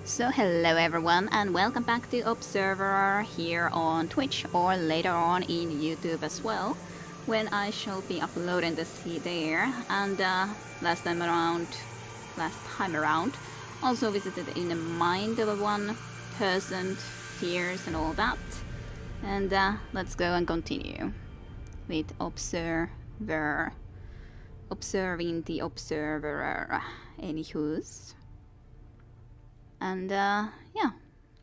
So hello everyone and welcome back to Observer here on Twitch or later on in YouTube as well, when I shall be uploading this there. And last time around, also visited in the mind of one person, tears and all that. And let's go and continue with observing the observer. Anywho's. And yeah,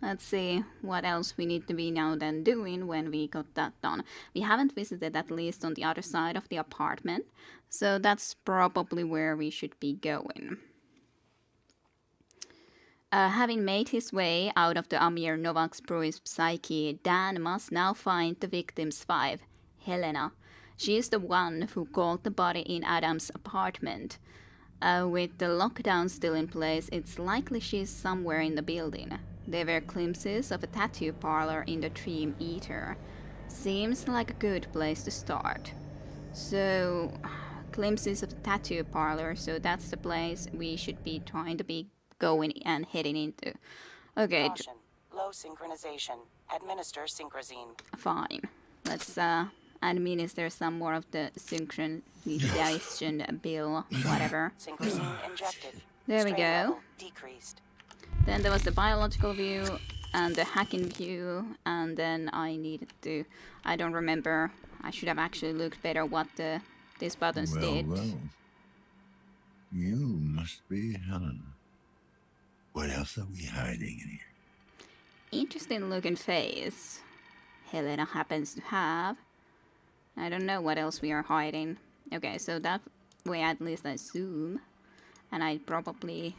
let's see what else we need to be now then doing when we got that done. We haven't visited at least on the other side of the apartment, so that's probably where we should be going. Having made his way out of the Amir Novak's bruised psyche, Dan must now find the victim's wife, Helena. She is the one who called the body in Adam's apartment. With the lockdown still in place, it's likely she's somewhere in the building. There were glimpses of a tattoo parlor in the Dream Eater. Seems like a good place to start. So, glimpses of the tattoo parlor, so that's the place we should be trying to be going and heading into. Okay. Caution. Low synchronization. Administer synchrozine. Fine. Let's administer some more of the synchronization bill, whatever. Synchrozine injected. There we Strain go. level decreased. Then there was the biological view and the hacking view, and then I needed to, I don't remember, I should have actually looked better what these buttons did. Well, you must be Helen. What else are we hiding in here? Interesting looking face Helena happens to have. I don't know what else we are hiding. Okay, so that way at least I assume. And I probably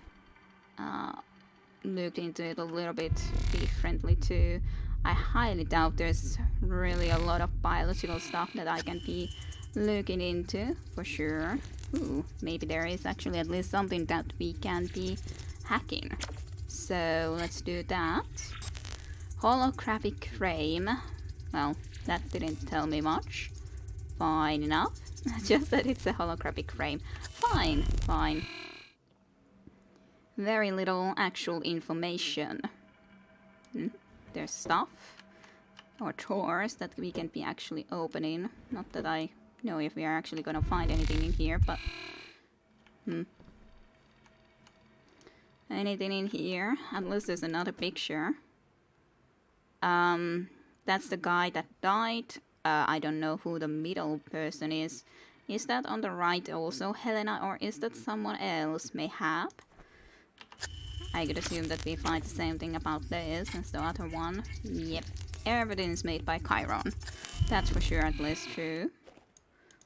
looked into it a little bit differently too. I highly doubt there's really a lot of biological stuff that I can be looking into, for sure. Ooh, maybe there is actually at least something that we can be hacking. So let's do that. Holographic frame. Well, that didn't tell me much. Fine enough. Just that it's a holographic frame. Fine, fine. Very little actual information. There's stuff or drawers that we can be actually opening. Not that I know if we are actually gonna find anything in here, but anything in here? At least there's another picture. That's the guy that died. I don't know who the middle person is. Is that on the right also Helena, or is that someone else mayhap? I could assume that we find the same thing about this as the other one. Yep, everything's made by Chiron. That's for sure at least true.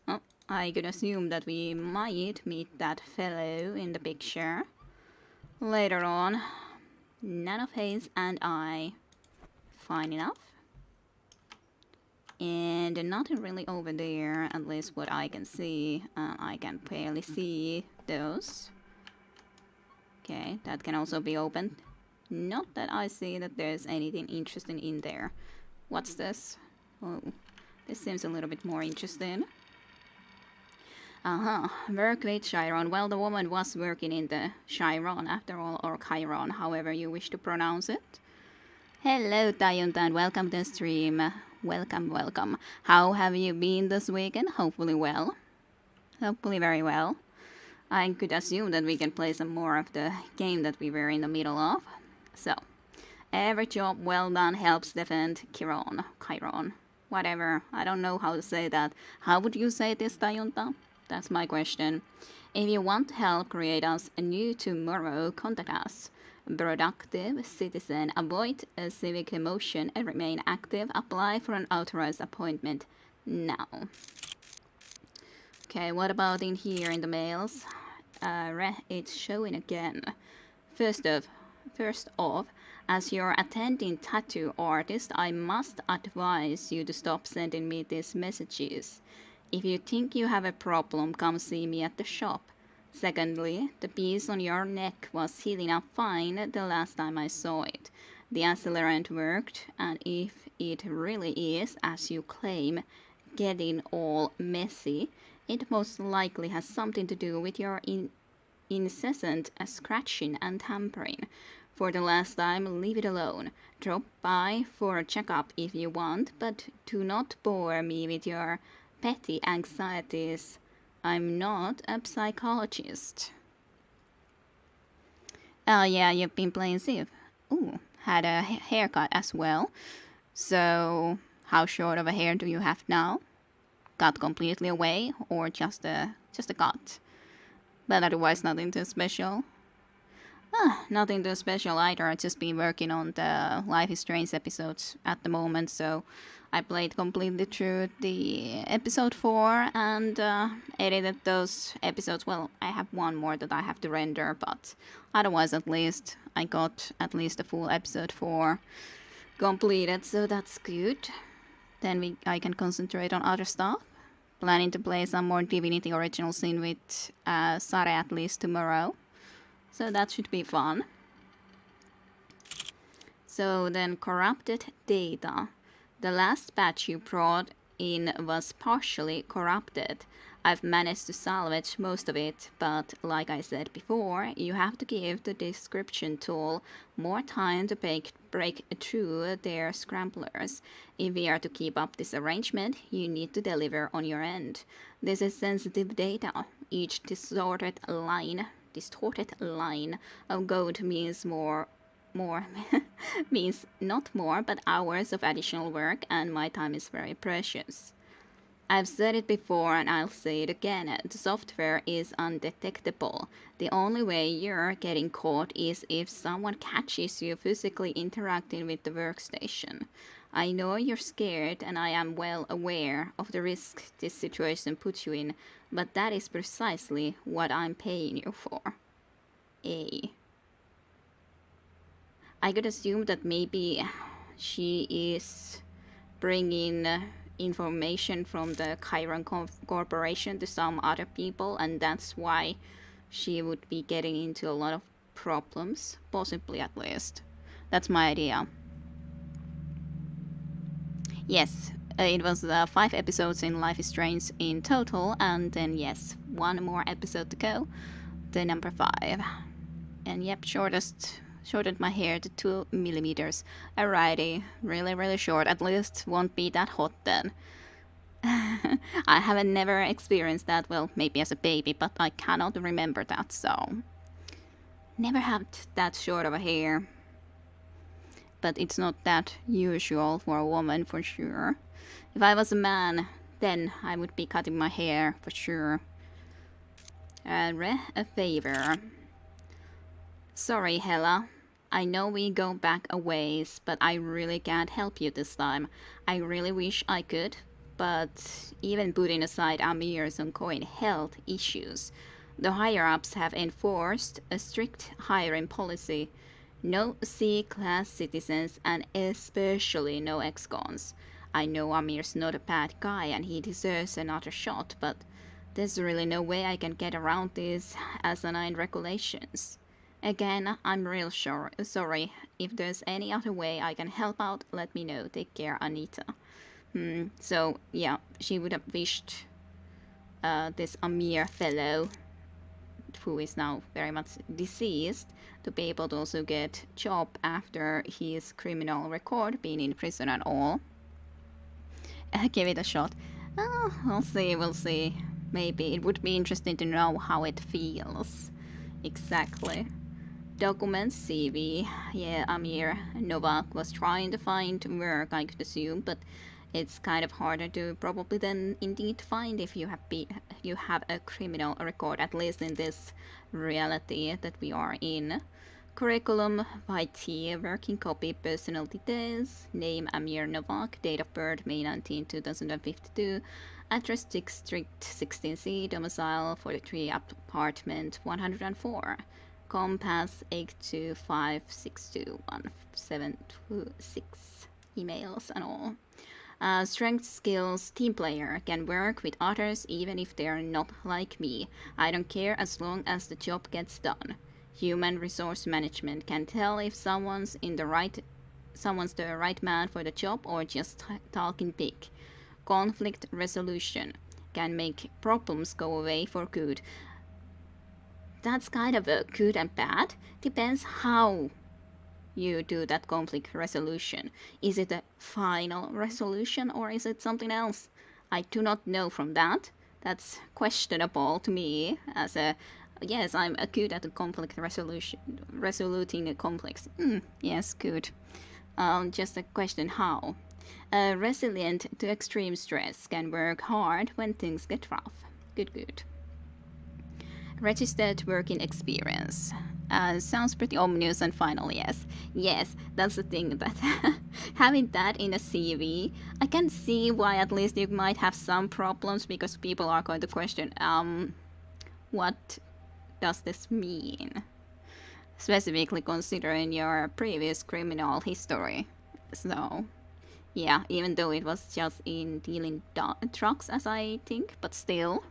Oh, I could assume that we might meet that fellow in the picture later on. Nanophase and I. Fine enough. And nothing really over there, at least what I can see. I can barely see those. Okay, that can also be opened. Not that I see that there's anything interesting in there. What's this? Oh, this seems a little bit more interesting. Work with Chiron. Well, the woman was working in the Chiron after all, or Chiron, however you wish to pronounce it. Hello, Tayunta, and welcome to the stream. Welcome, welcome. How have you been this weekend? Hopefully well. Hopefully very well. I could assume that we can play some more of the game that we were in the middle of. So, every job well done helps defend Chiron. Whatever. I don't know how to say that. How would you say this, Tayunta? That's my question. If you want help create us a new tomorrow, contact us. Productive citizen, avoid a civic emotion and remain active. Apply for an authorized appointment now. Okay, what about in here in the mails? It's showing again. First off, as your attending tattoo artist, I must advise you to stop sending me these messages. If you think you have a problem, come see me at the shop. Secondly, the piece on your neck was healing up fine the last time I saw it. The accelerant worked, and if it really is, as you claim, getting all messy, it most likely has something to do with your incessant scratching and tampering. For the last time, leave it alone. Drop by for a checkup if you want, but do not bore me with your petty anxieties. I'm not a psychologist. Oh yeah, you've been playing Civ. Ooh, had a haircut as well. So, how short of a hair do you have now? Cut completely away, or just a cut? But otherwise, nothing too special. Nothing too special either. I've just been working on the Life is Strange episodes at the moment, so I played completely through the episode 4 and edited those episodes. Well, I have one more that I have to render, but otherwise, at least, I got at least a full episode 4 completed, so that's good. Then I can concentrate on other stuff. Planning to play some more Divinity Original Sin with Sare at least tomorrow. So that should be fun. So then corrupted data. The last patch you brought in was partially corrupted. I've managed to salvage most of it, but like I said before, you have to give the description tool more time to break through their scramblers. If we are to keep up this arrangement, you need to deliver on your end. This is sensitive data. Each distorted line of code means more means not more, but hours of additional work, and my time is very precious. I've said it before and I'll say it again, the software is undetectable. The only way you're getting caught is if someone catches you physically interacting with the workstation. I know you're scared and I am well aware of the risk this situation puts you in, but that is precisely what I'm paying you for. I could assume that maybe she is bringing information from the Chiron Corporation to some other people, and that's why she would be getting into a lot of problems, possibly at least. That's my idea. Yes, it was 5 episodes in Life is Strange in total, and then yes, 1 more episode to go, the number 5. And yep, shortened my hair to 2 millimeters. Alrighty, really short. At least won't be that hot then. I haven't never experienced that, well, maybe as a baby, but I cannot remember that, so never had that short of a hair. But it's not that usual for a woman, for sure. If I was a man, then I would be cutting my hair, for sure. A favor. Sorry, Hella. I know we go back a ways, but I really can't help you this time. I really wish I could, but even putting aside Amir's ongoing health issues, the higher-ups have enforced a strict hiring policy. No C-class citizens and especially no ex-cons. I know Amir's not a bad guy and he deserves another shot, but there's really no way I can get around these asinine regulations. Again, I'm real sorry. If there's any other way I can help out, let me know. Take care, Anita. So, yeah, she would have wished this Amir fellow, who is now very much deceased, to be able to also get job after his criminal record, being in prison and all. Give it a shot. We'll see. Maybe it would be interesting to know how it feels. Exactly. Documents, CV. Yeah, Amir Novak was trying to find work, I could assume, but it's kind of harder to probably then indeed find if you have a criminal record, at least in this reality that we are in. Curriculum, IT, working copy, personal details, name Amir Novak, date of birth May 19, 2052, address District 16C, domicile 43, apartment 104. Compass 825621726, emails and all. Strength, skills, team player, can work with others even if they're not like me. I don't care as long as the job gets done. Human resource management, can tell if someone's the right man for the job or just talking big. Conflict resolution, can make problems go away for good. That's kind of a good and bad. Depends how you do that conflict resolution? Is it a final resolution or is it something else? I do not know from that. That's questionable to me as a... Yes, I'm good at the conflict resolution, resoluting conflicts. Yes, good. Just a question, how? Resilient to extreme stress, can work hard when things get rough. Good. Registered working experience. Sounds pretty ominous and final, yes. Yes, that's the thing that having that in a CV, I can see why at least you might have some problems because people are going to question, what does this mean? Specifically considering your previous criminal history. So, yeah, even though it was just in dealing drugs, as I think, but still.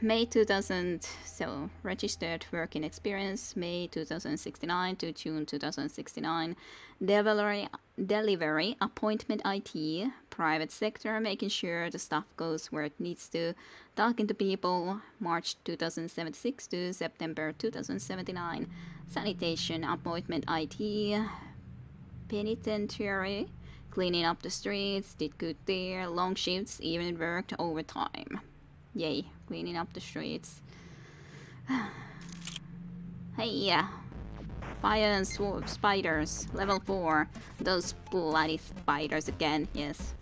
May 2000, so registered working experience, May 2069 to June 2069. Delivery, appointment IT, private sector, making sure the stuff goes where it needs to, talking to people, March 2076 to September 2079. Sanitation, appointment IT, penitentiary, cleaning up the streets, did good there, long shifts, even worked overtime. Yay, cleaning up the streets. Hey, fire and spiders, level 4. Those bloody spiders again, yes.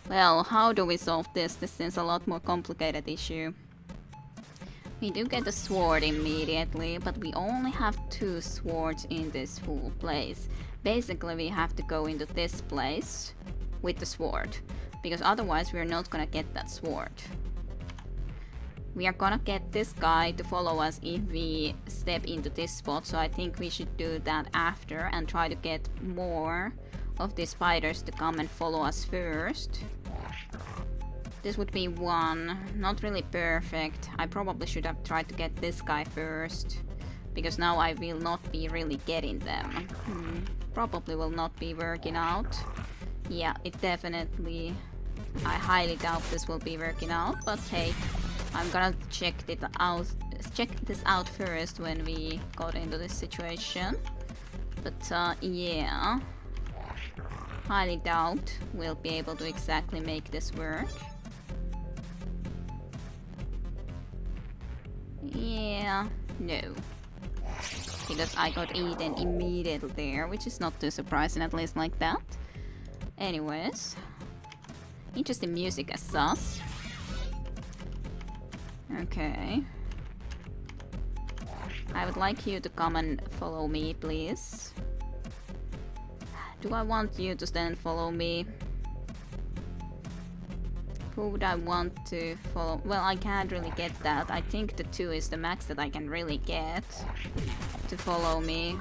Well, how do we solve this? This seems a lot more complicated issue. We do get a sword immediately, but we only have 2 swords in this full place. Basically, we have to go into this place with the sword, because otherwise we're not gonna get that sword. We are gonna get this guy to follow us if we step into this spot, so I think we should do that after and try to get more of the spiders to come and follow us first. This would be one, not really perfect. I probably should have tried to get this guy first, because now I will not be really getting them. Probably will not be working out. Yeah, it definitely... I highly doubt this will be working out, but hey. I'm gonna check this out first when we got into this situation. But yeah, highly doubt we'll be able to exactly make this work. Yeah, no. Because I got eaten immediately there, which is not too surprising, at least like that. Anyways, interesting music as sus. Okay. I would like you to come and follow me, please. Do I want you to then follow me? Who would I want to follow? Well, I can't really get that. I think the 2 is the max that I can really get to follow me.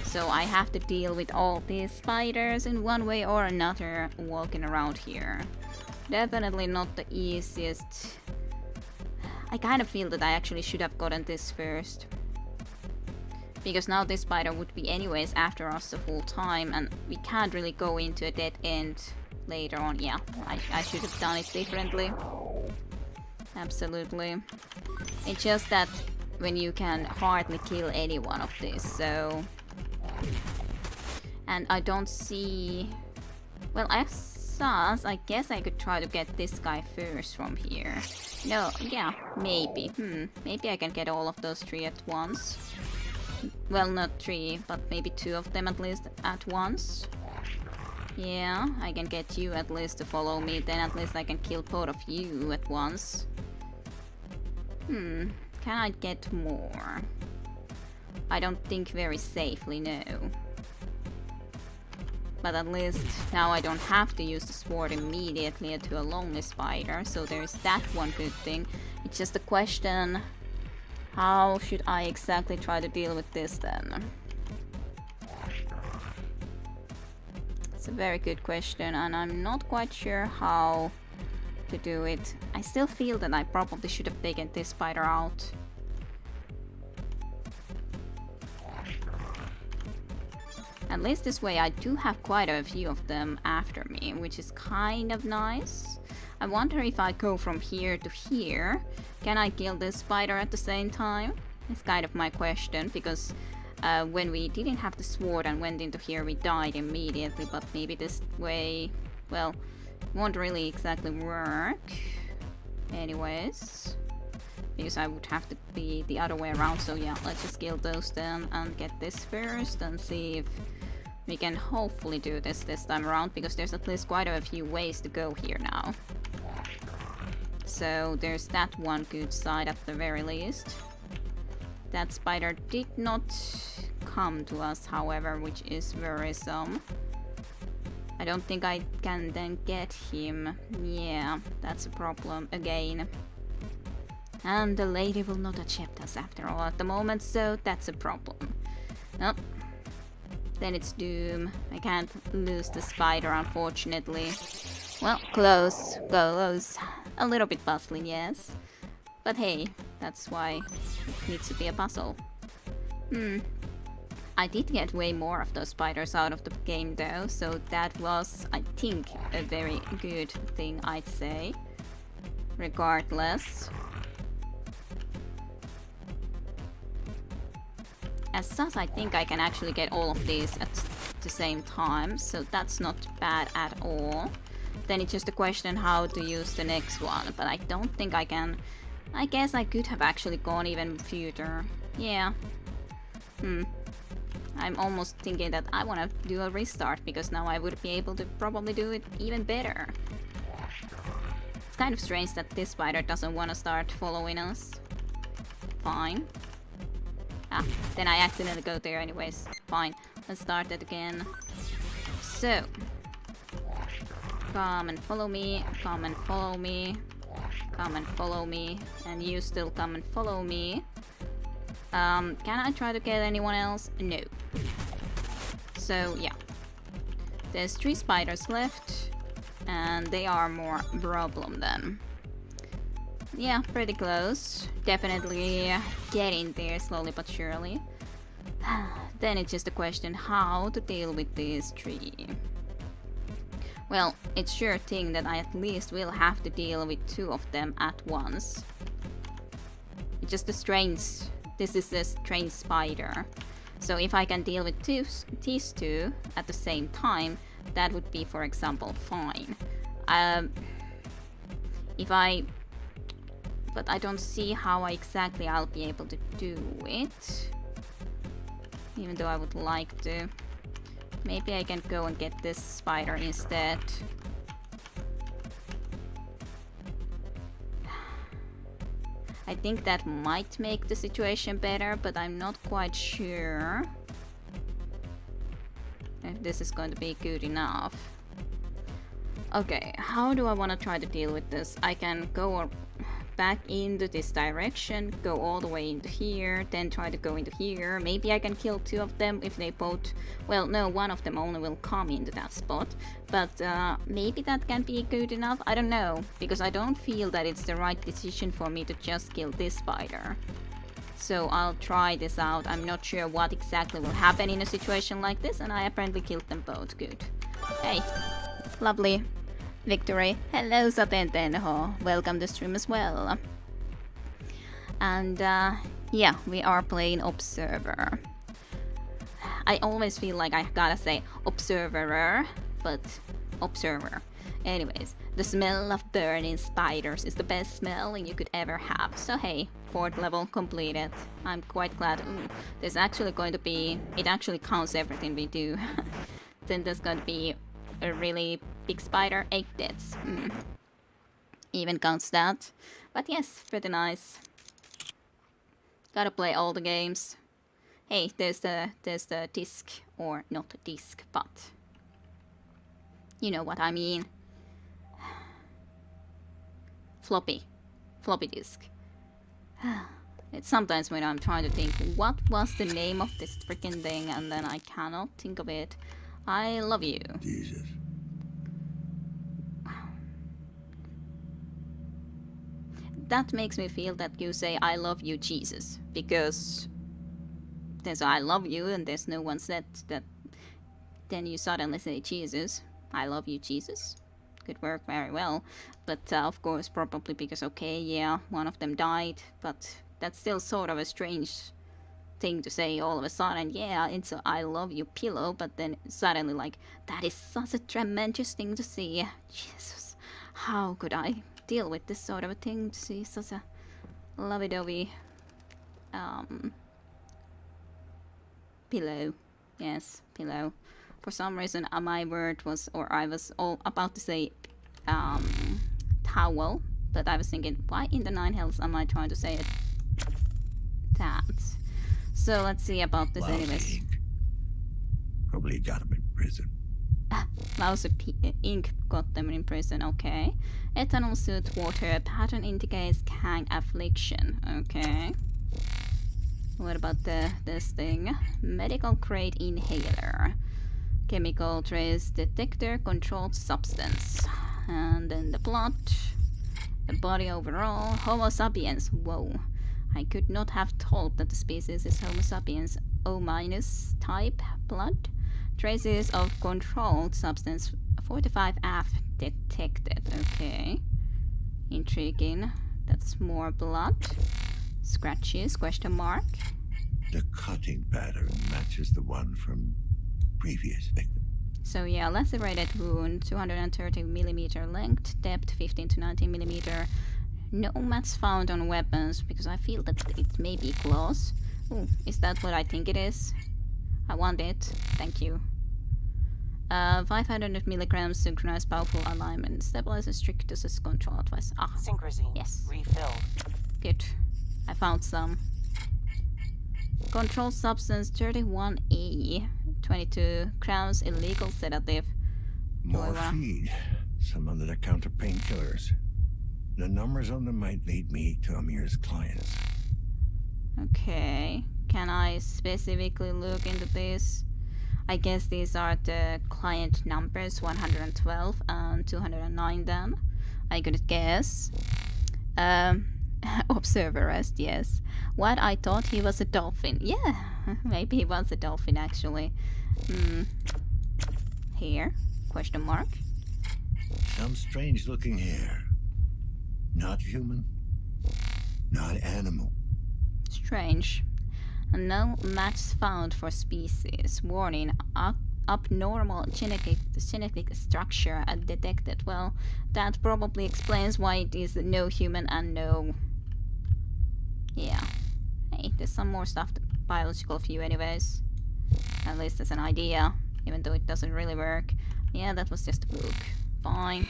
So I have to deal with all these spiders in one way or another walking around here. Definitely not the easiest. I kind of feel that I actually should have gotten this first. Because now this spider would be anyways after us the full time and we can't really go into a dead end later on. Yeah, I should have done it differently. Absolutely. It's just that when you can hardly kill any one of these, so... And I don't see... Well, I guess I could try to get this guy first from here. No, yeah, maybe. Maybe I can get all of those 3 at once. Well, not 3, but maybe 2 of them at least at once. Yeah, I can get you at least to follow me, then at least I can kill both of you at once. Can I get more? I don't think very safely, no. But at least now I don't have to use the sword immediately to a lonely spider, so there's that one good thing. It's just a question, how should I exactly try to deal with this then? It's a very good question and I'm not quite sure how to do it. I still feel that I probably should have taken this spider out. At least this way I do have quite a few of them after me, which is kind of nice. I wonder if I go from here to here, can I kill this spider at the same time? It's kind of my question, because When we didn't have the sword and went into here, we died immediately, but maybe this way, well, won't really exactly work. Anyways, because I would have to be the other way around, so yeah, let's just kill those then and get this first and see if we can hopefully do this time around, because there's at least quite a few ways to go here now. So there's that one good side at the very least. That spider did not come to us, however, which is worrisome. I don't think I can then get him. Yeah, that's a problem again. And the lady will not accept us after all at the moment, so that's a problem. Nope. Then it's doom. I can't lose the spider, unfortunately. Well, close. Close. A little bit puzzling, yes. But hey, that's why it needs to be a puzzle. I did get way more of those spiders out of the game though, so that was, I think, a very good thing, I'd say. Regardless. As such, I think I can actually get all of these at the same time, so that's not bad at all. Then it's just a question how to use the next one, but I don't think I can. I guess I could have actually gone even further. Yeah. I'm almost thinking that I want to do a restart, because now I would be able to probably do it even better. It's kind of strange that this spider doesn't want to start following us. Fine. Ah, then I accidentally go there anyways. Fine. Let's start it again. So. Come and follow me. Come and follow me. Come and follow me. And you still come and follow me. Can I try to get anyone else? No. So, yeah. There's 3 spiders left. And they are more problem then. Yeah, pretty close. Definitely getting there slowly but surely. Then it's just a question how to deal with these 3. Well, it's sure thing that I at least will have to deal with 2 of them at once. It's just a strange... This is a strange spider. So if I can deal with these 2 at the same time, that would be, for example, fine. But I don't see how exactly I'll be able to do it. Even though I would like to. Maybe I can go and get this spider instead. I think that might make the situation better, but I'm not quite sure if this is going to be good enough. Okay, how do I want to try to deal with this? I can go back into this direction, go all the way into here, then try to go into here. Maybe I can kill 2 of them if they both... Well, no, one of them only will come into that spot. But maybe that can be good enough? I don't know, because I don't feel that it's the right decision for me to just kill this spider. So I'll try this out. I'm not sure what exactly will happen in a situation like this, and I apparently killed them both. Good. Hey, lovely. Victory. Hello, Satentenho. Welcome to stream as well. And yeah, we are playing Observer. I always feel like I gotta say Observerer, but Observer. Anyways, the smell of burning spiders is the best smell you could ever have. So hey, 4th level completed. I'm quite glad. Ooh, there's actually going to be... It actually counts everything we do. Then there's going to be a really big spider, 8 deaths. Even counts that. But yes, pretty nice. Gotta play all the games. Hey, there's the disc, or not disc, but you know what I mean. Floppy disk. It's sometimes when I'm trying to think what was the name of this freaking thing, and then I cannot think of it. I love you. Jesus. That makes me feel that you say I love you, Jesus, because there's I love you and there's no one said that. Then you suddenly say Jesus. I love you, Jesus. Could work very well, but of course probably because okay, yeah, one of them died, but that's still sort of a strange thing to say all of a sudden. Yeah, it's a I love you pillow, but then suddenly like, that is such a tremendous thing to see. Jesus, how could I deal with this sort of a thing, to see such a lovey-dovey pillow. Yes, pillow. For some reason, my word was, or I was all about to say towel, but I was thinking, why in the nine hells am I trying to say it? That. So let's see about this Lousy anyways. ink. Probably got him in prison. Lousy ink got them in prison, okay. Ethanol suit water pattern indicates Kang affliction, okay. What about this thing? Medical grade inhaler. Chemical trace detector controlled substance. And then the plot. The body overall. Homo sapiens. Whoa. I could not have told that the species is Homo sapiens O- type blood. Traces of controlled substance 45F detected. Okay. Intriguing. That's more blood. Scratches, question mark. The cutting pattern matches the one from previous victim. So yeah, lacerated wound, 230 millimeter length, depth 15 to 19 millimeter. No mats found on weapons, because I feel that it may be claws. Ooh, is that what I think it is? I want it. Thank you. 500 milligrams synchronized powerful alignment. Stabilizer strict doses control advice. Ah, Synchrosine. yes. Refilled. Good. I found some. Controlled substance 31E. 22 grams illegal sedative. Morphine. Some under-the-counter painkillers. The numbers on them might lead me to Amir's clients. Okay. Can I specifically look into this? I guess these are the client numbers 112 and 209 then. I could guess. Observer rest, yes. What, I thought he was a dolphin. Yeah, maybe he was a dolphin actually. Here? Question mark. Some strange looking hair. Not human. Not animal. Strange. No match found for species. Warning, abnormal genetic structure detected. Well, that probably explains why it is no human and no... Yeah. Hey, there's some more stuff, the biological view anyways. At least there's an idea, even though it doesn't really work. Yeah, that was just a book. Fine.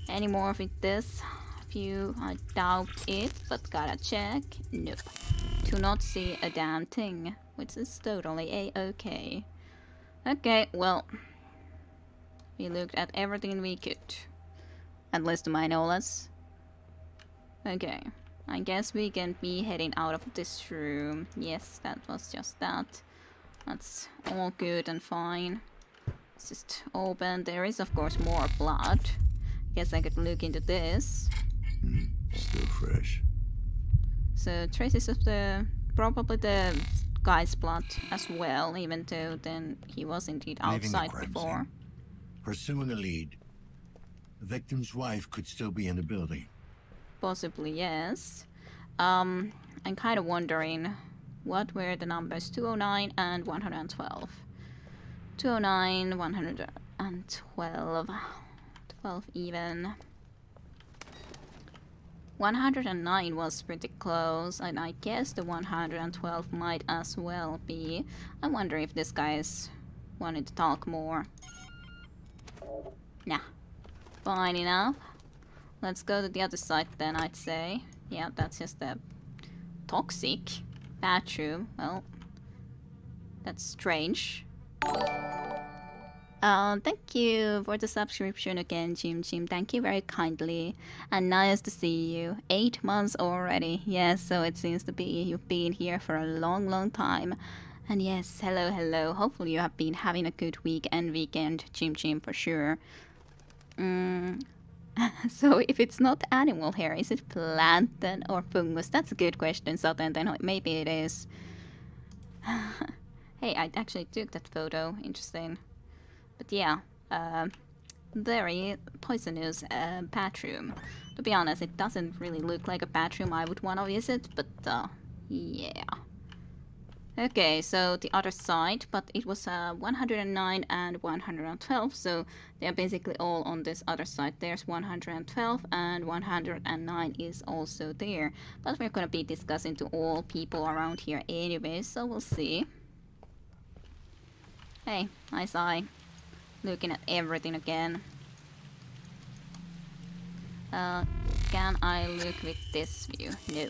Any more with this? View, I doubt it, but gotta check. Nope. Do not see a damn thing, which is totally a-okay. Okay, well, we looked at everything we could. At least to my knowledge. Okay, I guess we can be heading out of this room. Yes, that was just that. That's all good and fine. It's just open. There is of course more blood. Guess I could look into this. Still fresh. So traces of probably the guy's blood as well, even though then he was indeed Leaving the outside crime before. scene. Pursuing a lead. The victim's wife could still be in the building. Possibly, yes. I'm kind of wondering what were the numbers 209 and 112. 209, 112, 12 even. 109 was pretty close, and I guess the 112 might as well be. I wonder if this guy's wanted to talk more. Nah. Fine enough. Let's go to the other side then, I'd say. Yeah, that's just the toxic bathroom. Well, that's strange. Thank you for the subscription again, Jim. Thank you very kindly. And nice to see you. 8 months already. Yes, so it seems to be you've been here for a long, long time. And yes, hello. Hopefully you have been having a good week and weekend, Jim, for sure. So if it's not animal hair, is it plant then or fungus? That's a good question, so then maybe it is. Hey, I actually took that photo. Interesting. But yeah, very poisonous bathroom. To be honest, it doesn't really look like a bathroom I would want to visit, but yeah. Okay, so the other side, but it was 109 and 112, so they're basically all on this other side. There's 112 and 109 is also there, but we're gonna be discussing to all people around here anyway, so we'll see. Hey, nice eye. Looking at everything again. Can I look with this view? No.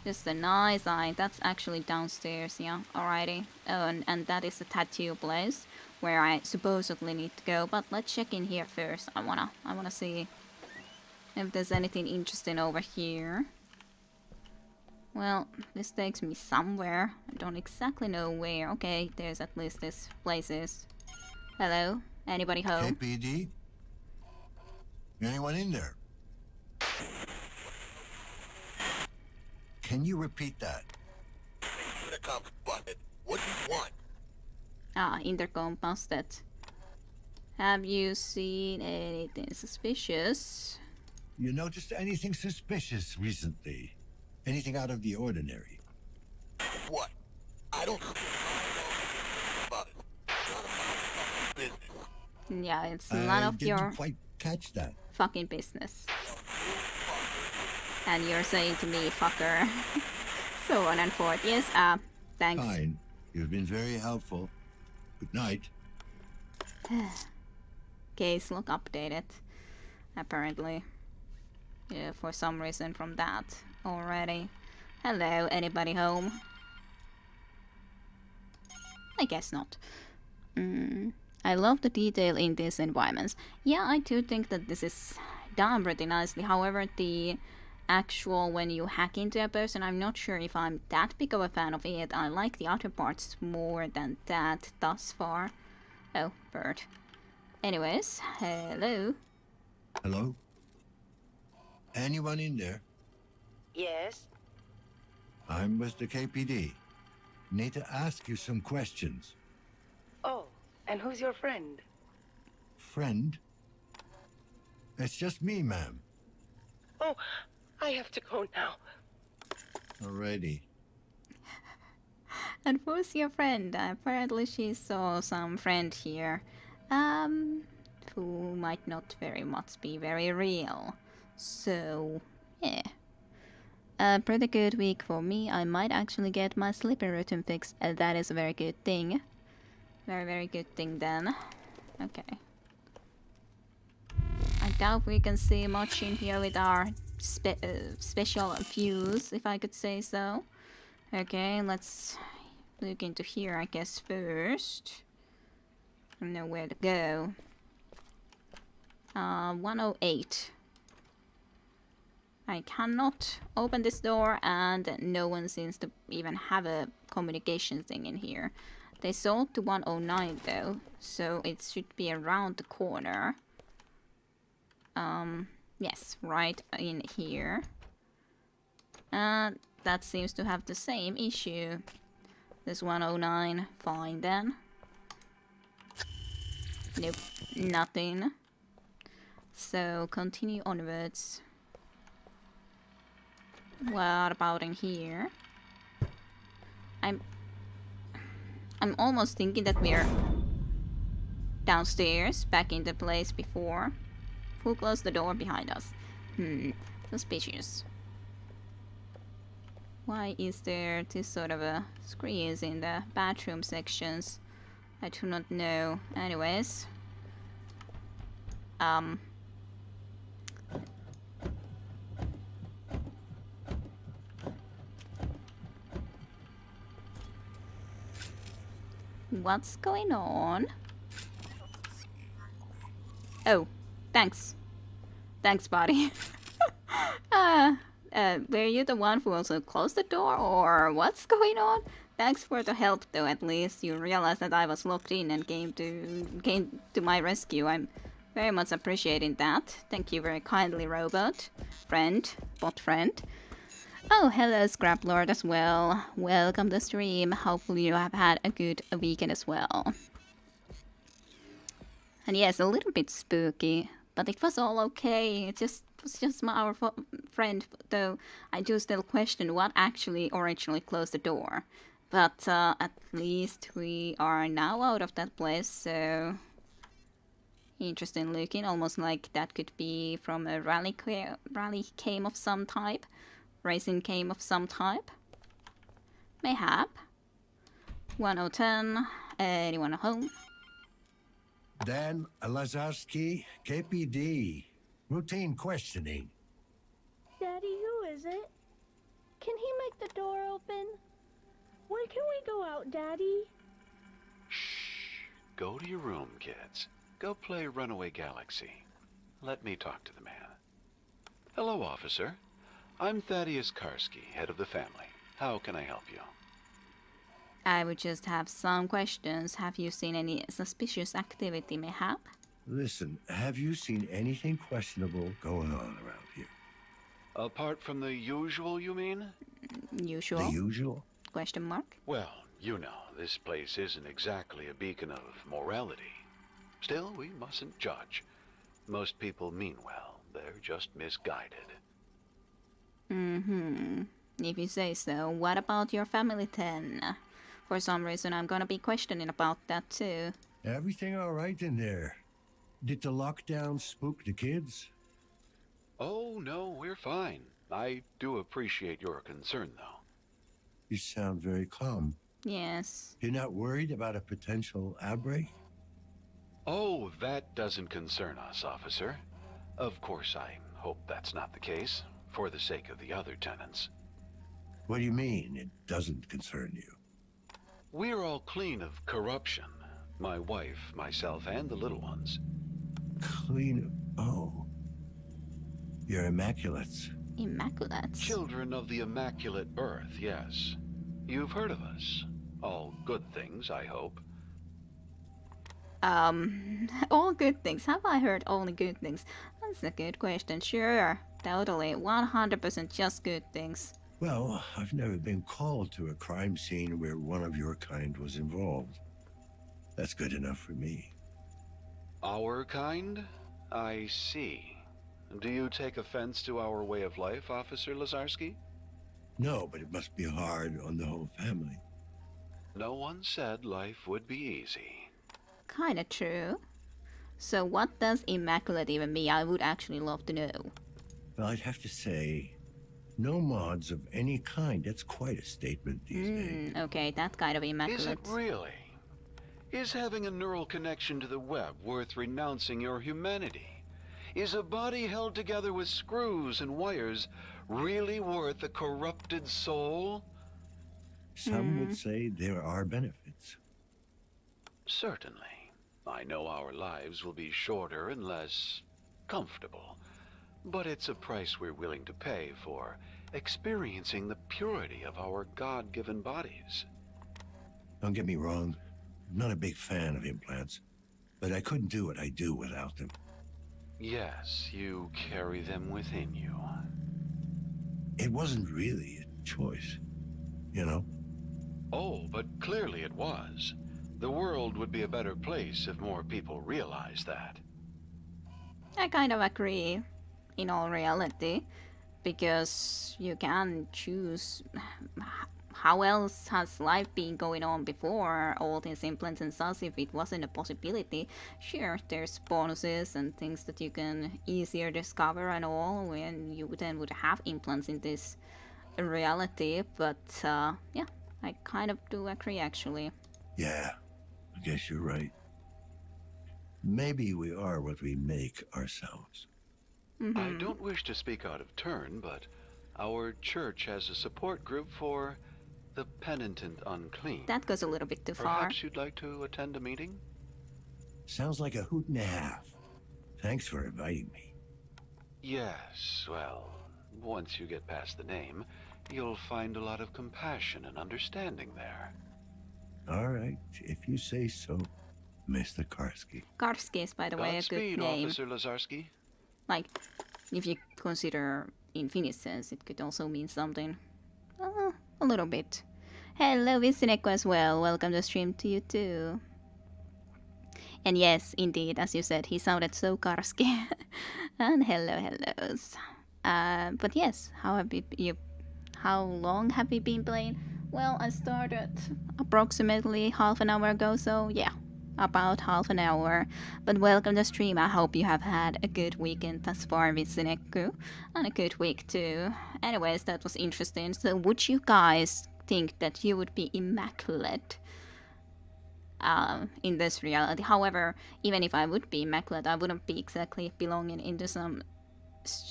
Just a nice eye. That's actually downstairs, yeah. Alrighty. Oh, and that is the tattoo place where I supposedly need to go. But let's check in here first. I wanna see if there's anything interesting over here. Well, this takes me somewhere. I don't exactly know where. Okay, there's at least this places. Hello? Anybody home? KPD? Anyone in there? Can you repeat that? Intercom busted. What do you want? Ah, intercom busted. Have you seen anything suspicious? You noticed anything suspicious recently? Anything out of the ordinary? What? I don't know about it. None of my business. Yeah, it's none of didn't your quite catch that. fucking business. And you're saying to me, fucker. So on and forth. Yes, thanks. Fine. You've been very helpful. Good night. Case look updated. Apparently. Yeah, for some reason from that already. Hello, anybody home? I guess not. I love the detail in these environments. Yeah, I do think that this is done pretty nicely. However, the actual when you hack into a person, I'm not sure if I'm that big of a fan of it. I like the other parts more than that thus far. Oh, bird. Anyways, hello. Hello? Anyone in there? Yes? I'm with the KPD. Need to ask you some questions. Oh, and who's your friend? Friend? It's just me, ma'am. Oh, I have to go now. Alrighty. And who's your friend? Apparently she saw some friend here. Who might not very much be very real. So, yeah. A pretty good week for me. I might actually get my sleeping routine fixed. That is a very good thing. Very, very good thing then. Okay. I doubt we can see much in here with our special views, if I could say so. Okay, let's look into here, I guess, first. I don't know where to go. 108. I cannot open this door, and no one seems to even have a communication thing in here. They sold to 109 though, so it should be around the corner. Yes, right in here. And that seems to have the same issue. This 109, fine then. Nope, nothing. So continue onwards. What about in here? I'm almost thinking that we're downstairs, back in the place before. Who closed the door behind us? Suspicious. Why is there this sort of a screens in the bathroom sections? I do not know. Anyways. What's going on? Oh, thanks. Thanks, buddy. Were you the one who also closed the door, or what's going on? Thanks for the help, though. At least you realized that I was locked in and came to my rescue. I'm very much appreciating that. Thank you very kindly, robot friend, bot friend. Oh, hello, Scrap Lord as well. Welcome to the stream. Hopefully you have had a good weekend as well. And yes, a little bit spooky, but it was all okay. It was just our friend, though I do still question what actually originally closed the door. But at least we are now out of that place, so interesting looking, almost like that could be from a rally game of some type, racing game of some type. Mayhap. 1010. Anyone home? Dan Lazarski, KPD. Routine questioning. Daddy, who is it? Can he make the door open? When can we go out, Daddy? Shh. Go to your room, kids. Go play Runaway Galaxy. Let me talk to the man. Hello, officer. I'm Thaddeus Karski, head of the family. How can I help you? I would just have some questions. Have you seen any suspicious activity, mayhap? Listen, have you seen anything questionable going on around here? Apart from the usual, you mean? Usual? The usual? Question mark? Well, you know, this place isn't exactly a beacon of morality. Still, we mustn't judge. Most people mean well. They're just misguided. If you say so. What about your family then? For some reason, I'm gonna be questioning about that too. Everything all right in there? Did the lockdown spook the kids? Oh, no, we're fine. I do appreciate your concern, though. You sound very calm. Yes. You're not worried about a potential outbreak? Oh, that doesn't concern us, officer. Of course, I hope that's not the case, for the sake of the other tenants. What do you mean, it doesn't concern you? We're all clean of corruption. My wife, myself, and the little ones. Clean... Oh. You're immaculates. Immaculates. Children of the Immaculate Birth, yes. You've heard of us. All good things, I hope. All good things. Have I heard only good things? That's a good question. Sure. Totally. 100% just good things. Well, I've never been called to a crime scene where one of your kind was involved. That's good enough for me. Our kind? I see. Do you take offense to our way of life, Officer Lazarski? No, but it must be hard on the whole family. No one said life would be easy. Kinda true. So what does immaculate even mean? I would actually love to know. Well, I'd have to say, no mods of any kind. That's quite a statement these days. Okay, that kind of Is immaculate. it really? Is having a neural connection to the web worth renouncing your humanity? Is a body held together with screws and wires really worth a corrupted soul? Some would say there are benefits. Certainly. I know our lives will be shorter and less comfortable, but it's a price we're willing to pay for experiencing the purity of our God-given bodies. Don't get me wrong, I'm not a big fan of implants, but I couldn't do what I do without them. Yes, you carry them within you. It wasn't really a choice, you know? Oh, but clearly it was. The world would be a better place if more people realized that. I kind of agree, in all reality, because you can choose. How else has life been going on before all these implants and such if it wasn't a possibility? Sure, there's bonuses and things that you can easier discover and all when you then would have implants in this reality, but yeah, I kind of do agree actually. Yeah, I guess you're right. Maybe we are what we make ourselves. I don't wish to speak out of turn, but our church has a support group for the penitent unclean. That goes a little bit too far. Perhaps you'd like to attend a meeting? Sounds like a hoot and a half. Thanks for inviting me. Yes, well, once you get past the name, you'll find a lot of compassion and understanding there. All right, if you say so, Mr. Karski. Karski is, by the way, a good Godspeed, name. Officer Lazarski. Like, if you consider in Finnish sense, it could also mean something. A little bit. Hello, Visineko as well. Welcome to stream to you too. And yes, indeed, as you said, he sounded so Karski. And hellos. But yes, how have how long have we been playing? Well, I started approximately half an hour ago, so yeah, about half an hour. But welcome to the stream. I hope you have had a good weekend thus far with Sineku, and a good week too. Anyways, that was interesting. So would you guys think that you would be immaculate in this reality? However, even if I would be immaculate, I wouldn't be exactly belonging into some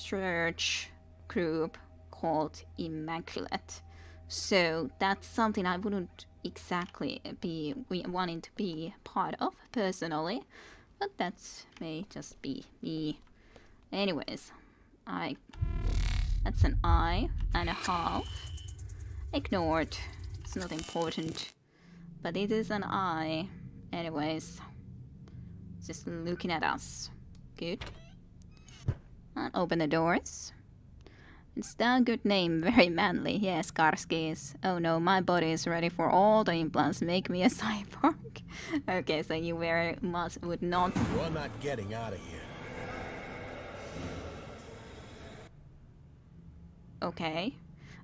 church group called Immaculate. So that's something I wouldn't exactly be wanting to be part of personally, but that may just be me. Anyways, that's an eye and a half. Ignored. It's not important, but it is an eye. Anyways, just looking at us. Good. And open the doors. It's a good name, very manly. Yes, Karskis. Oh no, my body is ready for all the implants. Make me a cyborg. Okay, so you very much would not. You're not getting out of here. Okay.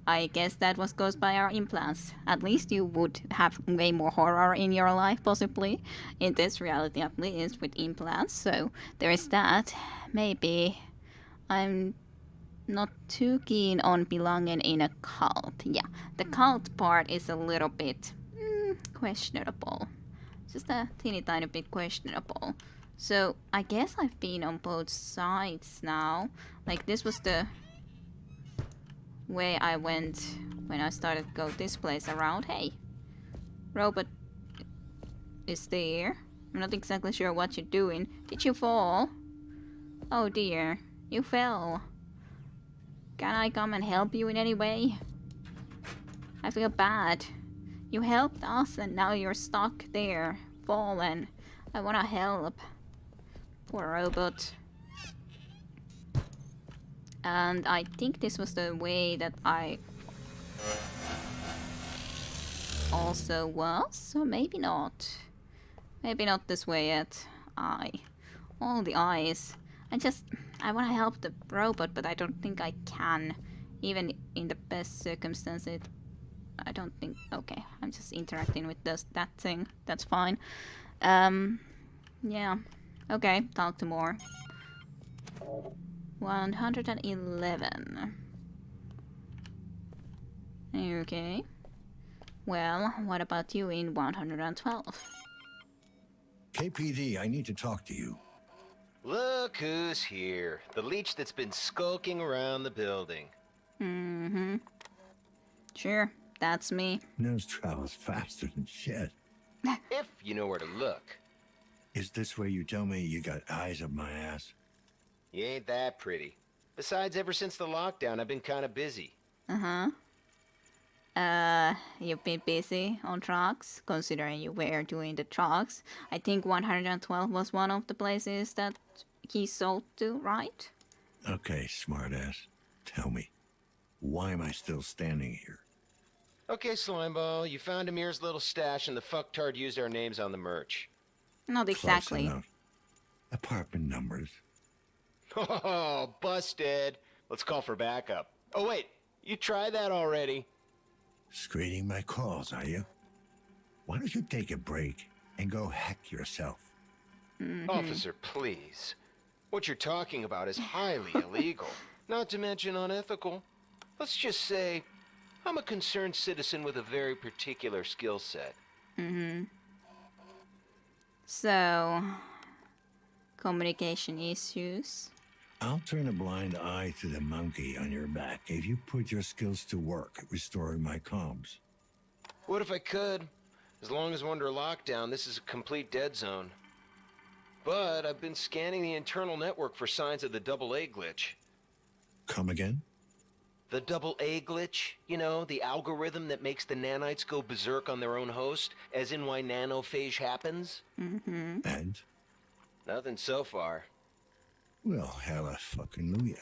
I guess that was caused by our implants. At least you would have way more horror in your life, possibly. In this reality, at least, with implants. So there is that. Maybe I'm not too keen on belonging in a cult. Yeah, the cult part is a little bit questionable. Just a teeny tiny bit questionable. So I guess I've been on both sides now. Like, this was the way I went when I started to go this place around. Hey, robot is there. I'm not exactly sure what you're doing. Did you fall? Oh dear, you fell. Can I come and help you in any way? I feel bad. You helped us and now you're stuck there, fallen. I wanna help. Poor robot. And I think this was the way that I also was, so maybe not. Maybe not this way yet. All the eyes. I want to help the robot, but I don't think I can. Even in the best circumstances, I don't think... Okay, I'm just interacting with that thing. That's fine. Yeah. Okay, talk to more. 111. Okay. Well, what about you in 112? KPD, I need to talk to you. Look who's here. The leech that's been skulking around the building. Mm-hmm. Sure, that's me. Nose travels faster than shit. If you know where to look. Is this where you tell me you got eyes up my ass? You ain't that pretty. Besides, ever since the lockdown, I've been kind of busy. Uh-huh. You've been busy on trucks, considering you were doing the trucks. I think 112 was one of the places that he sold to, right? Okay, smartass. Tell me, why am I still standing here? Okay, Slimeball, you found Amir's little stash and the fucktard used our names on the merch. Not exactly. Close enough. Apartment numbers. Oh, busted. Let's call for backup. Oh, wait, you tried that already. Screening my calls, are you? Why don't you take a break and go hack yourself? Officer, please. What you're talking about is highly illegal, not to mention unethical. Let's just say, I'm a concerned citizen with a very particular skill set. So, communication issues. I'll turn a blind eye to the monkey on your back if you put your skills to work at restoring my comms. What if I could? As long as we're under lockdown, this is a complete dead zone. But I've been scanning the internal network for signs of the AA glitch. Come again? The AA glitch? You know, the algorithm that makes the nanites go berserk on their own host, as in why nanophage happens? And? Nothing so far. Well, hella fucking Luya.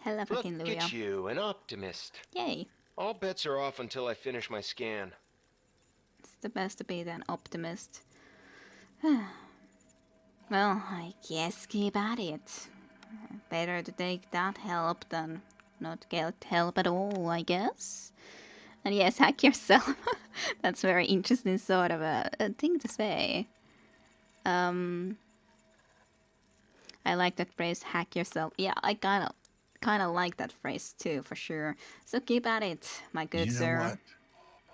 Hella fucking Look Luya. at you, an optimist. Yay. All bets are off until I finish my scan. It's the best to be an optimist. Well, I guess keep at it. Better to take that help than not get help at all, I guess. And yes, hack yourself. That's very interesting sort of a thing to say. I like that phrase, hack yourself. Yeah, I kind of like that phrase too, for sure. So keep at it, my good You know sir. what?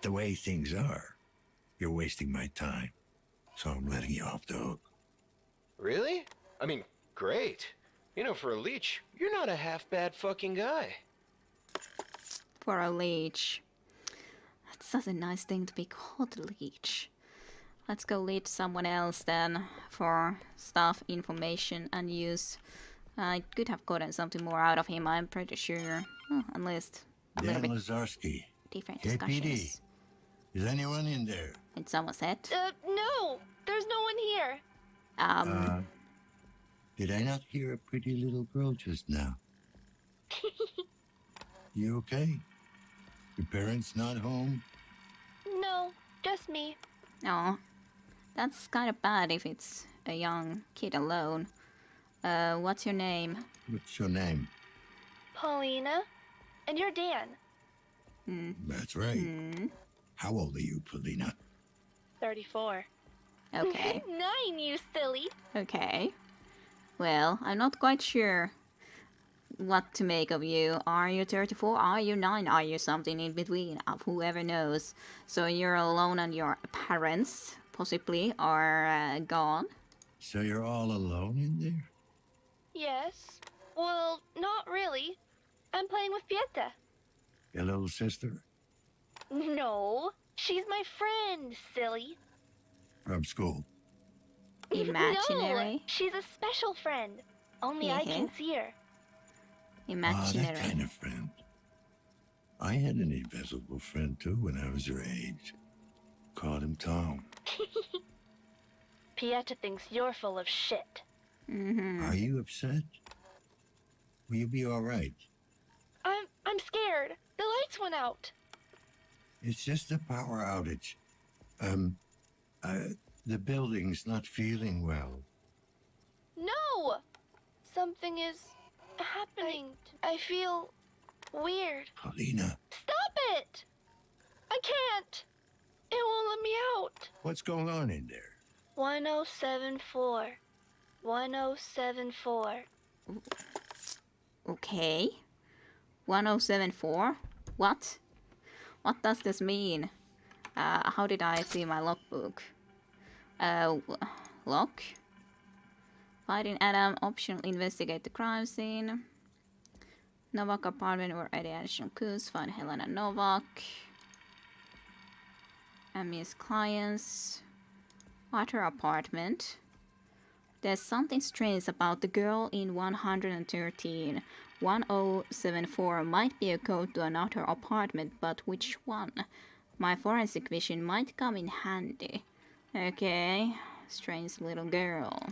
The way things are, you're wasting my time. So I'm letting you off the hook. Really? I mean, great. You know, for a leech, you're not a half-bad fucking guy. For a leech. That's such a nice thing to be called a leech. Let's go leech someone else then for stuff, information, and use. I could have gotten something more out of him, I'm pretty sure. Oh, at least a little Dan bit Lazarski. different KPD. discussions. Is anyone in there? In Somerset. No, there's no one here. Did I not hear a pretty little girl just now? You okay? Your parents not home? No, just me. Oh, that's kind of bad if it's a young kid alone. What's your name? What's your name? Paulina, and you're Dan. That's right. How old are you, Paulina? 34. Okay. 9, you silly. Okay. Well, I'm not quite sure what to make of you. Are you 34? Are you 9? Are you something in between? Whoever knows. So you're alone and your parents, possibly, are gone? So you're all alone in there? Yes. Well, not really. I'm playing with Pieta. Your little sister? No, she's my friend, silly. From school? No, Imaginary? she's a special friend. Only I can see her. Ah, Imaginary. that kind of friend. I had an invisible friend too when I was your age. Called him Tom. Pieta thinks you're full of shit. Are you upset? Will you be all right? I'm scared. The lights went out. It's just a power outage. The building's not feeling well. No! Something is happening. I feel weird. Paulina, Stop it! I can't. It won't let me out. what's going on in there? 1074. 1074. Okay. 1074? What? What does this mean? How did I see my logbook? Lock? Fighting Adam, optional investigate the crime scene. Novak apartment or any additional clues. Find Helena Novak. Ami's clients. Water apartment. There's something strange about the girl in 113. 1074 might be a code to another apartment, but which one? My forensic vision might come in handy. Okay, strange little girl.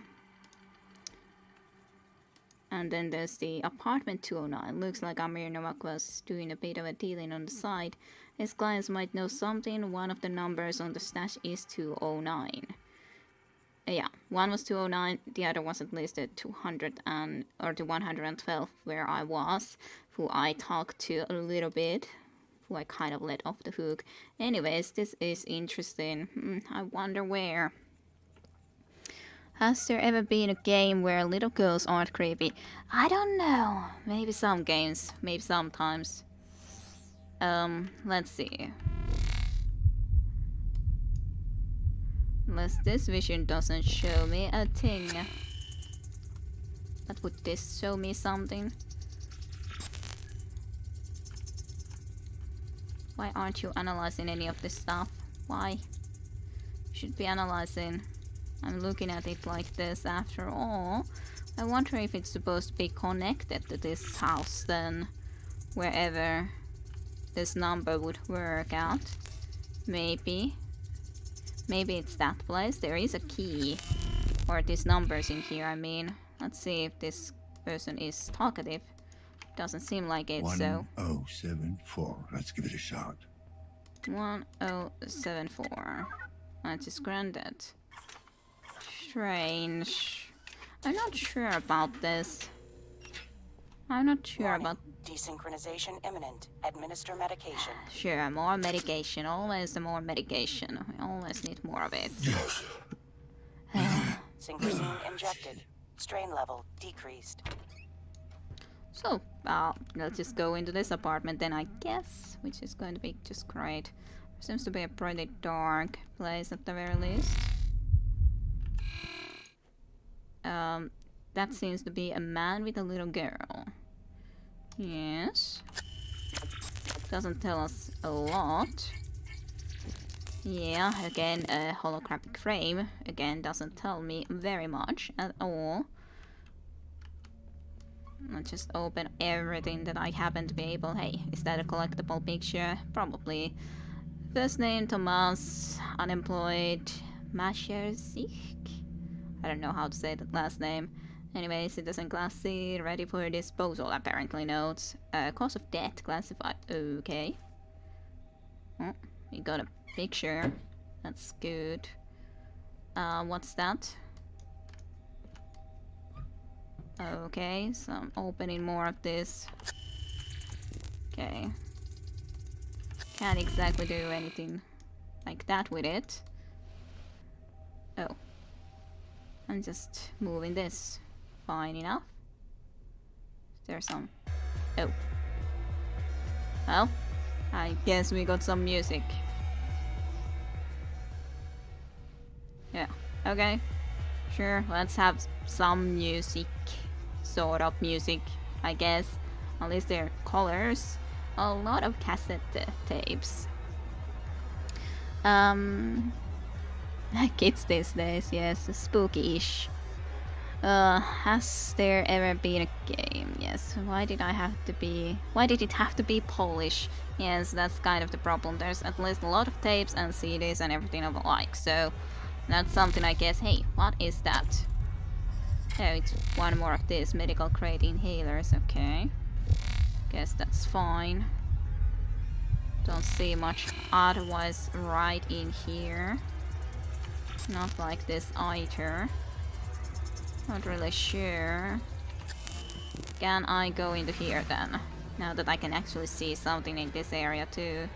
And then there's the apartment 209. Looks like Amir Novak was doing a bit of a dealing on the side. His clients might know something. One of the numbers on the stash is 209. Yeah, one was 209, the other was at least at 200 or the 112 where I was, who I talked to a little bit, who I kind of let off the hook. Anyways, this is interesting. I wonder where. Has there ever been a game where little girls aren't creepy? I don't know. Maybe some games, maybe sometimes. Let's see. Unless this vision doesn't show me a thing. But would this show me something? Why aren't you analyzing any of this stuff? Why? You should be analyzing. I'm looking at it like this after all. I wonder if it's supposed to be connected to this house then. Wherever this number would work out. Maybe. Maybe it's that place. There is a key. Or these numbers in here, I mean. Let's see if this person is talkative. Doesn't seem like it, so... 1074. Let's give it a shot. 1074. That is granted. Strange. I'm not sure about this. I'm not sure Warning. about... Desynchronization imminent. Administer medication. Sure, more medication. Always the more medication. We always need more of it. Yes. Synchrosine injected. Strain level decreased. So, let's just go into this apartment then, I guess, which is going to be just great. Seems to be a pretty dark place at the very least. That seems to be a man with a little girl. Yes. Doesn't tell us a lot. Yeah, again, a holographic frame. Again, doesn't tell me very much at all. I'll just open everything that I happen to be able. Hey, is that a collectible picture? Probably. First name Thomas, unemployed, Mashersich? I don't know how to say that last name. Anyway, citizen class C, ready for disposal, apparently notes. Cause of death classified. Okay. Oh, we got a picture. That's good. What's that? Okay, so I'm opening more of this. Okay. Can't exactly do anything like that with it. Oh. I'm just moving this. Fine enough. There's some... Oh. Well, I guess we got some music. Yeah, okay. Sure, let's have some music. Sort of music, I guess. At least they're colors. A lot of cassette tapes. Kids these days, yes, spooky-ish. Has there ever been a game? Yes. Why did it have to be Polish? Yes, that's kind of the problem. There's at least a lot of tapes and CDs and everything of the like, so that's something I guess. Hey, what is that? Oh, it's one more of this. Medical grade inhalers, okay. Guess that's fine. Don't see much otherwise right in here. Not like this either. Not really sure. Can I go into here then? Now that I can actually see something in this area too.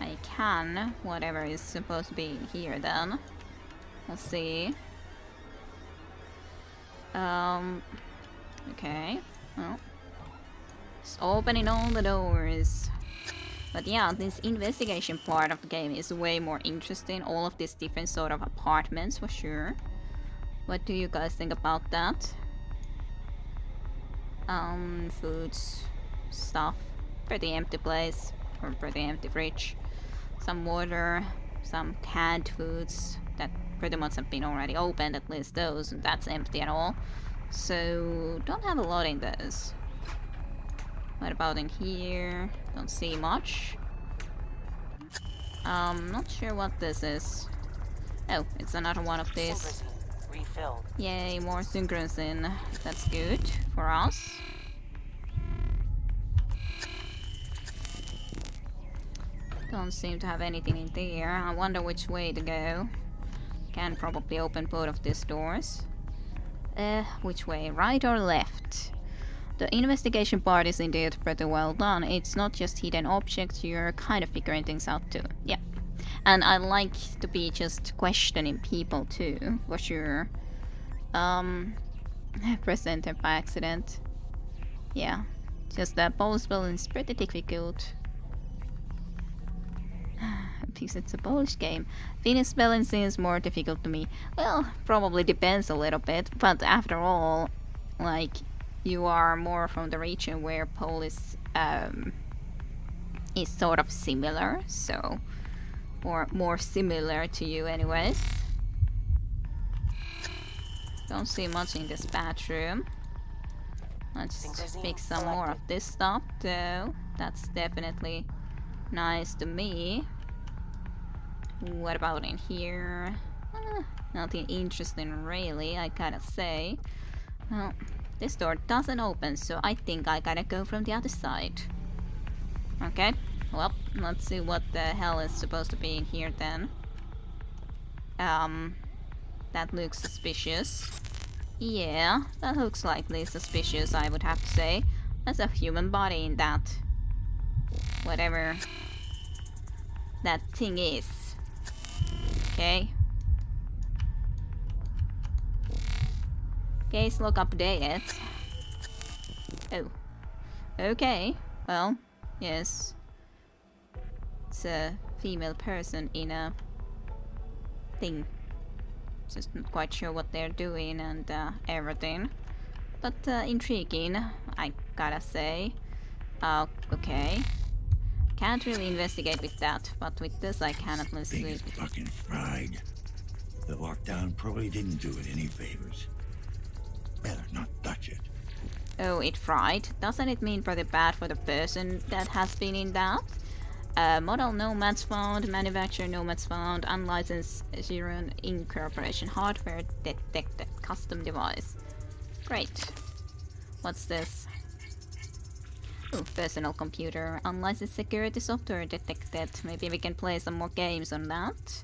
I can. Whatever is supposed to be in here then. We'll see. Okay. Well. It's opening all the doors. But yeah, this investigation part of the game is way more interesting. All of these different sort of apartments for sure. What do you guys think about that? Foods, stuff. Pretty empty place. Or pretty empty fridge. Some water, some canned foods that pretty much have been already opened, at least those, and that's empty at all. So, don't have a lot in those. What about in here? Don't see much. Not sure what this is. Oh, it's another one of these. Synchrosine refilled. Yay, more Synchrosine. That's good for us. Don't seem to have anything in there. I wonder which way to go. Can probably open both of these doors. Which way? Right or left? The investigation part is indeed pretty well done. It's not just hidden objects, you're kind of figuring things out too. Yeah. And I like to be just questioning people too, for sure. Press enter by accident. Yeah. Just that Polish spelling is pretty difficult. Because it's a Polish game. Finnish spelling seems more difficult to me. Well, probably depends a little bit, but after all, like, you are more from the region where Polish is sort of similar, so, or more similar to you anyways. Don't see much in this bathroom. Let's pick some more of this stuff though. That's definitely nice to me. What about in here? Nothing interesting really, I gotta say. Well, this door doesn't open, so I think I gotta go from the other side. Okay, well, let's see what the hell is supposed to be in here then. That looks suspicious. Yeah, that looks likely suspicious, I would have to say. That's a human body in that. Whatever that thing is. Okay. Case log updated. Oh. Okay. Well, yes. It's a female person in a thing. Just not quite sure what they're doing and everything. But intriguing, I gotta say. Okay. Can't really investigate with that, but with this I can at least Thing is fucking fried. The lockdown probably didn't do it any favors. Better not touch it. Oh, it fried? Doesn't it mean pretty bad for the person that has been in that? Model nomads found, manufacturer nomads found, unlicensed Xeron Incorporation hardware detected, custom device. Great. What's this? Oh, personal computer, unlicensed security software detected. Maybe we can play some more games on that.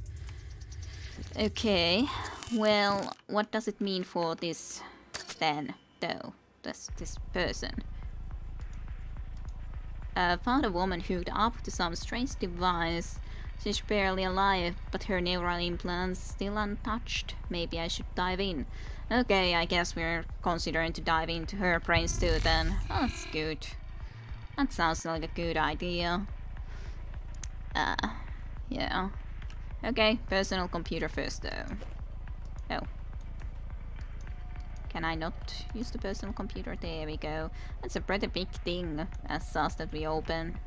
Okay, well, what does it mean for this then, though? This person. Found a woman hooked up to some strange device. She's barely alive, but her neural implants still untouched. Maybe I should dive in. Okay, I guess we're considering to dive into her brains too then. Oh, that's good. That sounds like a good idea. Yeah. Okay, personal computer first though. Oh. Can I not use the personal computer? There we go. That's a pretty big thing as such that we open.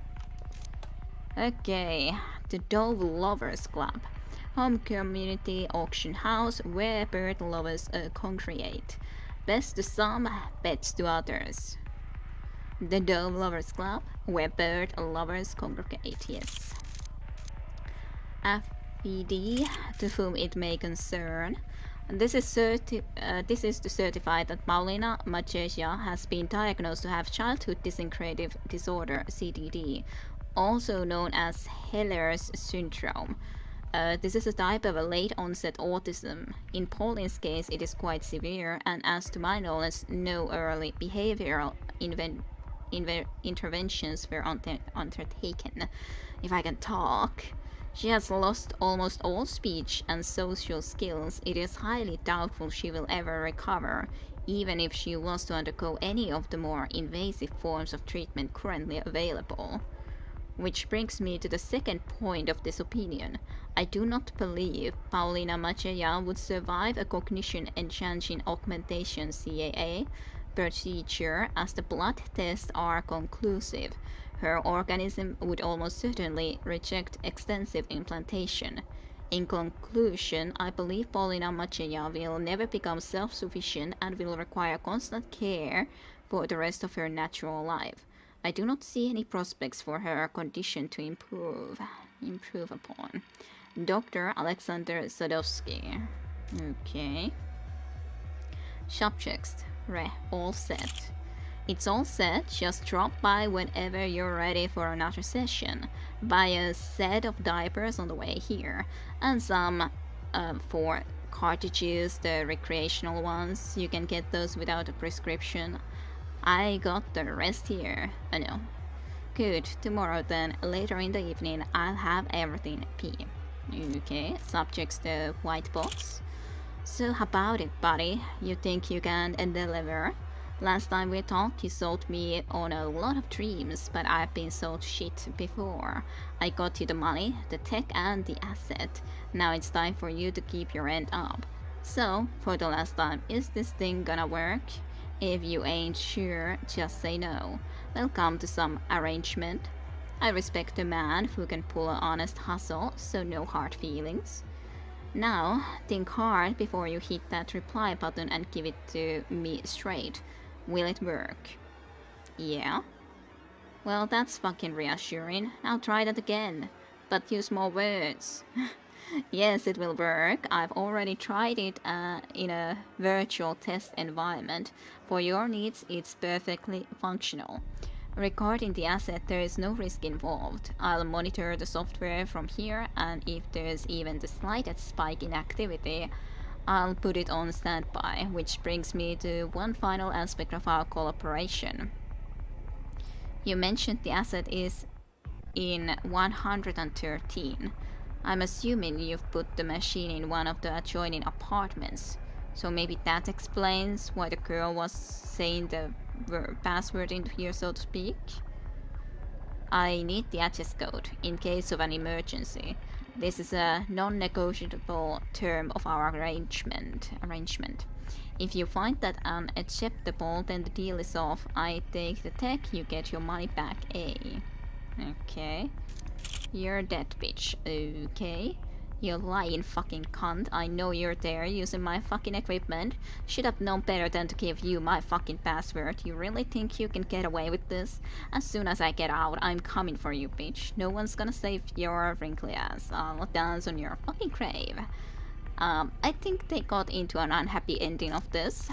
Okay, the Dove Lovers Club. Home community auction house where bird lovers congregate. Best to some, pets to others. The Dove Lovers Club where bird lovers congregate, yes. FPD, to whom it may concern. This is to certify that Paulina Machesia has been diagnosed to have childhood disintegrative disorder, CDD, also known as Heller's syndrome. This is a type of a late-onset autism. In Pauline's case, it is quite severe, and as to my knowledge, no early behavioral interventions were undertaken. If I can talk. She has lost almost all speech and social skills. It is highly doubtful she will ever recover, even if she was to undergo any of the more invasive forms of treatment currently available. Which brings me to the second point of this opinion. I do not believe Paulina Macheya would survive a cognition enhancing augmentation CAA procedure, as the blood tests are conclusive. Her organism would almost certainly reject extensive implantation. In conclusion, I believe Paulina Macheya will never become self-sufficient and will require constant care for the rest of her natural life. I do not see any prospects for her condition to improve upon. Dr. Alexander Sadowski. Okay. Subjects. All set. It's all set, just drop by whenever you're ready for another session. Buy a set of diapers on the way here, and some for cartridges, the recreational ones. You can get those without a prescription. I got the rest here. Oh no. Good, tomorrow then, later in the evening, I'll have everything P. Okay, subjects the white box. So how about it, buddy? You think you can deliver? Last time we talked, you sold me on a lot of dreams, but I've been sold shit before. I got you the money, the tech, and the asset. Now it's time for you to keep your end up. So, for the last time, is this thing gonna work? If you ain't sure, just say no. We'll come to some arrangement. I respect a man who can pull an honest hustle, so no hard feelings. Now, think hard before you hit that reply button and give it to me straight. Will it work? Yeah? Well, that's fucking reassuring. I'll try that again. But use more words. Yes, it will work. I've already tried it in a virtual test environment. For your needs, it's perfectly functional. Regarding the asset, there is no risk involved. I'll monitor the software from here, and if there's even the slightest spike in activity, I'll put it on standby, which brings me to one final aspect of our collaboration. You mentioned the asset is in 113. I'm assuming you've put the machine in one of the adjoining apartments. So maybe that explains why the girl was saying the password into here, so to speak. I need the access code in case of an emergency. This is a non-negotiable term of our arrangement. If you find that unacceptable, then the deal is off. I take the tech, you get your money back. Okay. You're dead, bitch. Okay. You lying fucking cunt. I know you're there using my fucking equipment. Should have known better than to give you my fucking password. You really think you can get away with this? As soon as I get out, I'm coming for you, bitch. No one's gonna save your wrinkly ass. I'll dance on your fucking grave. I think they got into an unhappy ending of this.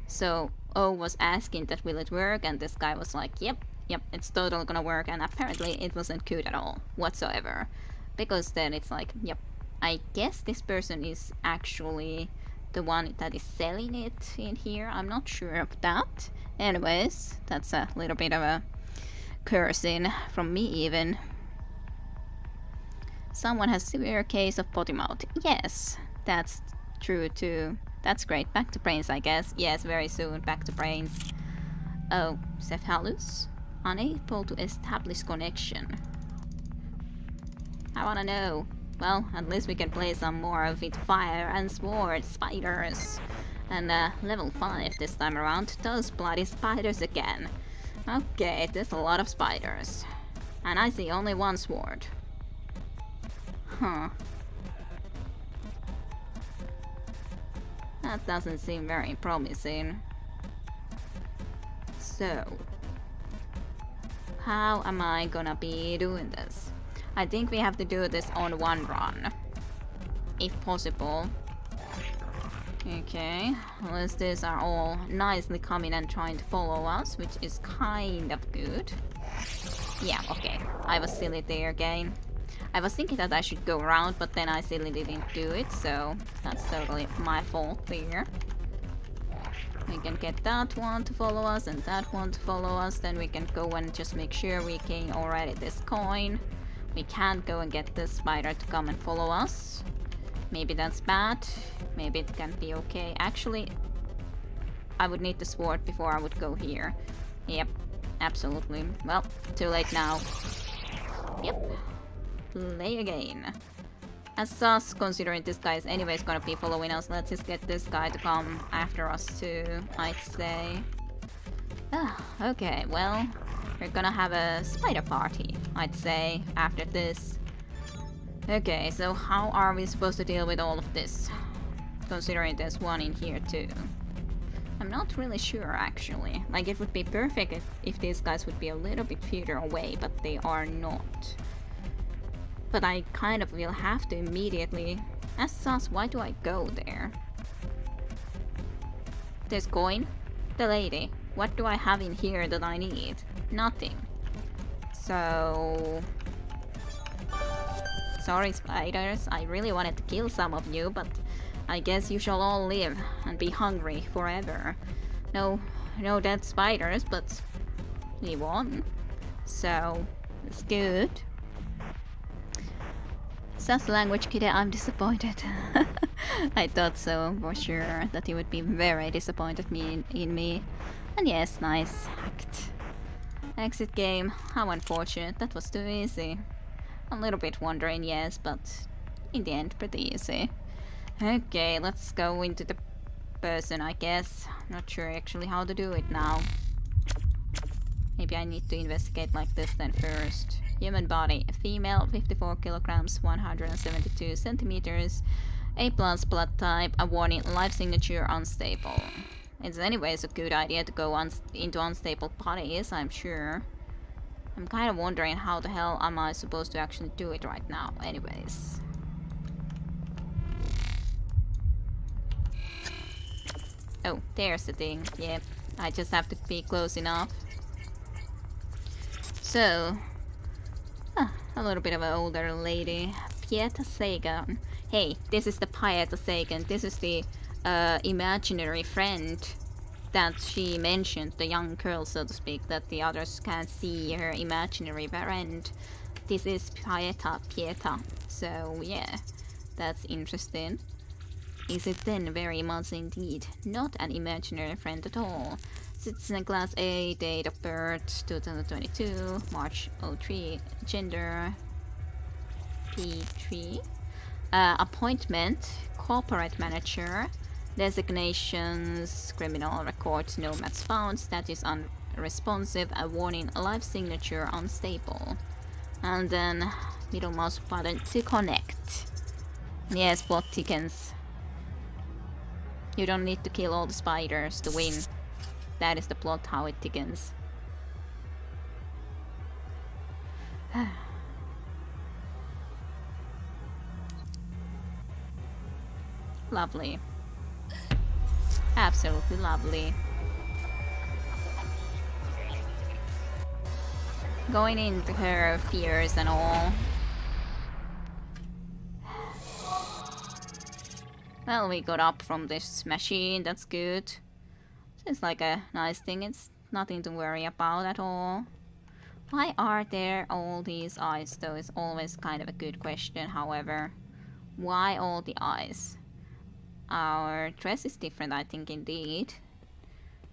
So O was asking that will it work, and this guy was like, yep, it's totally gonna work, and apparently it wasn't good at all, whatsoever. Because then it's like, yep, I guess this person is actually the one that is selling it in here. I'm not sure of that. Anyways, that's a little bit of a cursing from me even. Someone has severe case of potty mouth. Yes, that's true too. That's great. Back to brains, I guess. Yes, very soon. Back to brains. Oh, cephalus? Unable to establish connection. I wanna know. Well, at least we can play some more with fire and sword spiders. And level 5 this time around. Those bloody spiders again. Okay, there's a lot of spiders. And I see only one sword. Huh. That doesn't seem very promising. So, how am I gonna be doing this? I think we have to do this on one run, if possible. Okay, unless these are all nicely coming and trying to follow us, which is kind of good. Yeah, okay, I was silly there again. I was thinking that I should go around, but then I silly didn't do it, so that's totally my fault there. We can get that one to follow us and that one to follow us, then we can go and just make sure we gain already this coin. We can't go and get this spider to come and follow us. Maybe that's bad. Maybe it can be okay. Actually, I would need the sword before I would go here. Yep, absolutely. Well, too late now. Yep. Play again. As sus, considering this guy is anyways gonna be following us, let's just get this guy to come after us too, I'd say. Okay, well, we're gonna have a spider party, I'd say, after this. Okay, so how are we supposed to deal with all of this? Considering there's one in here too. I'm not really sure, actually. Like, it would be perfect if these guys would be a little bit further away, but they are not. But I kind of will have to immediately... As sus, why do I go there? This coin? The lady. What do I have in here that I need? Nothing. So... Sorry, spiders. I really wanted to kill some of you, but I guess you shall all live and be hungry forever. No dead spiders, but we won. So, it's good. Sus language kid, I'm disappointed. I thought so, for sure, that he would be very disappointed in me. And yes, nice hacked. Exit game, how unfortunate, that was too easy. A little bit wondering, yes, but in the end, pretty easy. Okay, let's go into the person, I guess. Not sure actually how to do it now. Maybe I need to investigate like this then first. Human body, female, 54 kilograms, 172 centimeters, A+ blood type, a warning, life signature unstable. It's anyways a good idea to go into unstable bodies, I'm sure. I'm kind of wondering how the hell am I supposed to actually do it right now, anyways. Oh, there's the thing, yep. I just have to be close enough. So... a little bit of an older lady. Pieta Sagan. Hey, this is the Pieta Sagan. This is the imaginary friend that she mentioned, the young girl, so to speak, that the others can't see her imaginary parent. This is Pieta. So yeah, that's interesting. Is it then very much indeed not an imaginary friend at all? Sits in class A, date of birth 2022, March 03, gender P3, appointment corporate manager, designations criminal records no match found, status unresponsive, a warning live signature unstable, and then middle mouse button to connect. Yes, plot thickens. You don't need to kill all the spiders to win. That is the plot, how it thickens. Lovely. Absolutely lovely. Going into her fears and all. Well, we got up from this machine, that's good. Seems like a nice thing, it's nothing to worry about at all. Why are there all these eyes though? It's always kind of a good question, however. Why all the eyes? Our dress is different, I think, indeed.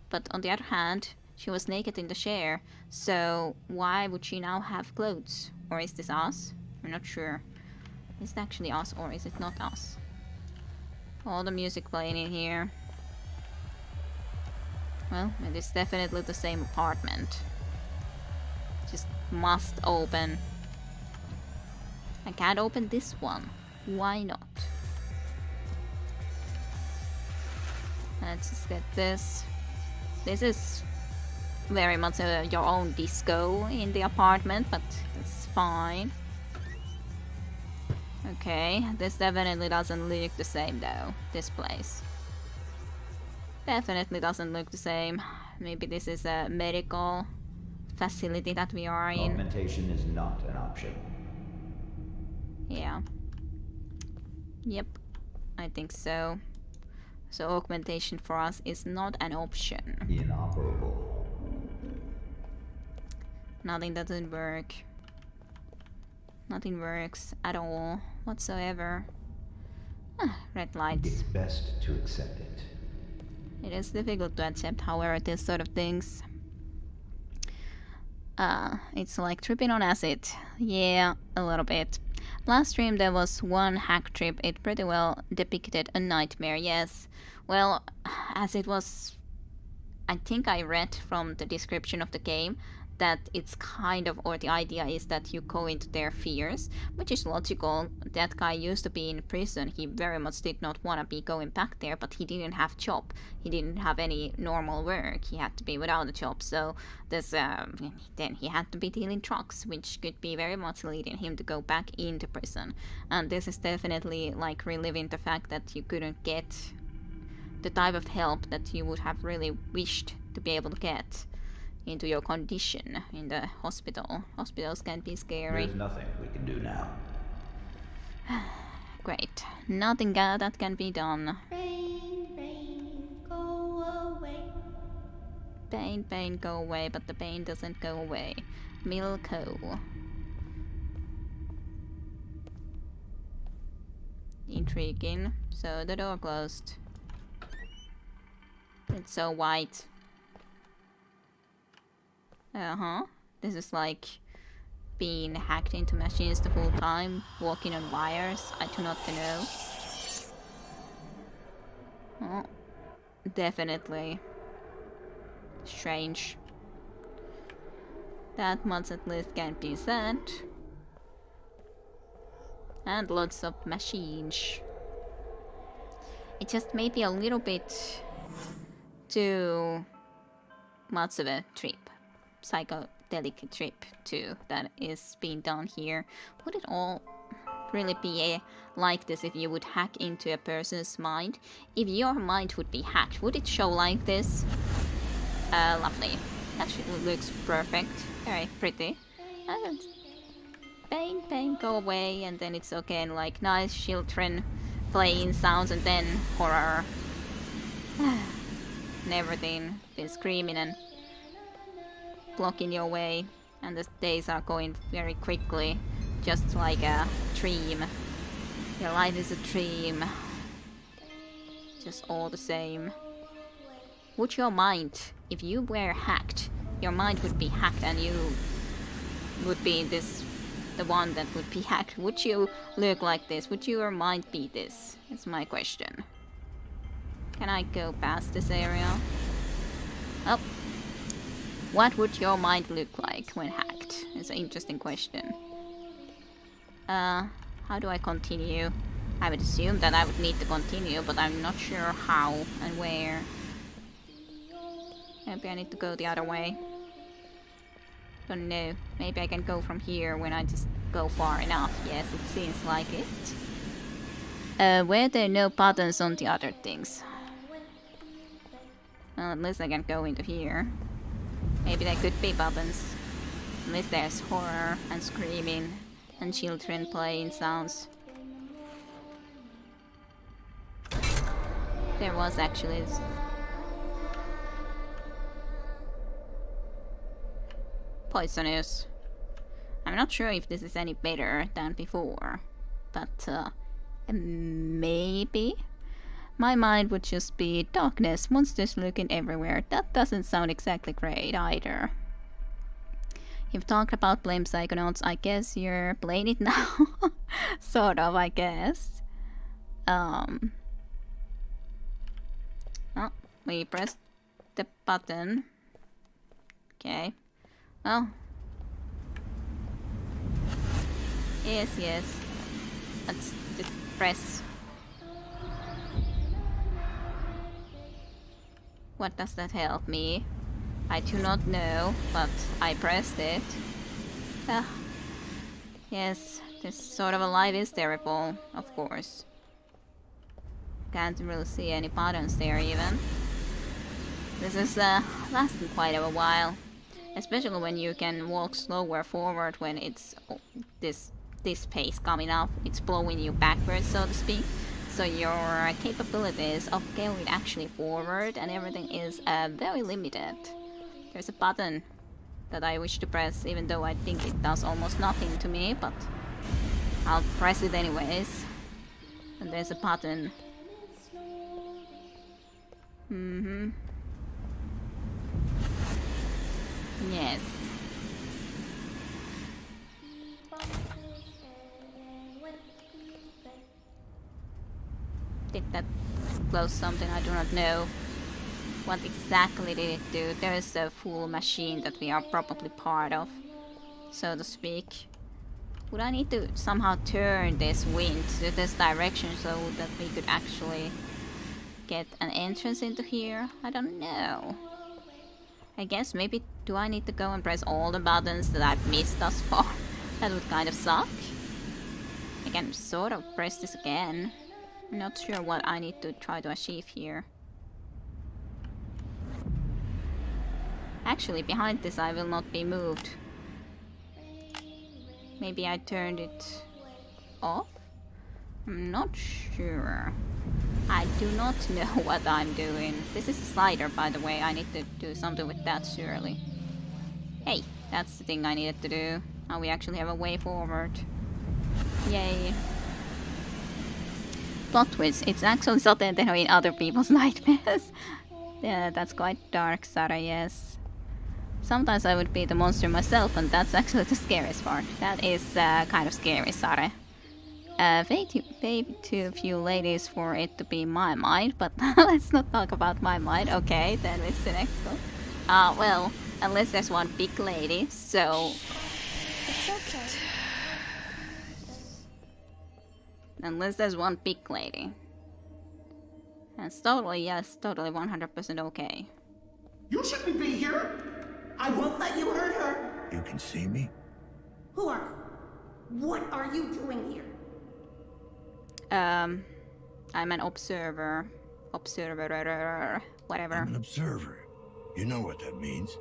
But on the other hand, she was naked in the chair, so why would she now have clothes? Or is this us? I'm not sure. Is it actually us or is it not us? All the music playing in here. Well, it is definitely the same apartment. Just must open. I can't open this one. Why not? Let's just get this. This is very much your own disco in the apartment, but it's fine. Okay, this definitely doesn't look the same though, this place. Definitely doesn't look the same. Maybe this is a medical facility that we are in. Augmentation is not an option. Yeah. Yep, I think so. So augmentation for us is not an option. Inoperable. Nothing doesn't work. Nothing works at all whatsoever. Red lights. It's best to accept it. It is difficult to accept, however, this sort of things. It's like tripping on acid. Yeah, a little bit. Last stream there was one hack trip. It pretty well depicted a nightmare, yes. Well, as it was... I think I read from the description of the game that it's kind of, or the idea is that you go into their fears, which is logical. That guy used to be in prison. He very much did not want to be going back there, but he didn't have job. He didn't have any normal work. He had to be without a job, so this then he had to be dealing drugs, which could be very much leading him to go back into prison. And this is definitely like reliving the fact that you couldn't get the type of help that you would have really wished to be able to get into your condition in the hospital. Hospitals can be scary. There's nothing we can do now. Great. Nothing that can be done. Rain, rain, go away. Pain, pain, go away, but the pain doesn't go away. Milko. Intriguing. So the door closed. It's so white. This is like being hacked into machines the whole time, walking on wires. I do not know. Oh, definitely strange. That much at least can be said. And lots of machines. It just may be a little bit too much of a trip. Psychedelic trip too that is being done here. Would it all really be like this if you would hack into a person's mind? If your mind would be hacked, would it show like this? Lovely. Actually looks perfect. Very pretty. Pain, pain, go away, and then it's okay, and like nice children playing sounds, and then horror. and everything, been screaming and blocking your way, and the days are going very quickly, just like a dream. Your life is a dream, just all the same. Would your mind, if you were hacked, your mind would be hacked and you would be the one that would be hacked. Would you look like this? Would your mind be this? That's my question. Can I go past this area? Oh. What would your mind look like when hacked? It's an interesting question. How do I continue? I would assume that I would need to continue, but I'm not sure how and where. Maybe I need to go the other way. Don't know. Maybe I can go from here when I just go far enough. Yes, it seems like it. Were there no buttons on the other things? Well, at least I can go into here. Maybe there could be buttons. At least there's horror and screaming and children playing sounds. There was actually... poisonous. I'm not sure if this is any better than before, but maybe? My mind would just be darkness, monsters looking everywhere. That doesn't sound exactly great either. You've talked about blame Psychonauts. I guess you're playing it now. Sort of, I guess. Oh, we pressed the button. Okay. Oh. Yes. Let's just press. What does that help me? I do not know, but I pressed it. Ah. Yes, this sort of a life is terrible, of course. Can't really see any buttons there even. This is lasting quite a while. Especially when you can walk slower forward when it's this pace coming up. It's blowing you backwards, so to speak. So your capabilities of going actually forward and everything is very limited. There's a button that I wish to press, even though I think it does almost nothing to me, but I'll press it anyways. And there's a button. Yes. Did that close something? I do not know. What exactly did it do? There is a full machine that we are probably part of, so to speak. Would I need to somehow turn this wind to this direction so that we could actually get an entrance into here? I don't know. I guess maybe do I need to go and press all the buttons that I've missed thus far? That would kind of suck. I can sort of press this again. I'm not sure what I need to try to achieve here. Actually, behind this I will not be moved. Maybe I turned it off? I'm not sure. I do not know what I'm doing. This is a slider, by the way. I need to do something with that, surely. Hey, that's the thing I needed to do. Now we actually have a way forward. Yay. Plot twist. It's actually Sotenteno in other people's nightmares. Yeah, that's quite dark, Sarah, yes. Sometimes I would be the monster myself, and that's actually the scariest part. That is kind of scary, Sare. Way too few ladies for it to be my mind, but let's not talk about my mind. Okay, then it's the next one. Well, unless there's one big lady, so... It's okay. Unless there's one big lady. That's totally, yes, totally 100% okay. You shouldn't be here! I won't let you hurt her! You can see me? Who are you? What are you doing here? I'm an observer. Observer, whatever. I'm an observer. You know what that means.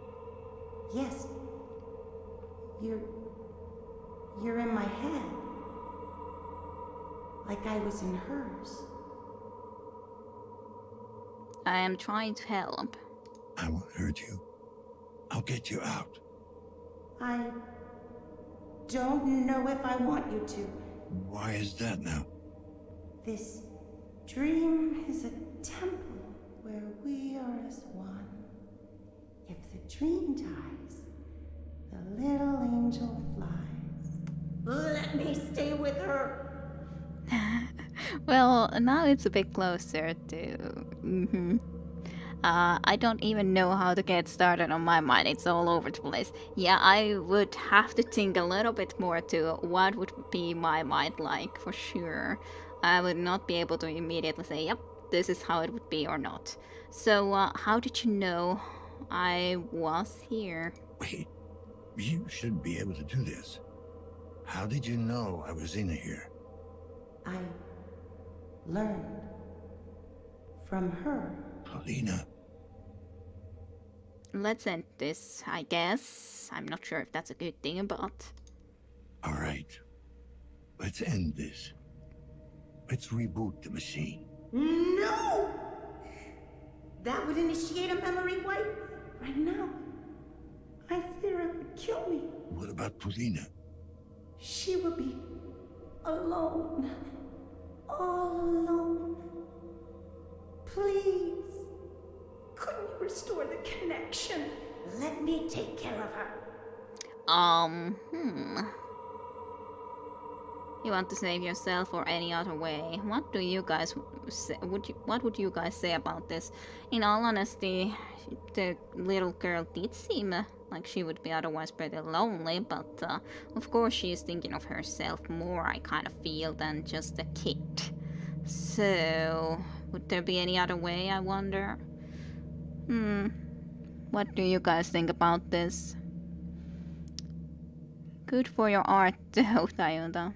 Yes. You're in my head. Like I was in hers. I am trying to help. I won't hurt you. I'll get you out. I don't know if I want you to. Why is that now? This dream is a temple where we are as one. If the dream dies, the little angel flies. Let me stay with her. Well, now it's a bit closer to... I don't even know how to get started on my mind. It's all over the place. Yeah, I would have to think a little bit more to what would be my mind like, for sure. I would not be able to immediately say, yep, this is how it would be or not. So, how did you know I was here? Wait, you should be able to do this. How did you know I was in here? I learned from her. Paulina. Let's end this, I guess. I'm not sure if that's a good thing, but... Alright. Let's end this. Let's reboot the machine. No! That would initiate a memory wipe. Right now, I fear it would kill me. What about Paulina? She would be alone. All alone. Please. Couldn't you restore the connection? Let me take care of her. You want to save yourself or any other way? What do you guys say? What would you guys say about this? In all honesty, the little girl did seem like she would be otherwise pretty lonely, but of course she is thinking of herself more, I kind of feel, than just a kid. So, would there be any other way, I wonder? What do you guys think about this? Good for your art, though, Tayunda.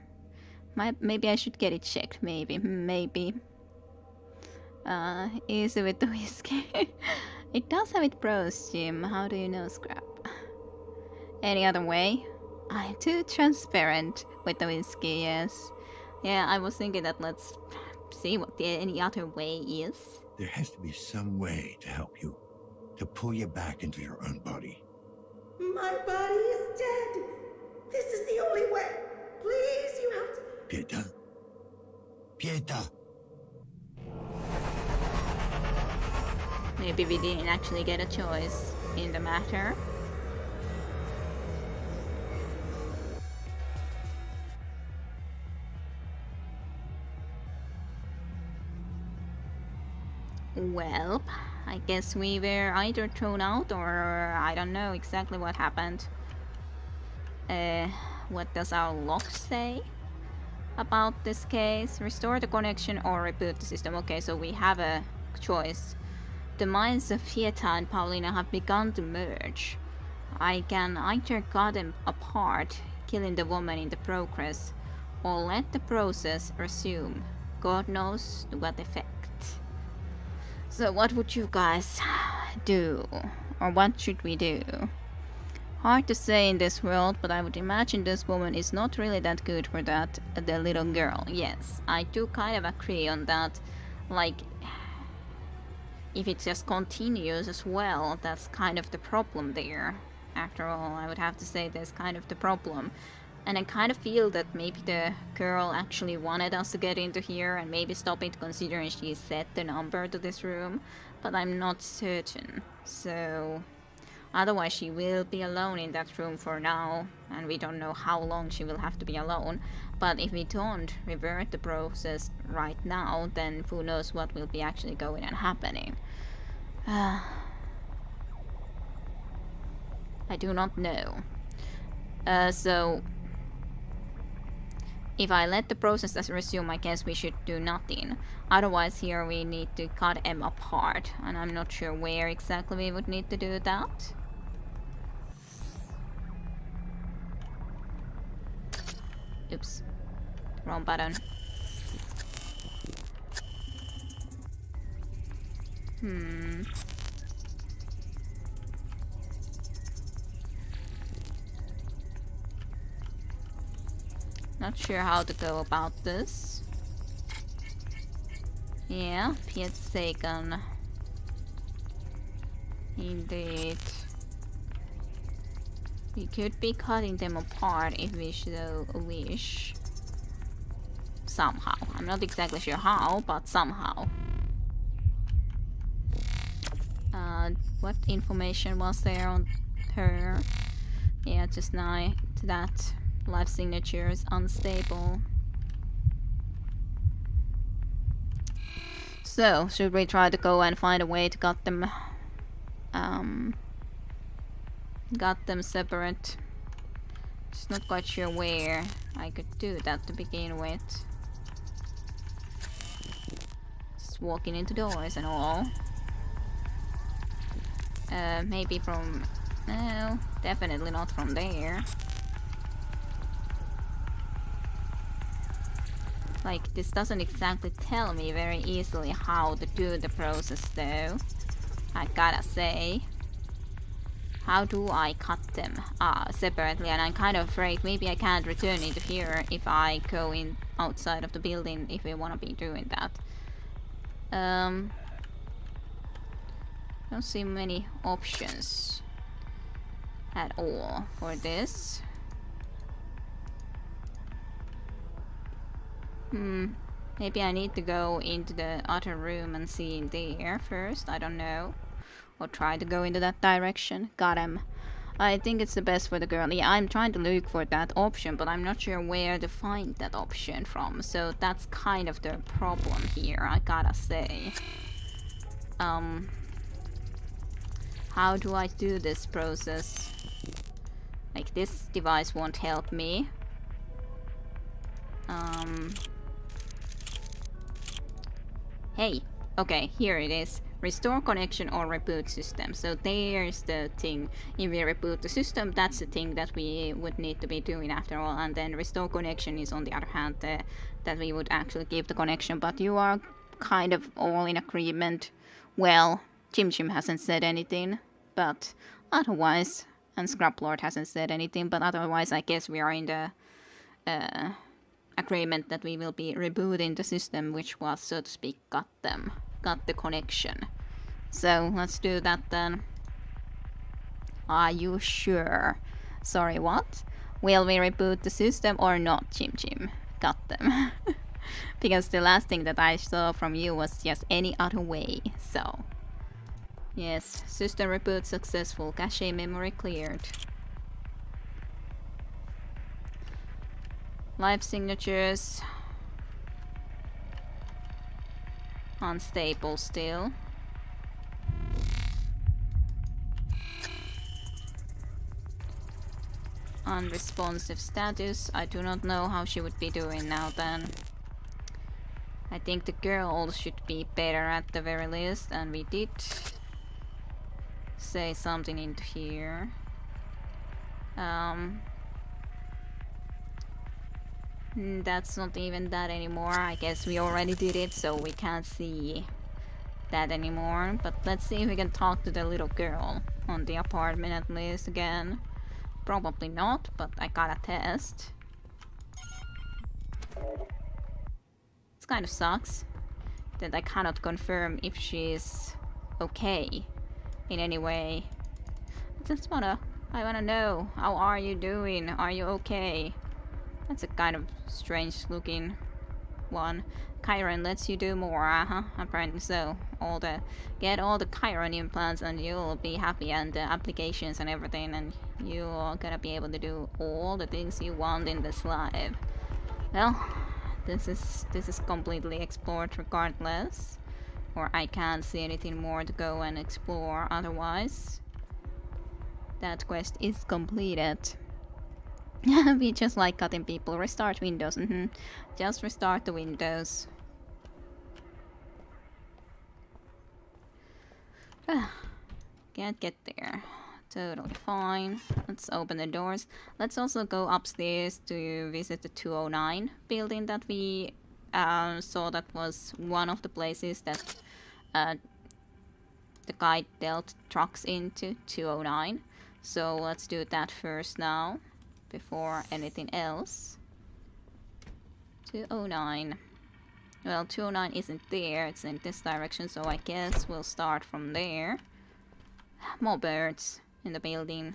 Maybe I should get it checked, maybe. Easy with the whiskey. It does have its pros, Jim. How do you know, Scrap? Any other way? I'm too transparent with the whiskey, yes. Yeah, I was thinking that let's see what any other way is. There has to be some way to help you. To pull you back into your own body. My body is dead. This is the only way. Please, you have to... Pieta? Pieta! Maybe we didn't actually get a choice in the matter. Well, I guess we were either thrown out or I don't know exactly what happened. What does our log say about this case? Restore the connection or reboot the system. Okay, so we have a choice. The minds of Pieta and Paulina have begun to merge. I can either cut them apart, killing the woman in the progress, or let the process resume. God knows to what effect. So what would you guys do? Or what should we do? Hard to say in this world, but I would imagine this woman is not really that good for that, the little girl. Yes, I do kind of agree on that. Like, if it just continues as well, that's kind of the problem there. After all, I would have to say that's kind of the problem. And I kind of feel that maybe the girl actually wanted us to get into here and maybe stop it considering she set the number to this room, but I'm not certain. So, otherwise she will be alone in that room for now, and we don't know how long she will have to be alone. But if we don't revert the process right now, then who knows what will be actually going and happening. I do not know. So, if I let the process resume, I guess we should do nothing. Otherwise, here we need to cut them apart, and I'm not sure where exactly we would need to do that. Oops. Wrong button. Not sure how to go about this. Yeah, Piet Sagan. Indeed. We could be cutting them apart if we so wish. Somehow. I'm not exactly sure how, but somehow. What information was there on her? Yeah, just now that life signature is unstable. So, should we try to go and find a way to got them separate? Just not quite sure where I could do that to begin with. Just walking into doors and all. Maybe from... No, definitely not from there. Like, this doesn't exactly tell me very easily how to do the process though. I gotta say. How do I cut them? Separately, and I'm kind of afraid maybe I can't return into here if I go in outside of the building if we wanna be doing that. Don't see many options at all for this. Maybe I need to go into the other room and see in there first, I don't know. Or try to go into that direction. Got him. I think it's the best for the girl. Yeah, I'm trying to look for that option, but I'm not sure where to find that option from. So that's kind of the problem here, I gotta say. How do I do this process? Like, this device won't help me. Hey, okay, here it is. Restore connection or reboot system. So there's the thing. If we reboot the system, that's the thing that we would need to be doing after all. And then restore connection is on the other hand that we would actually give the connection. But you are kind of all in agreement. Well, Chim Chim hasn't said anything, but otherwise, and Scrublord hasn't said anything, but otherwise I guess we are in the agreement that we will be rebooting the system, which was, so to speak, got the connection. So let's do that then. Are you sure? Sorry, what? Will we reboot the system or not, Chim Chim? Got them. Because the last thing that I saw from you was just any other way, so... Yes, system reboot successful, cache memory cleared. Live signatures. Unstable still. Unresponsive status. I do not know how she would be doing now then. I think the girl should be better at the very least, and we did say something into here. That's not even that anymore. I guess we already did it, so we can't see that anymore. But let's see if we can talk to the little girl on the apartment at least again. Probably not, but I gotta test. It kind of sucks that I cannot confirm if she's okay in any way. I wanna know, how are you doing? Are you okay? That's a kind of strange looking one. Chiron lets you do more, apparently so. Get all the Chiron implants and you'll be happy, and the applications and everything, and you're gonna be able to do all the things you want in this life. Well, this is completely explored regardless. Or I can't see anything more to go and explore otherwise. That quest is completed. We just like cutting people. Restart Windows. Just restart the Windows. Can't get there. Totally fine. Let's open the doors. Let's also go upstairs to visit the 209 building that we saw. That was one of the places that the guy dealt trucks into, 209. So let's do that first now, before anything else. 209. Well, 209 isn't there, it's in this direction, so I guess we'll start from there. More birds in the building.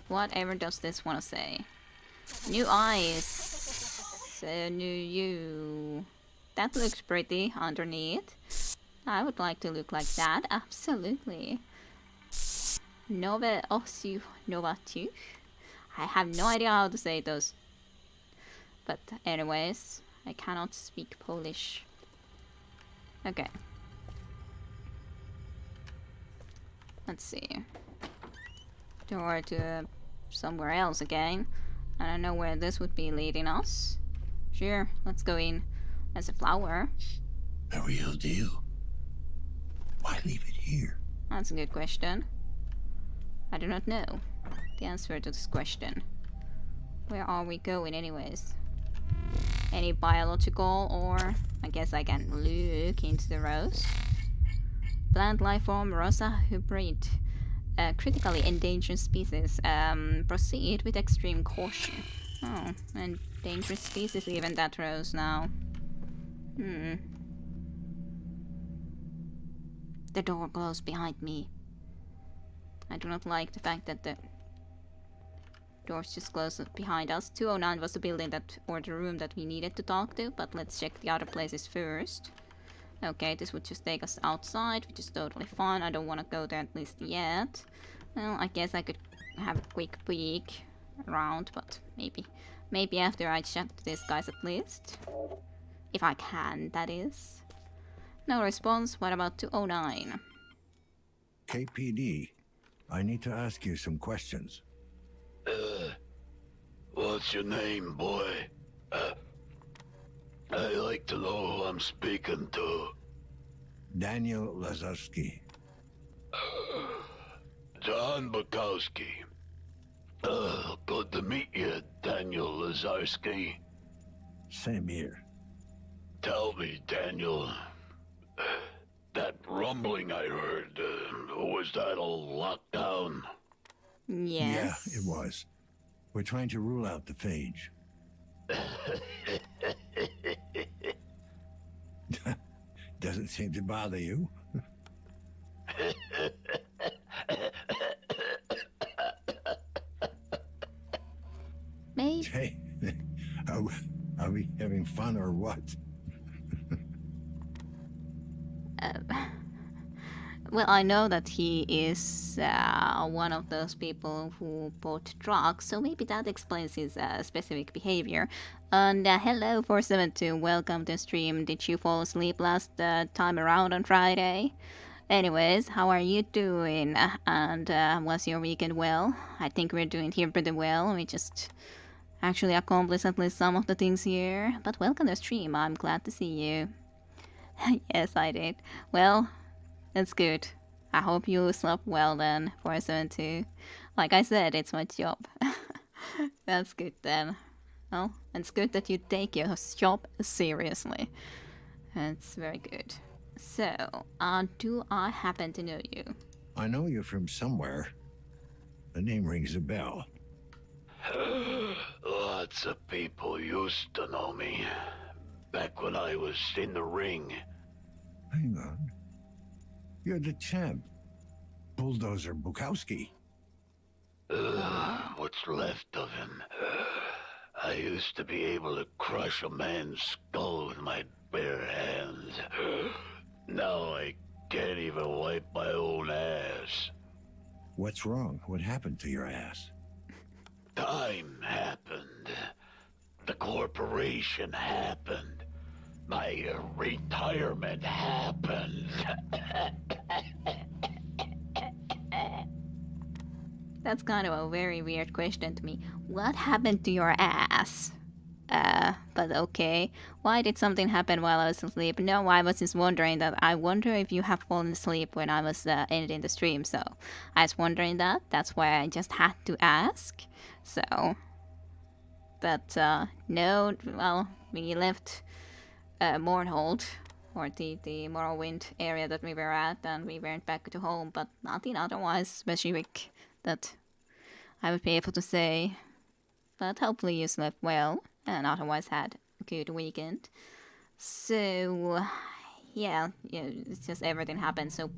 Whatever does this want to say? New eyes. So new you. That looks pretty underneath. I would like to look like that, absolutely. Nove osu novatu. I have no idea how to say those. But anyways, I cannot speak Polish. Okay. Let's see. Door to somewhere else again. I don't know where this would be leading us. Sure, let's go in. As a flower. The real deal. Why leave it here? That's a good question. I do not know the answer to this question. Where are we going anyways? Any biological, or I guess I can look into the rose. Plant life form Rosa hybrid. Critically endangered species. Proceed with extreme caution. Oh, endangered species even that rose now. The door closed behind me. I do not like the fact that the doors just closed behind us. 209 was the building that, or the room that we needed to talk to, but let's check the other places first. Okay, this would just take us outside, which is totally fine. I don't want to go there at least yet. Well, I guess I could have a quick peek around, but maybe after I chat to these guys at least. If I can, that is. No response. What about 209? KPD, I need to ask you some questions. What's your name, boy? I like to know who I'm speaking to. Daniel Lazarski. John Bukowski. Good to meet you, Daniel Lazarski. Same here. Tell me, Daniel, that rumbling I heard, was that a lockdown? Yes. Yeah, it was. We're trying to rule out the phage. Doesn't seem to bother you. Maybe. Hey, are we having fun or what? Well, I know that he is one of those people who bought drugs, so maybe that explains his specific behavior. And hello, 472, welcome to stream. Did you fall asleep last time around on Friday? Anyways, how are you doing? And was your weekend well? I think we're doing here pretty well. We just actually accomplished at least some of the things here. But welcome to stream, I'm glad to see you. Yes, I did. Well, that's good. I hope you slept well then, 472. Like I said, it's my job. That's good then. Well, it's good that you take your job seriously. That's very good. So, do I happen to know you? I know you from somewhere. The name rings a bell. Lots of people used to know me. Back when I was in the ring. Hang on. You're the champ. Bulldozer Bukowski. What's left of him. I used to be able to crush a man's skull with my bare hands. Now I can't even wipe my own ass. What's wrong? What happened to your ass? Time happened. The corporation happened. My retirement happened. That's kind of a very weird question to me. What happened to your ass? But okay. Why did something happen while I was asleep? No, I was just wondering that. I wonder if you have fallen asleep when I was ending the stream, so I was wondering that. That's why I just had to ask. So, but no, well, we left Mournhold, or the Morrowind area that we were at, and we went back to home, but nothing otherwise specific that I would be able to say. But hopefully you slept well and otherwise had a good weekend. So, yeah, it's just everything happened so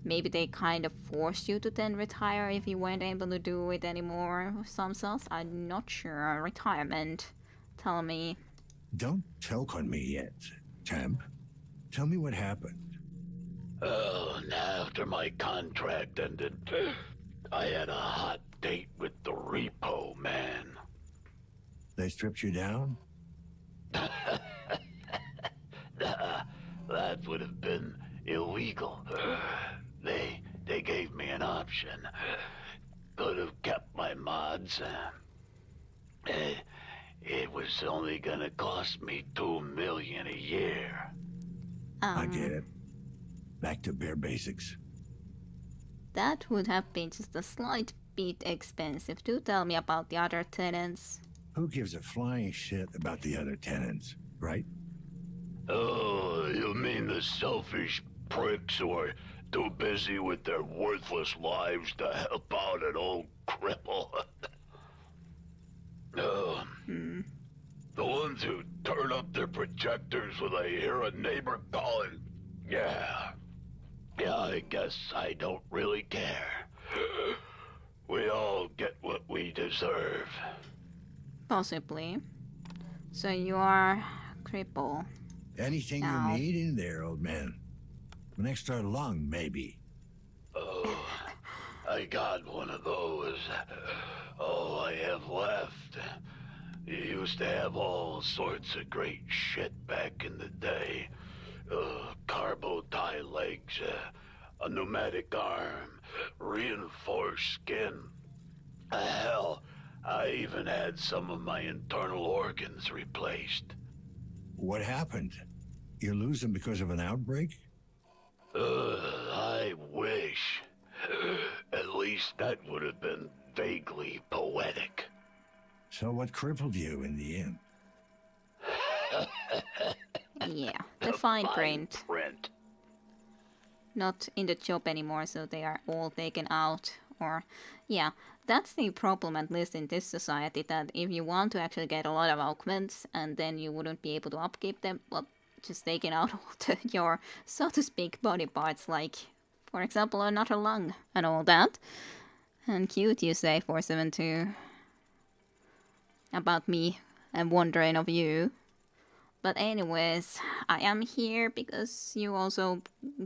maybe they kind of forced you to then retire if you weren't able to do it anymore or some sort. I'm not sure. Retirement. Tell me. Don't choke on me yet, Temp. Tell me what happened. Oh, and after my contract ended, I had a hot date with the repo man. They stripped you down? Nah, that would have been illegal. They gave me an option. Could have kept my mods. It was only gonna cost me $2 million a year. I get it. Back to bare basics. That would have been just a slight bit expensive. Do tell me about the other tenants. Who gives a flying shit about the other tenants, right? Oh, you mean the selfish pricks who are too busy with their worthless lives to help out an old cripple? The ones who turn up their projectors when they hear a neighbor calling. Yeah, I guess I don't really care. We all get what we deserve. Possibly. So you are cripple. Anything No. you need in there, old man. An extra lung, maybe. Oh, I got one of those. All I have left. You used to have all sorts of great shit back in the day. Carbo tie legs, a pneumatic arm, reinforced skin. Hell, I even had some of my internal organs replaced. What happened? You lose them because of an outbreak? I wish. At least that would have been vaguely poetic. So what crippled you in the end? Yeah, the fine print. Print. Not in the job anymore, so they are all taken out. Or, yeah, that's the problem, at least in this society, that if you want to actually get a lot of augments and then you wouldn't be able to upkeep them, well, just taking out all your, so to speak, body parts, like, for example, another lung and all that. And cute, you say, 472. About me and wondering of you. But anyways, I am here because you also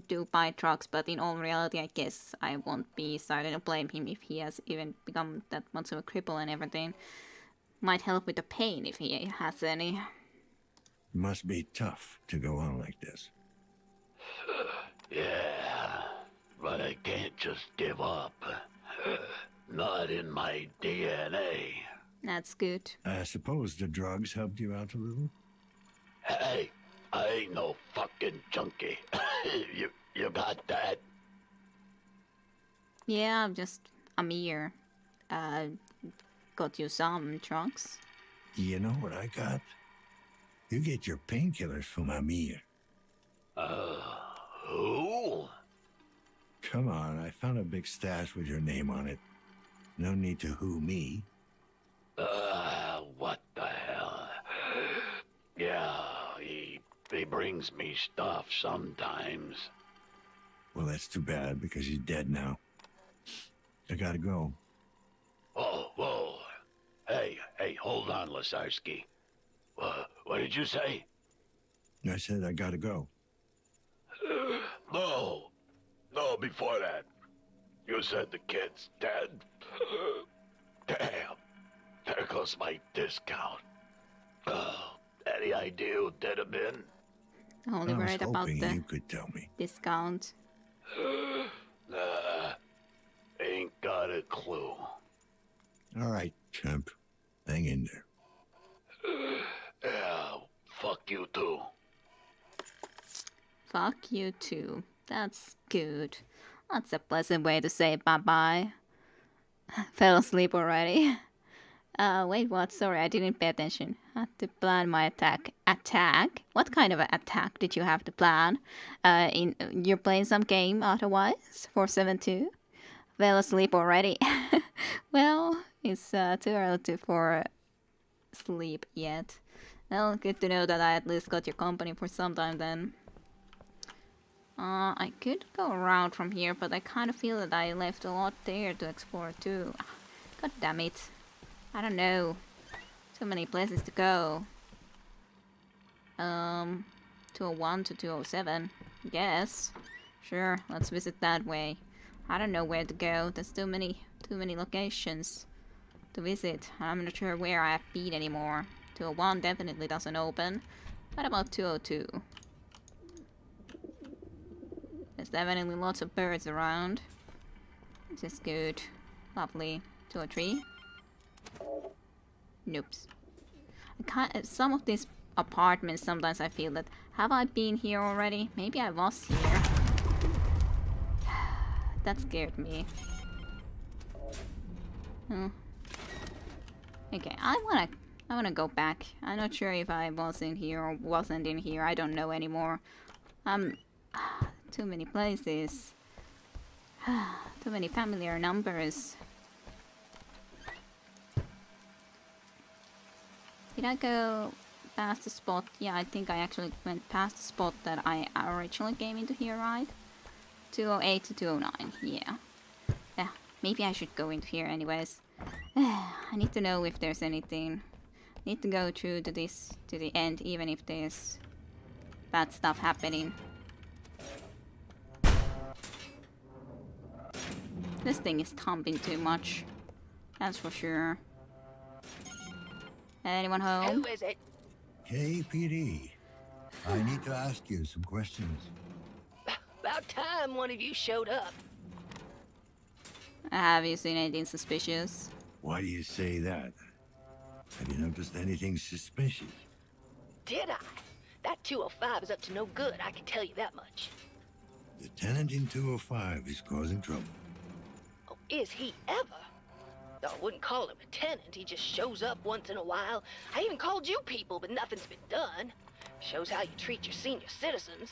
do buy trucks, but in all reality, I guess I won't be starting to blame him if he has even become that much of a cripple and everything. Might help with the pain if he has any. Must be tough to go on like this. Yeah, but I can't just give up. Not in my DNA. That's good. I suppose the drugs helped you out a little? Hey, I ain't no fucking junkie. You got that? Yeah, I'm just Amir. Got you some trucks. You know what I got? You get your painkillers from Amir. Who? Come on, I found a big stash with your name on it. No need to who me. What the hell? Yeah, he brings me stuff sometimes. Well, that's too bad because he's dead now. I gotta go. Oh, whoa. Hey, hold on, Lasarski. What did you say? I said I gotta go. No, before that. You said the kid's dead? Damn. There goes my discount. Any idea who did him in? Only I was worried about hoping the you could tell me. discount. Nah, ain't got a clue. All right, chump. Hang in there. Yeah, fuck you too. Fuck you too. That's good. That's a pleasant way to say bye-bye. Fell asleep already. Wait, what? Sorry, I didn't pay attention. Had to plan my attack. Attack? What kind of an attack did you have to plan? You're playing some game otherwise? 472? Fell asleep already. Well, it's too early for sleep yet. Well, good to know that I at least got your company for some time then. I could go around from here, but I kind of feel that I left a lot there to explore too. God damn it. I don't know. Too many places to go. 201 to 207. Yes. Sure, let's visit that way. I don't know where to go. There's too many locations to visit. I'm not sure where I have been anymore. 201 definitely doesn't open. What about 202? There's definitely lots of birds around. This is good. Lovely. 203? Nope. Some of these apartments, sometimes I feel that, have I been here already? Maybe I was here. That scared me. Okay, I wanna go back. I'm not sure if I was in here or wasn't in here. I don't know anymore. Too many places. Too many familiar numbers. Did I go past the spot? Yeah, I think I actually went past the spot that I originally came into here, right? 208 to 209, yeah. Yeah, maybe I should go into here anyways. I need to know if there's anything. I need to go through to this, to the end, even if there's bad stuff happening. This thing is thumping too much. That's for sure. Anyone home? Who is it? KPD. I need to ask you some questions. About time one of you showed up. Have you seen anything suspicious? Why do you say that? Have you noticed anything suspicious? Did I? That 205 is up to no good, I can tell you that much. The tenant in 205 is causing trouble. Oh, is he ever? I wouldn't call him a tenant, he just shows up once in a while. I even called you people, but nothing's been done. Shows how you treat your senior citizens.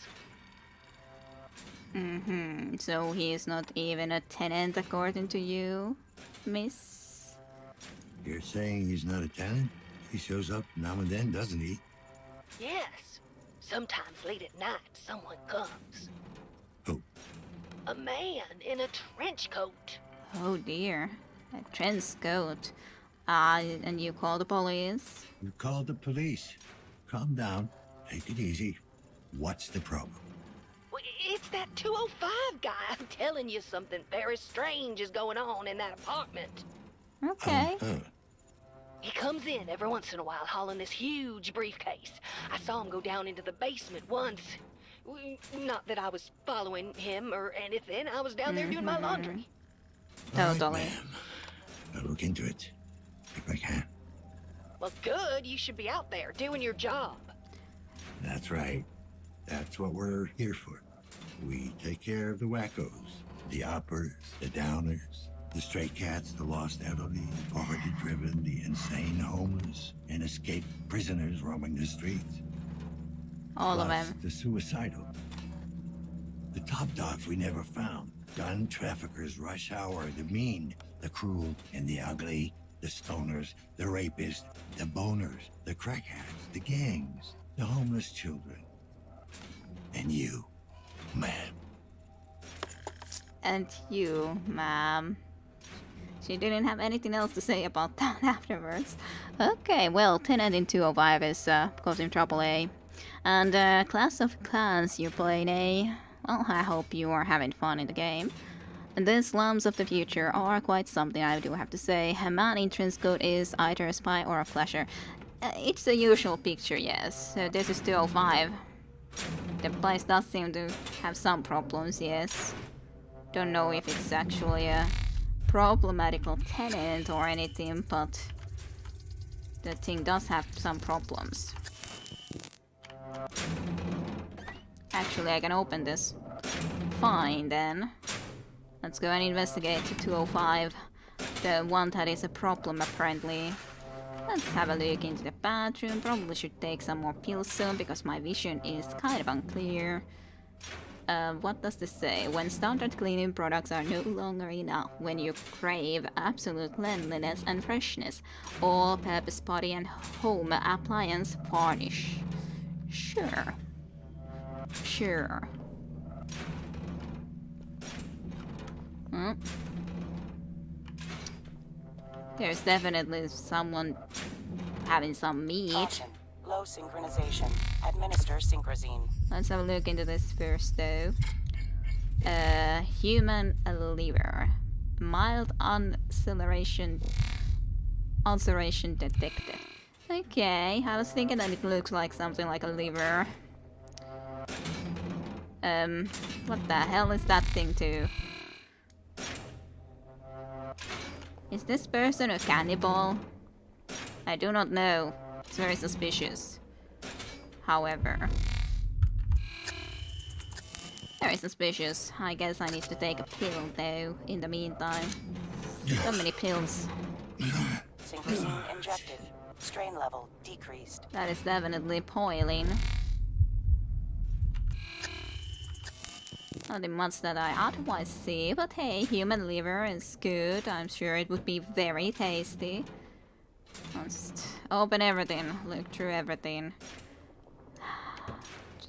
So he is not even a tenant according to you, miss? You're saying he's not a tenant? He shows up now and then, doesn't he? Yes. Sometimes late at night, someone comes. Who? A man in a trench coat. Oh dear. A trench coat. And you call the police? You called the police. Calm down. Take it easy. What's the problem? Well, it's that 205 guy. I'm telling you, something very strange is going on in that apartment. Okay. He comes in every once in a while hauling this huge briefcase. I saw him go down into the basement once. Not that I was following him or anything. I was down there doing my laundry. Totally. Right, ma'am. I'll look into it, if I can. Well, good. You should be out there doing your job. That's right. That's what we're here for. We take care of the wackos, the uppers, the downers, the stray cats, the lost elderly, poverty-driven, the insane homeless, and escaped prisoners roaming the streets. All of Plus them. the suicidal. The top dogs we never found. Gun traffickers, rush hour, the mean, the cruel, and the ugly. The stoners, the rapists, the boners, the crackheads, the gangs, the homeless children. And you, ma'am. And you, ma'am. She didn't have anything else to say about that afterwards. Okay, well, tenant in 205 is causing trouble, eh? And Clash of Clans you're playing, eh? Well, I hope you are having fun in the game. And the slums of the future are quite something, I do have to say. A man in trench coat is either a spy or a flasher. It's the usual picture, yes. So this is 205. The place does seem to have some problems, yes. Don't know if it's actually a problematical tenant or anything, but the thing does have some problems. Actually, I can open this. Fine, then. Let's go and investigate to 205. The one that is a problem, apparently. Let's have a look into the bathroom. Probably should take some more pills soon, because my vision is kind of unclear. What does this say? When standard cleaning products are no longer enough, when you crave absolute cleanliness and freshness, all-purpose body and home appliance varnish. Sure. Sure. Oh. There's definitely someone having some meat. Caution. Low synchronization. Administer synchrosine. Let's have a look into this first, though. Human liver. Mild ulceration detected. Okay, I was thinking that it looks like something like a liver. What the hell is that thing too? Is this person a cannibal? I do not know. It's very suspicious. However, very suspicious. I guess I need to take a pill though in the meantime. So many pills. Synchrosine injected. Strain level decreased. That is definitely poiling. Nothing much that I otherwise see, but hey, human liver is good. I'm sure it would be very tasty. Just open everything, look through everything.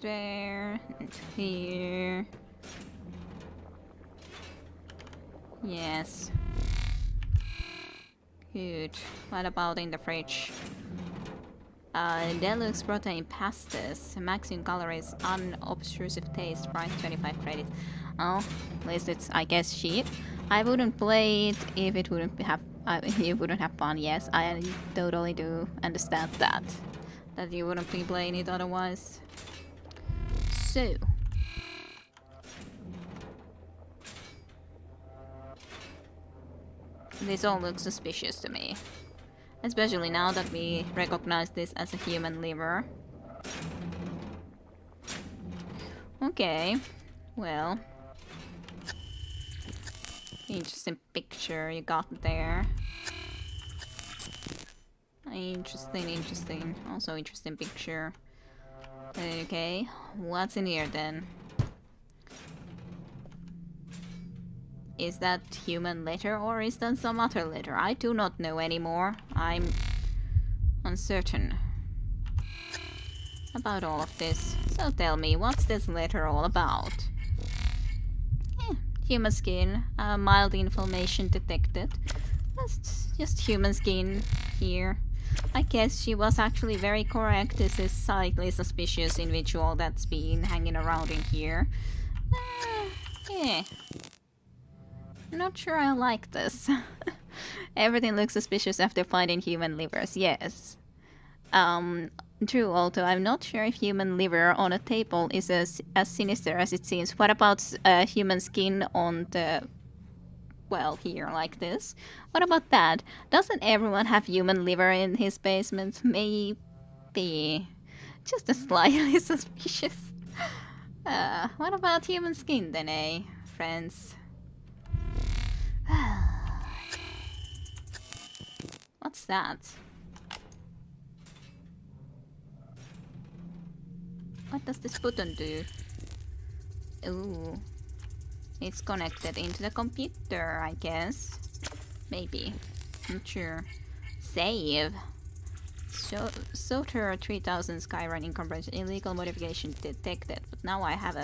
There, and here. Yes. Good. What about in the fridge? Deluxe protein pastas, maximum calories, unobtrusive taste, price 25 credits. Oh, at least it's, I guess, cheap. I wouldn't play it if it wouldn't have, you wouldn't have fun. Yes, I totally do understand that. That you wouldn't be playing it otherwise. So. This all looks suspicious to me. Especially now that we recognize this as a human liver. Okay, well. Interesting picture you got there. Interesting. Also interesting picture. Okay, what's in here then? Is that human litter or is that some other litter? I do not know anymore. I'm uncertain about all of this. So tell me, what's this litter all about? Human skin, mild inflammation detected. Just human skin here. I guess she was actually very correct. This is slightly suspicious individual that's been hanging around in here. Yeah. Not sure I like this. Everything looks suspicious after finding human livers, yes. True, although I'm not sure if human liver on a table is as sinister as it seems. What about human skin on the... well, here, like this? What about that? Doesn't everyone have human liver in his basement? Maybe. Just a slightly suspicious. What about human skin then, eh, friends? What's that? What does this button do? Ooh. It's connected into the computer, I guess. Maybe. Not sure. Save. Soter 3000 Skyrun incomprehension illegal modification detected. But now I have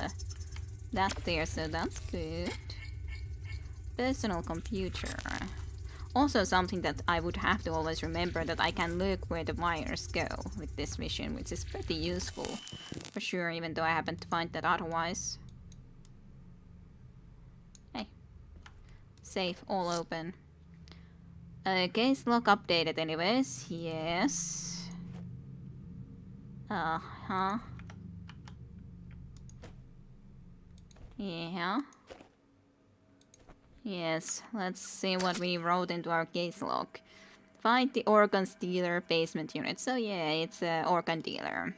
that there, so that's good. Personal computer. Also something that I would have to always remember, that I can look where the wires go with this mission, which is pretty useful for sure, even though I happen to find that otherwise. Hey. Safe, all open. Case log updated anyways, yes. Uh-huh. Yeah. Yes, let's see what we wrote into our case log. Find the organs dealer basement unit. So yeah, it's an organ dealer.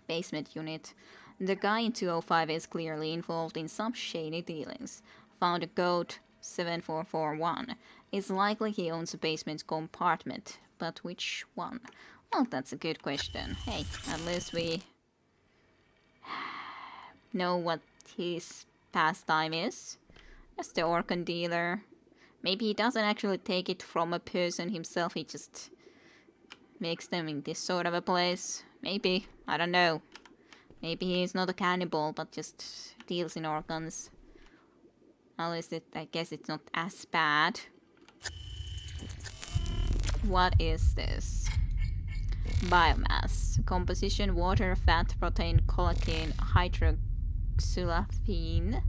Basement unit. The guy in 205 is clearly involved in some shady dealings. Found a code 7441. It's likely he owns a basement compartment. But which one? Well, that's a good question. Hey, at least we know what his pastime is. Just the organ dealer. Maybe he doesn't actually take it from a person himself, he just makes them in this sort of a place. Maybe, I don't know. Maybe he's not a cannibal, but just deals in organs. At least I guess it's not as bad. What is this? Biomass. Composition: water, fat, protein, collagen, hydroxylaphene.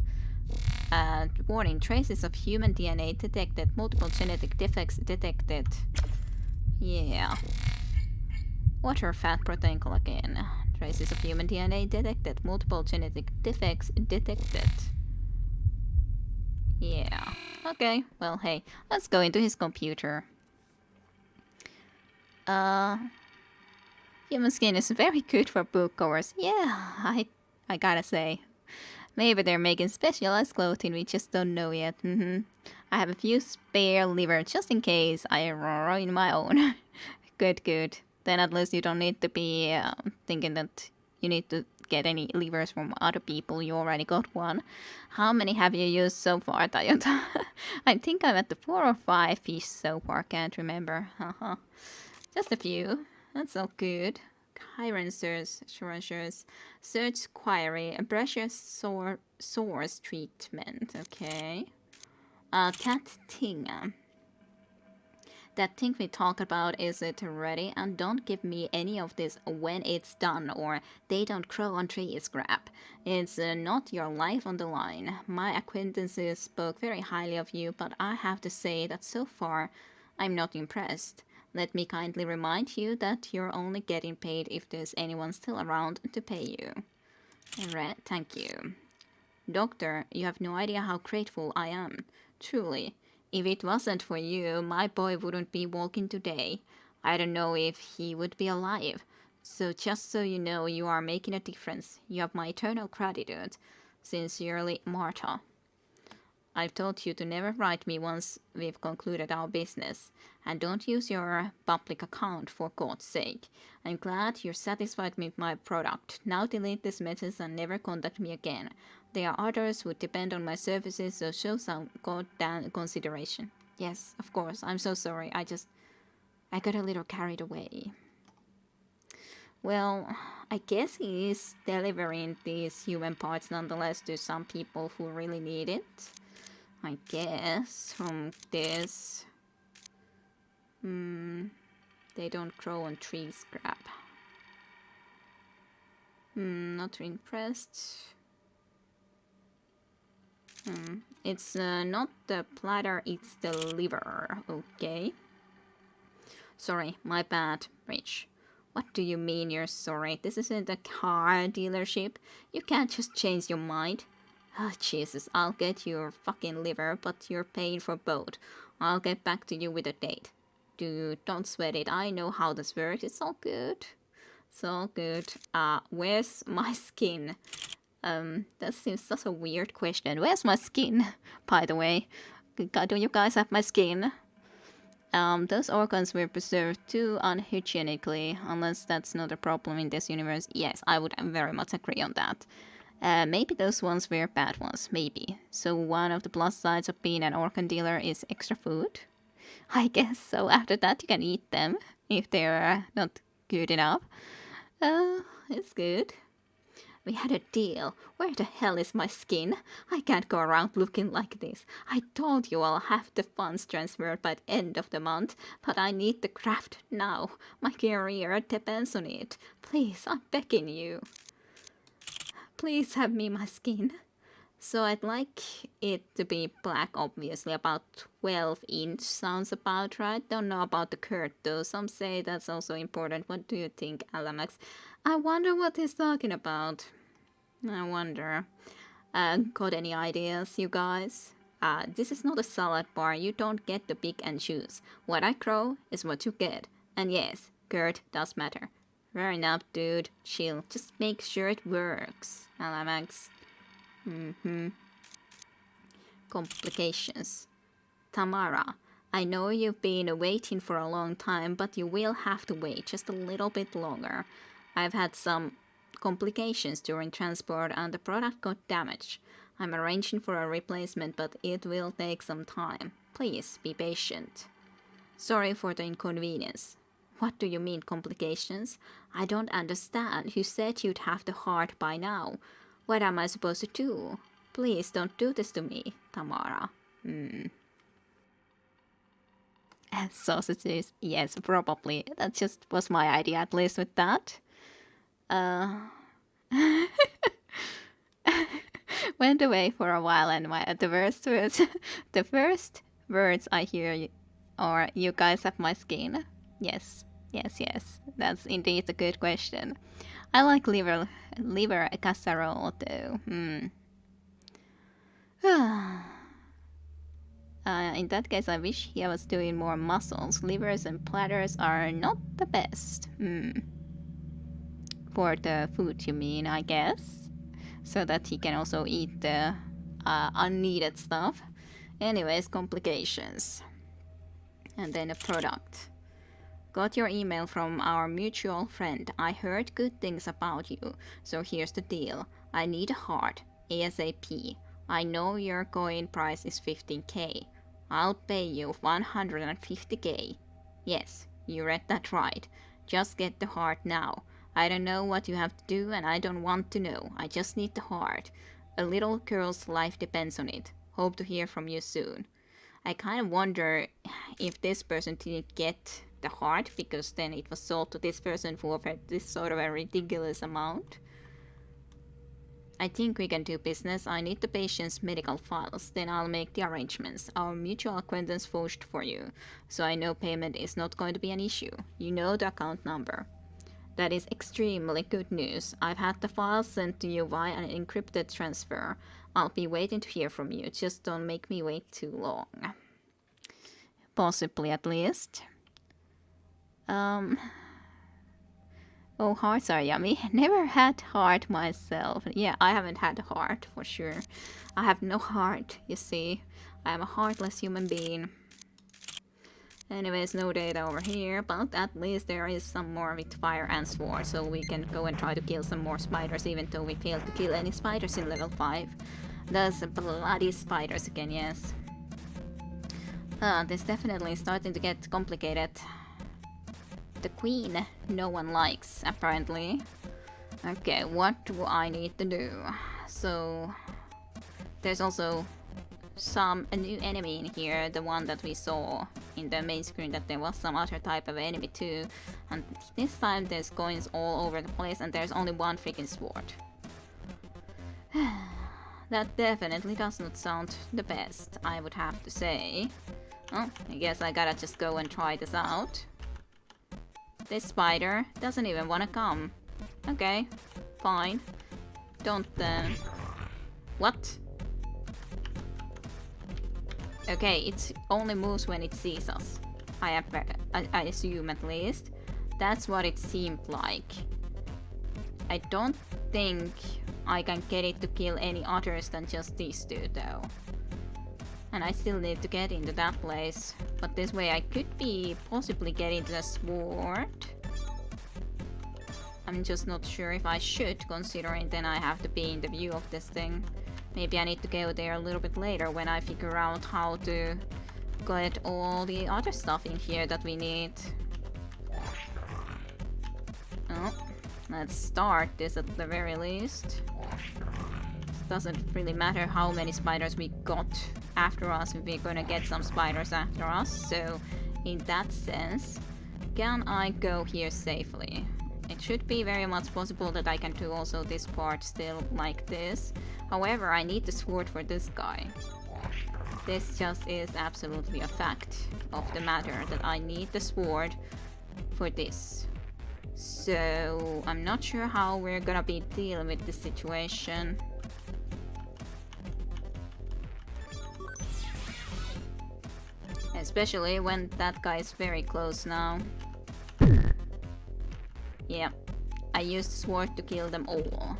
Warning: traces of human DNA detected. Multiple genetic defects detected. Yeah. Water, fat, protein, collagen. Traces of human DNA detected. Multiple genetic defects detected. Yeah. Okay, well, hey, let's go into his computer. Human skin is very good for book covers. Yeah, I gotta say. Maybe they're making specialized clothing we just don't know yet. I have a few spare liver just in case I ruin my own. Good. Then at least you don't need to be thinking that you need to get any livers from other people. You already got one. How many have you used so far, Toyota? I think I'm at the 4 or 5 fish so far. Can't remember. Just a few. That's all good. Chiron Search Query. A precious source treatment. Okay. Cat thing. That thing we talked about, is it ready? And don't give me any of this when it's done, or they don't grow on trees crap. It's not your life on the line. My acquaintances spoke very highly of you, but I have to say that so far I'm not impressed. Let me kindly remind you that you're only getting paid if there's anyone still around to pay you. Alright, thank you. Doctor, you have no idea how grateful I am. Truly. If it wasn't for you, my boy wouldn't be walking today. I don't know if he would be alive. So just so you know, you are making a difference. You have my eternal gratitude. Sincerely, Marta. I've told you to never write me once we've concluded our business. And don't use your public account for God's sake. I'm glad you're satisfied with my product. Now delete this message and never contact me again. There are others who depend on my services, so show some goddamn consideration. Yes, of course, I'm so sorry. I got a little carried away. Well, I guess he is delivering these human parts nonetheless to some people who really need it. I guess from this. They don't grow on trees crap. Not impressed. It's not the platter, it's the liver. Okay. Sorry, my bad, Rich. What do you mean you're sorry? This isn't a car dealership. You can't just change your mind. Oh, Jesus, I'll get your fucking liver, but you're paying for both. I'll get back to you with a date. Dude, don't sweat it. I know how this works. It's all good. It's all good. Where's my skin? That seems such a weird question. Where's my skin, by the way? Do you guys have my skin? Those organs were preserved too unhygienically, unless that's not a problem in this universe. Yes, I would very much agree on that. Maybe those ones were bad ones, maybe. So one of the plus sides of being an organ dealer is extra food? I guess so. After that you can eat them, if they're not good enough. It's good. We had a deal. Where the hell is my skin? I can't go around looking like this. I told you I'll have the funds transferred by the end of the month, but I need the craft now. My career depends on it. Please, I'm begging you. Please have me my skin. So I'd like it to be black, obviously. About 12-inch sounds about right. Don't know about the curd though. Some say that's also important. What do you think, Alamax? I wonder what he's talking about. I wonder. Got any ideas, you guys? This is not a salad bar. You don't get to pick and choose. What I grow is what you get. And yes, curd does matter. Fair enough, dude. Chill. Just make sure it works. Alamax. Complications. Tamara, I know you've been waiting for a long time, but you will have to wait just a little bit longer. I've had some complications during transport and the product got damaged. I'm arranging for a replacement, but it will take some time. Please be patient. Sorry for the inconvenience. What do you mean complications? I don't understand. You said you'd have the heart by now. What am I supposed to do? Please don't do this to me, Tamara. Sausages, yes, probably. That just was my idea, at least with that. Went away for a while, and the first words I hear are, "You guys have my skin." Yes. That's indeed a good question. I like liver casserole though. In that case, I wish he was doing more mussels. Livers and platters are not the best. For the food, you mean, I guess? So that he can also eat the unneeded stuff. Anyways, complications. And then a product. Got your email from our mutual friend. I heard good things about you. So here's the deal. I need a heart. ASAP. I know your going price is 15k. I'll pay you 150k. Yes, you read that right. Just get the heart now. I don't know what you have to do and I don't want to know. I just need the heart. A little girl's life depends on it. Hope to hear from you soon. I kind of wonder if this person didn't get the heart because then it was sold to this person for this sort of a ridiculous amount. I think we can do business. I need the patient's medical files, then I'll make the arrangements. Our mutual acquaintance vouched for you, so I know payment is not going to be an issue. You know the account number. That is extremely good news. I've had the files sent to you via an encrypted transfer. I'll be waiting to hear from you. Just don't make me wait too long. Possibly, at least. Oh, hearts are yummy. Never had heart myself. Yeah, I haven't had a heart for sure. I have no heart, you see. I am a heartless human being. Anyways, no data over here, but at least there is some more with fire and sword, so we can go and try to kill some more spiders, even though we failed to kill any spiders in level 5. Those bloody spiders again, yes. This definitely is starting to get complicated. The queen no one likes, apparently. Okay, what do I need to do? So, there's also a new enemy in here, the one that we saw in the main screen, that there was some other type of enemy too. And this time there's coins all over the place and there's only one freaking sword. That definitely does not sound the best, I would have to say. Oh, I guess I gotta just go and try this out. This spider doesn't even wanna come. Okay, fine. Don't What? Okay, it only moves when it sees us. I assume, at least. That's what it seemed like. I don't think I can get it to kill any others than just these two, though. And I still need to get into that place. But this way I could be possibly getting to the sword. I'm just not sure if I should, considering then I have to be in the view of this thing. Maybe I need to go there a little bit later when I figure out how to get all the other stuff in here that we need. Oh, let's start this at the very least. It doesn't really matter how many spiders we got after us if we're gonna get some spiders after us. So, in that sense, can I go here safely? It should be very much possible that I can do also this part still like this. However, I need the sword for this guy. This just is absolutely a fact of the matter, that I need the sword for this. So, I'm not sure how we're gonna be dealing with this situation. Especially when that guy is very close now. Yeah, I used the sword to kill them all.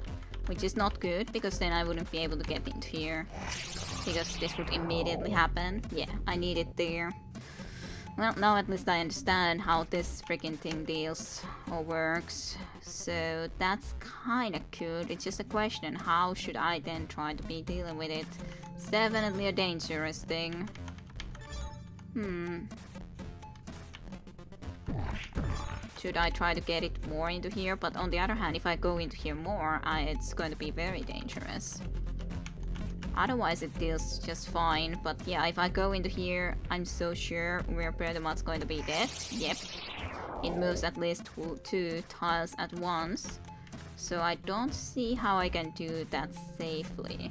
Which is not good, because then I wouldn't be able to get into here. Because this would immediately happen. Yeah, I need it there. Well, now at least I understand how this freaking thing deals or works. So that's kinda good. It's just a question, how should I then try to be dealing with it? It's definitely a dangerous thing. Should I try to get it more into here? But on the other hand, if I go into here more, it's going to be very dangerous. Otherwise it deals just fine, but yeah, if I go into here, I'm so sure we're pretty much going to be dead. Yep. It moves at least two tiles at once, so I don't see how I can do that safely.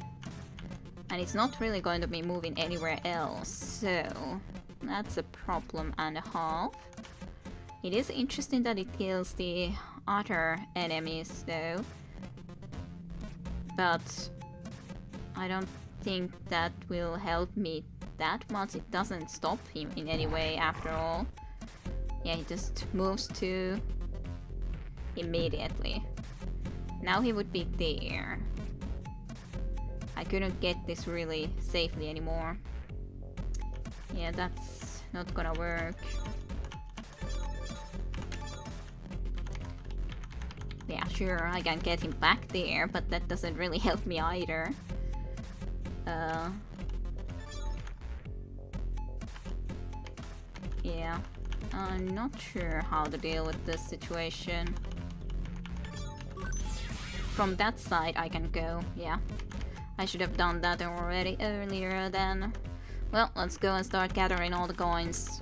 And it's not really going to be moving anywhere else, so that's a problem and a half. It is interesting that it kills the other enemies though, but I don't think that will help me that much. It doesn't stop him in any way after all. Yeah, he just moves to immediately. Now he would be there. I couldn't get this really safely anymore. Yeah, that's not gonna work. Yeah, sure, I can get him back there, but that doesn't really help me either. Yeah, I'm not sure how to deal with this situation. From that side I can go, yeah. I should have done that already earlier then. Well, let's go and start gathering all the coins.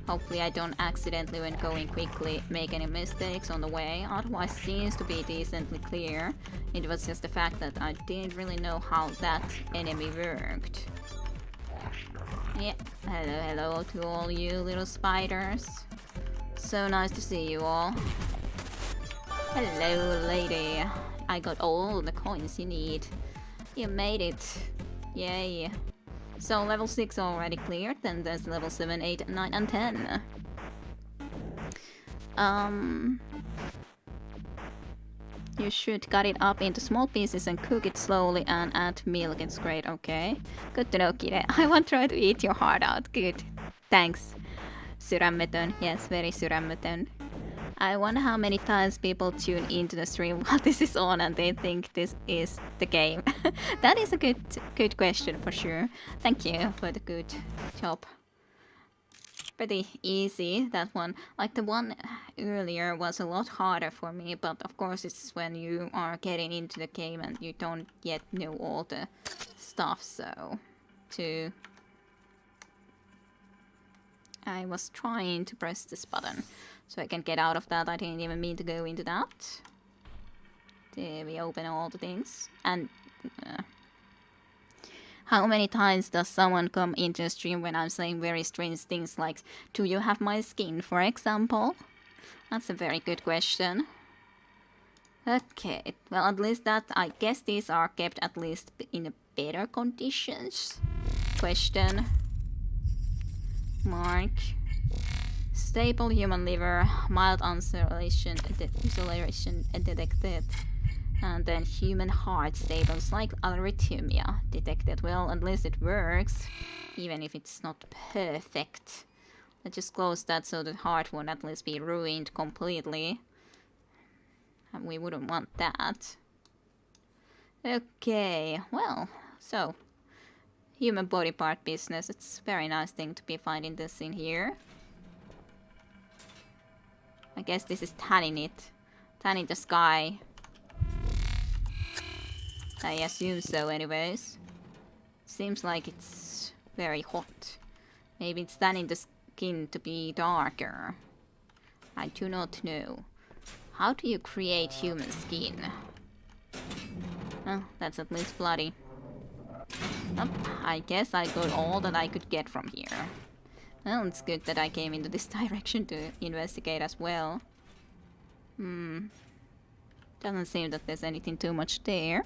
Hopefully I don't accidentally, when going quickly, make any mistakes on the way. Otherwise seems to be decently clear. It was just the fact that I didn't really know how that enemy worked. Yeah, hello to all you little spiders. So nice to see you all. Hello, lady. I got all the coins you need. You made it. Yay. So level 6 already cleared, then there's level 7, 8, 9 and 10. You should cut it up into small pieces and cook it slowly and add milk. It's great, okay. Good to know, Kire. I won't try to eat your heart out. Good. Thanks. Sydämetön. Yes, very sydämetön. I wonder how many times people tune into the stream while this is on and they think this is the game. That is a good question for sure. Thank you for the good job. Pretty easy, that one. Like the one earlier was a lot harder for me, but of course it's when you are getting into the game and you don't yet know all the stuff, so I was trying to press this button so I can get out of that. I didn't even mean to go into that. There we open all the things. And how many times does someone come into a stream when I'm saying very strange things like, do you have my skin, for example? That's a very good question. Okay, well at least that, I guess these are kept at least in better conditions. Question mark. Stable human liver, mild isolation detected. And then human heart stables like arrhythmia detected. Well, at least it works, even if it's not perfect. Let's just close that so the heart won't at least be ruined completely. And we wouldn't want that. Okay, well, so human body part business. It's a very nice thing to be finding this in here. I guess this is tanning it. Tanning the sky. I assume so anyways. Seems like it's very hot. Maybe it's tanning the skin to be darker. I do not know. How do you create human skin? Well, that's at least bloody. Oh, I guess I got all that I could get from here. Well, it's good that I came into this direction to investigate as well. Doesn't seem that there's anything too much there.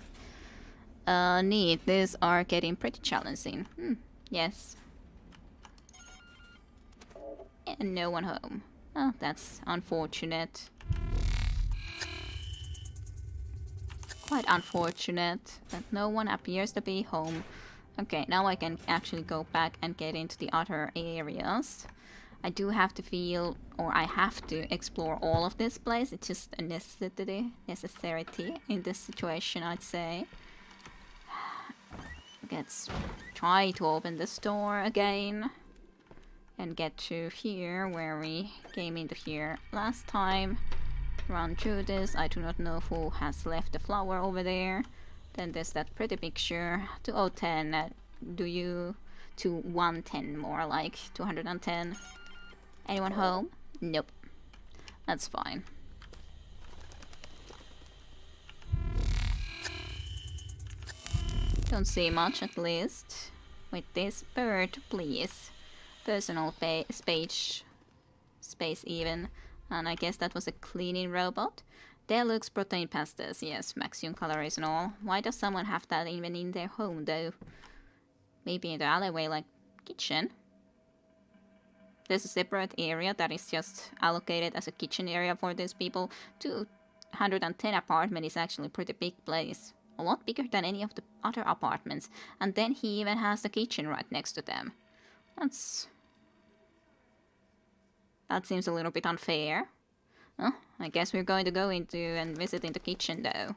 Neat, these are getting pretty challenging. Yes. And no one home. Oh, that's unfortunate. Quite unfortunate that no one appears to be home. Okay, now I can actually go back and get into the other areas. I do have to feel, or I have to explore all of this place. It's just a necessity in this situation, I'd say. Let's try to open this door again and get to here where we came into here last time. Run through this. I do not know who has left the flower over there. Then there's that pretty picture. 2010. Do you... to 110 more like 210. Anyone home? Nope. That's fine. Don't see much at least. With this bird, please. Personal space even. And I guess that was a cleaning robot. Deluxe protein pastas, yes, maximum calories and all. Why does someone have that even in their home though? Maybe in the alleyway, like kitchen. There's a separate area that is just allocated as a kitchen area for these people. 210 apartment is actually a pretty big place. A lot bigger than any of the other apartments. And then he even has the kitchen right next to them. That seems a little bit unfair. Oh, I guess we're going to go into and visit in the kitchen though.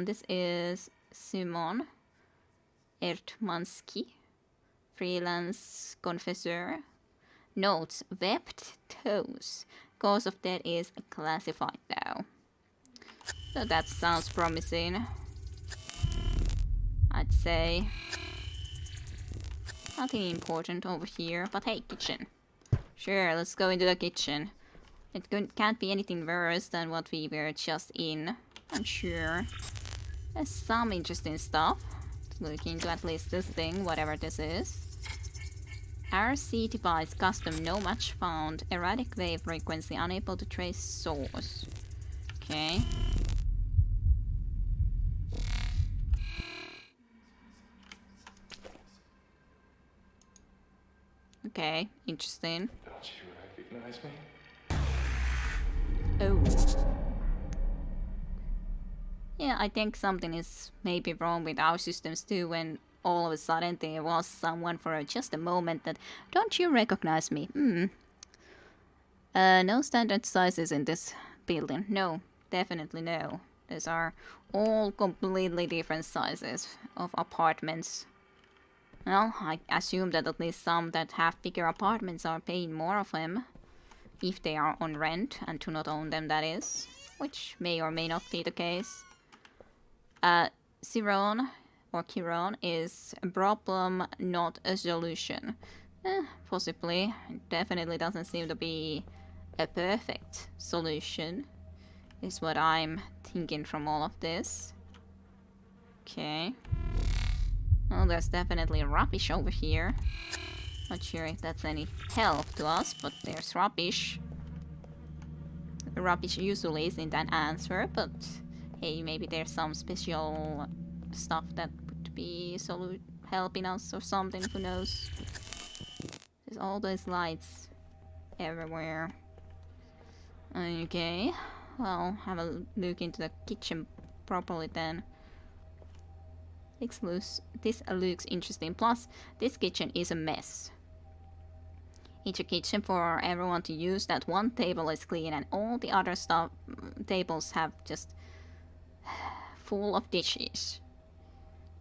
This is Simon Ertmanski, freelance confessor. Notes: webbed toes. Cause of death is classified though. So that sounds promising. I'd say. Nothing important over here, but hey, kitchen. Sure, let's go into the kitchen. It can't be anything worse than what we were just in, I'm sure. There's some interesting stuff. Look into at least this thing, whatever this is. RC device custom, no match found. Erratic wave frequency, unable to trace source. Okay. Okay, interesting. Don't you recognize me? Oh. Yeah, I think something is maybe wrong with our systems too when all of a sudden there was someone for just a moment that, don't you recognize me? No standard sizes in this building. No, definitely no. These are all completely different sizes of apartments. Well, I assume that at least some that have bigger apartments are paying more of them. If they are on rent and do not own them, that is. Which may or may not be the case. Chiron, or Chiron, is a problem, not a solution. Possibly. It definitely doesn't seem to be a perfect solution. Is what I'm thinking from all of this. Okay. Well, there's definitely rubbish over here. Not sure if that's any help to us, but there's rubbish. Rubbish usually isn't an answer, but hey, maybe there's some special stuff that would be helping us or something, who knows. There's all those lights everywhere. Okay, well, have a look into the kitchen properly then. This looks interesting. Plus, this kitchen is a mess. It's a kitchen for everyone to use. That one table is clean and all the other tables have just full of dishes.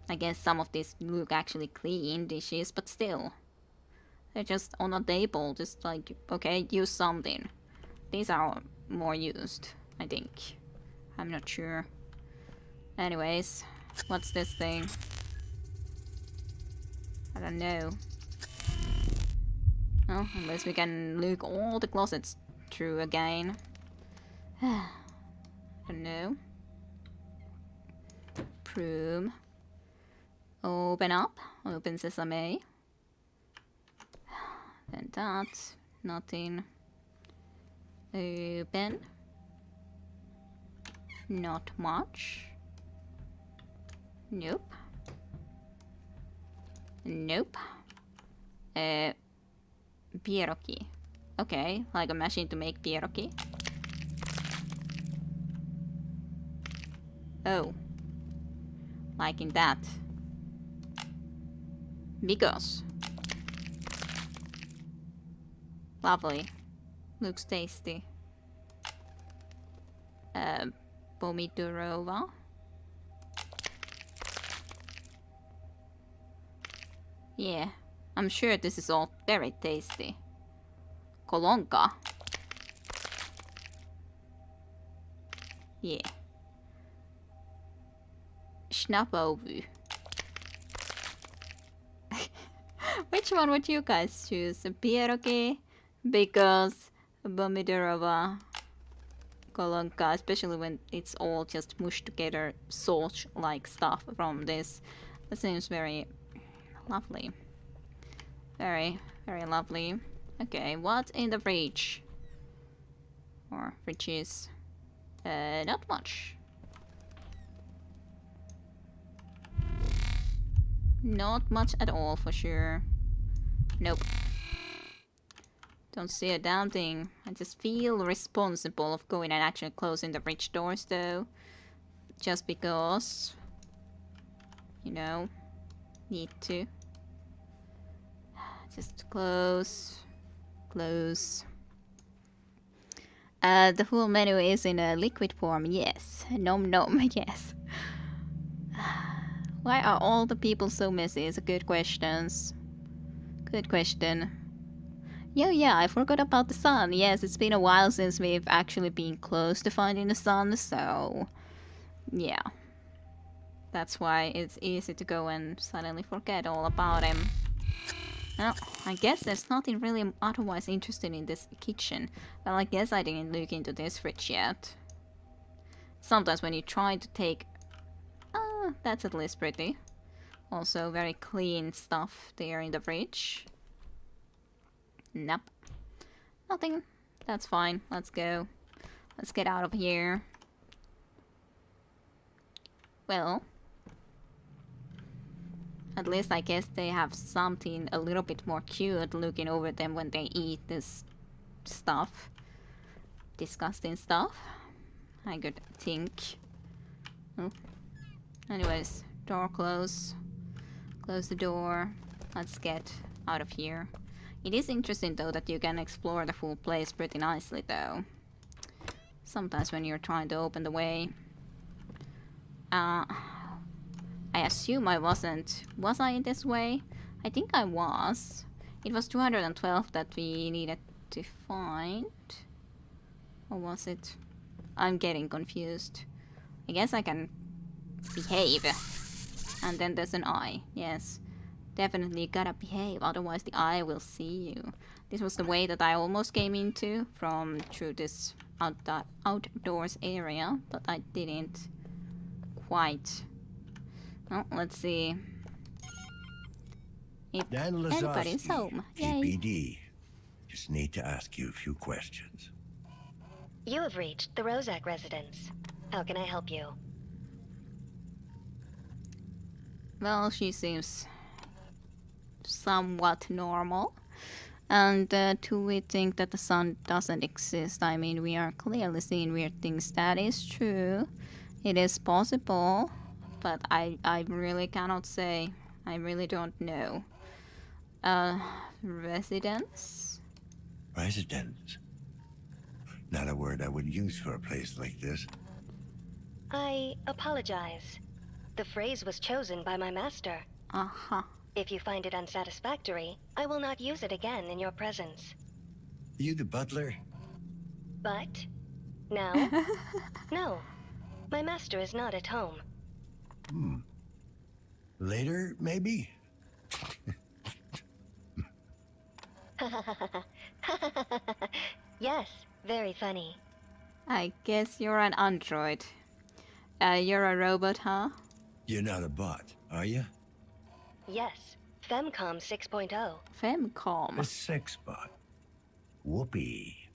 I guess some of these look actually clean dishes, but still. They're just on a table, just like, okay, use something. These are more used, I think. I'm not sure. Anyways, what's this thing? I don't know. Well, unless we can look all the closets through again. I don't know. Broom. Open up. Open sesame. Then that. Nothing. Open. Not much. Nope. Nope. Pierogi. Okay, like a machine to make pierogi. Oh. Like in that. Because. Lovely. Looks tasty. Pomidorova. Yeah, I'm sure this is all very tasty. Kolonka. Yeah. Schnapovu. Which one would you guys choose? Pierogi, because Bomidorova, Kolonka, especially when it's all just mushed together sauce-like stuff from this. That seems very lovely. Very, very lovely. Okay, what's in the fridge? Or fridges? Not much. Not much at all, for sure. Nope. Don't see a damn thing. I just feel responsible of going and actually closing the fridge doors, though. Just because... You know... Need to. Just close. Close. The full menu is in a liquid form, yes. Nom nom, yes. Why are all the people so messy? It's a good question. Good question. Yo, yeah, I forgot about the sun. Yes, it's been a while since we've actually been close to finding the sun, so... Yeah. That's why it's easy to go and suddenly forget all about him. Well, I guess there's nothing really otherwise interesting in this kitchen. Well, I guess I didn't look into this fridge yet. Sometimes when you try to take... that's at least pretty. Also, very clean stuff there in the fridge. Nope. Nothing. That's fine. Let's go. Let's get out of here. Well... At least I guess they have something a little bit more cute looking over them when they eat this stuff. Disgusting stuff. I could think. Oh. Anyways, door close. Close the door. Let's get out of here. It is interesting though that you can explore the full place pretty nicely though. Sometimes when you're trying to open the way. I assume I wasn't. Was I in this way? I think I was. It was 212 that we needed to find. Or was it? I'm getting confused. I guess I can behave. And then there's an eye. Yes. Definitely gotta behave, otherwise the eye will see you. This was the way that I almost came into from through this outdoors area, but I didn't quite. Well, let's see if Dan anybody's Lazowski, home. Yay. GPD. Just need to ask you a few questions. You have reached the Rozak residence. How can I help you? Well, she seems somewhat normal. And do we think that the sun doesn't exist? I mean, we are clearly seeing weird things. That is true. It is possible. But I really cannot say. I really don't know. Residence? Residence? Not a word I would use for a place like this. I apologize. The phrase was chosen by my master. Uh-huh. If you find it unsatisfactory, I will not use it again in your presence. You the butler? But? Now? No. My master is not at home. Later, maybe? Yes, very funny. I guess you're an android. You're a robot, huh? You're not a bot, are you? Yes, Femcom 6.0. Femcom. A sex bot. Whoopee.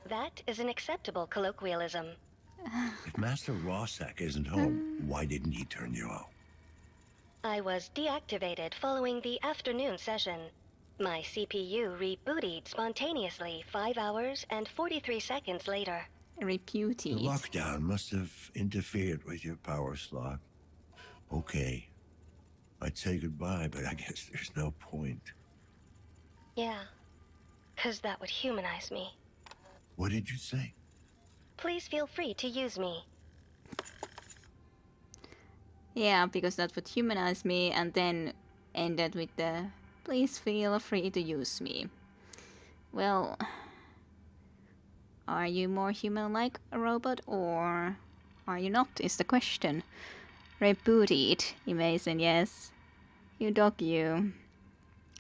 That is an acceptable colloquialism. If Master Rozak isn't home, why didn't he turn you out? I was deactivated following the afternoon session. My CPU rebooted spontaneously 5 hours and 43 seconds later. Reputed. The lockdown must have interfered with your power slot. Okay. I'd say goodbye, but I guess there's no point. Yeah, 'cause that would humanize me. What did you say? Please feel free to use me. Yeah, because that would humanize me and then ended with the please feel free to use me. Well, are you more human like a robot or are you not is the question. Rebooted, Mason, yes. You dog, you.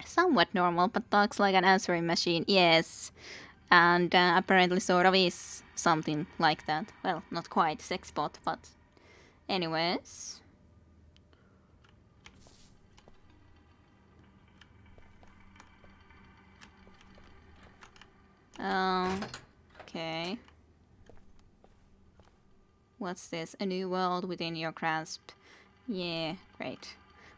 Somewhat normal, but talks like an answering machine, yes. And apparently sort of is something like that. Well, not quite sexbot, but anyways. Okay. What's this? A new world within your grasp. Yeah, great.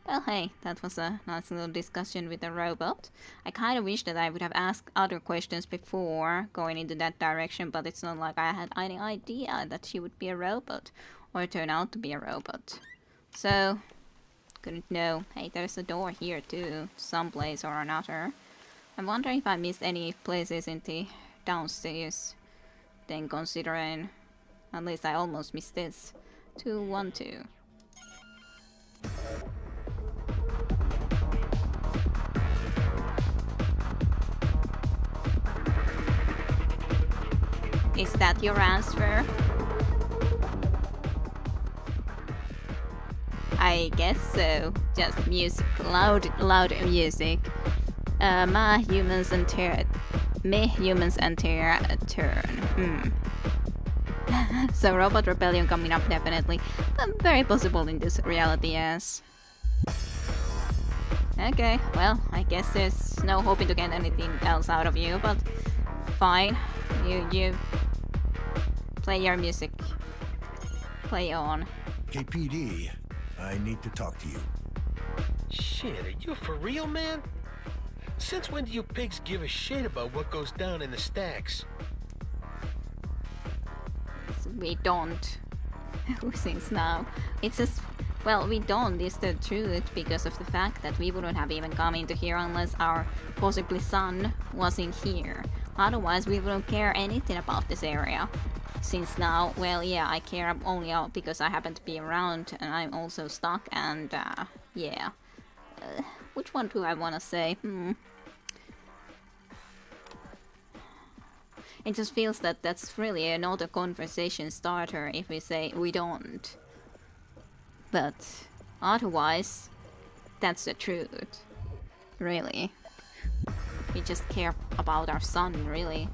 Well, hey, that was a nice little discussion with a robot. I kind of wish that I would have asked other questions before going into that direction, but it's not like I had any idea that she would be a robot, or turn out to be a robot. So, couldn't know. Hey, there's a door here too, someplace or another. I'm wondering if I missed any places in the downstairs, then considering at least I almost missed this. 212. Is that your answer? I guess so. Just music, loud music. My humans enter a turn. So robot rebellion coming up definitely. But very possible in this reality, yes. Okay, well, I guess there's no hoping to get anything else out of you, but fine. You play your music. Play on. KPD, I need to talk to you. Shit, are you for real, man? Since when do you pigs give a shit about what goes down in the stacks? We don't. Since now. It's just... Well, we don't is the truth because of the fact that we wouldn't have even come into here unless our possibly son was in here. Otherwise, we wouldn't care anything about this area. Since now, well, yeah, I care only because I happen to be around and I'm also stuck and, yeah. Which one do I want to say? It just feels that that's really not a conversation starter if we say we don't. But otherwise, that's the truth. Really. We just care about our son, really.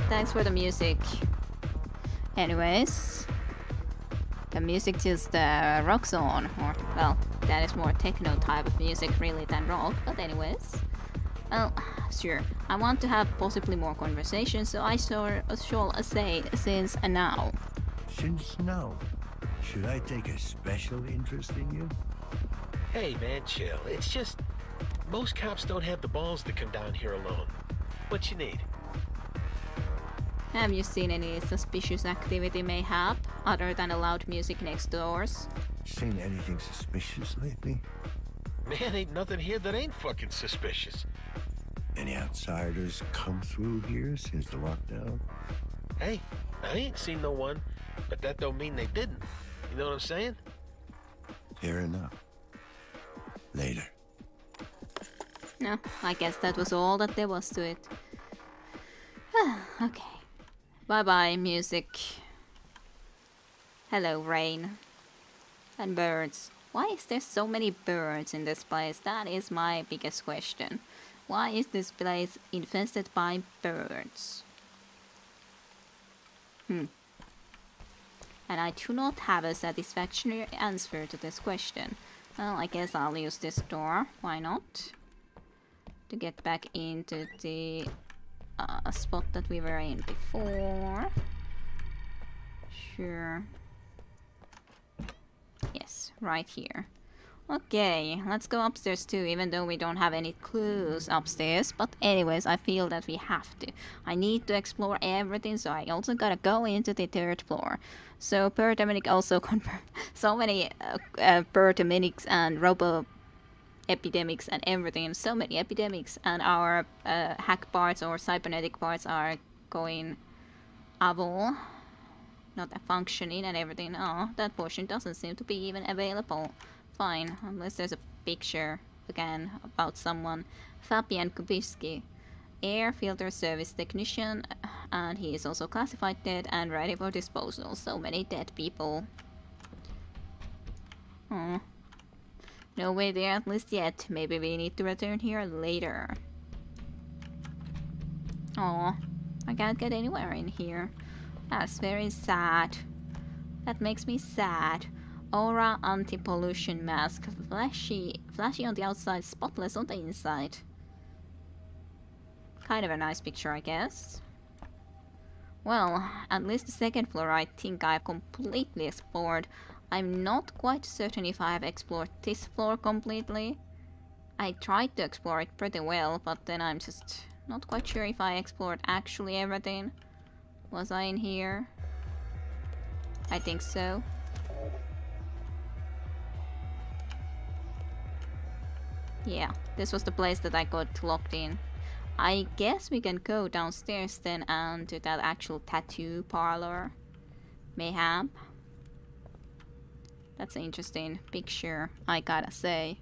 Thanks for the music. Anyways, the music just rocks on, or well, that is more techno type of music really than rock, but anyways. Well, sure, I want to have possibly more conversation, so I shall say since now. Since now? Should I take a special interest in you? Hey, man, chill. It's just... most cops don't have the balls to come down here alone. What you need? Have you seen any suspicious activity mayhap, other than the loud music next doors? Seen anything suspicious lately? Man, ain't nothing here that ain't fucking suspicious. Any outsiders come through here since the lockdown? Hey, I ain't seen no one, but that don't mean they didn't. You know what I'm saying? Fair enough. Later. No, I guess that was all that there was to it. Okay. Bye-bye, music. Hello, rain. And birds. Why is there so many birds in this place? That is my biggest question. Why is this place infested by birds? And I do not have a satisfactory answer to this question. Well, I guess I'll use this door. Why not? To get back into the spot that we were in before. Sure. Yes, right here. Okay, let's go upstairs too, even though we don't have any clues upstairs. But anyways, I feel that we have to. I need to explore everything, so I also gotta go into the 3rd floor. So Birdemic also confirmed so many Birdemics and robo epidemics and everything. So many epidemics, and our hack parts or cybernetic parts are going able, not functioning and everything. Oh, that portion doesn't seem to be even available. Fine, unless there's a picture again about someone. Fabian Kubisky, air filter service technician, and he is also classified dead and ready for disposal. So many dead people. Oh. No way there at least yet. Maybe we need to return here later. Oh, I can't get anywhere in here. That's very sad. That makes me sad. Aura anti-pollution mask. Flashy on the outside, spotless on the inside. Kind of a nice picture, I guess. Well, at least the second floor I think I've completely explored. I'm not quite certain if I have explored this floor completely. I tried to explore it pretty well, but then I'm just not quite sure if I explored actually everything. Was I in here? I think so. Yeah, this was the place that I got locked in. I guess we can go downstairs then and to that actual tattoo parlor. Mayhap. That's an interesting picture, I gotta say.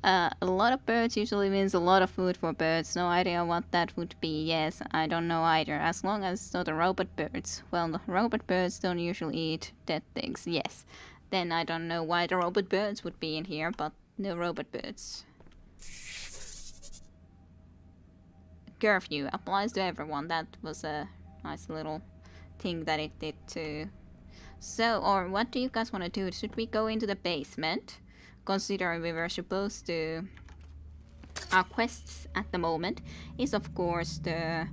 A lot of birds usually means a lot of food for birds. No idea what that would be. Yes, I don't know either. As long as it's not the robot birds. Well, the robot birds don't usually eat dead things. Yes. Then I don't know why the robot birds would be in here, but no robot birds. Curfew applies to everyone. That was a nice little thing that it did too. So, or what do you guys want to do? Should we go into the basement? Considering we were supposed to... Our quests at the moment is of course the...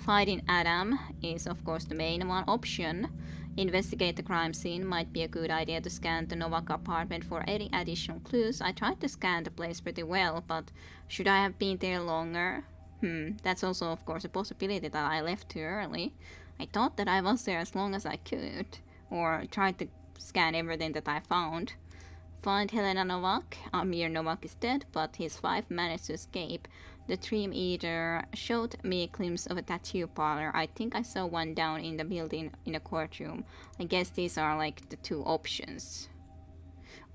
fighting Adam is of course the main one option. Investigate the crime scene might be a good idea to scan the Novak apartment for any additional clues. I tried to scan the place pretty well, but should I have been there longer? That's also of course a possibility that I left too early. I thought that I was there as long as I could, or tried to scan everything that I found. Find Helena Novak. Amir Novak is dead, but his wife managed to escape. The Dream Eater showed me a glimpse of a tattoo parlor. I think I saw one down in the building in a courtroom. I guess these are like the two options.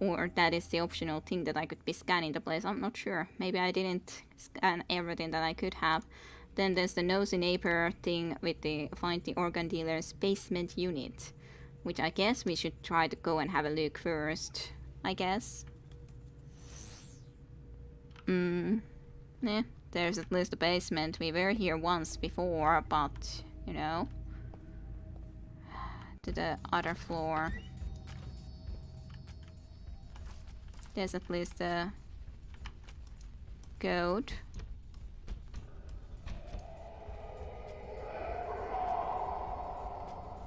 Or that is the optional thing that I could be scanning the place. I'm not sure. Maybe I didn't scan everything that I could have. Then there's the nosy neighbor thing with the find the organ dealer's basement unit. Which I guess we should try to go and have a look first. I guess. There's at least a basement. We were here once before, but, you know. To the other floor. There's at least a goat.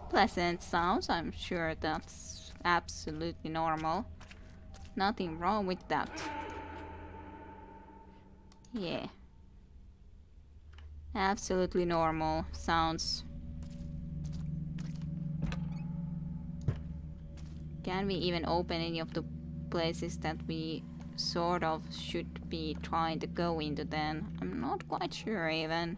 Pleasant sounds, I'm sure that's absolutely normal. Nothing wrong with that. Yeah. Absolutely normal sounds. Can we even open any of the places that we sort of should be trying to go into then? I'm not quite sure even.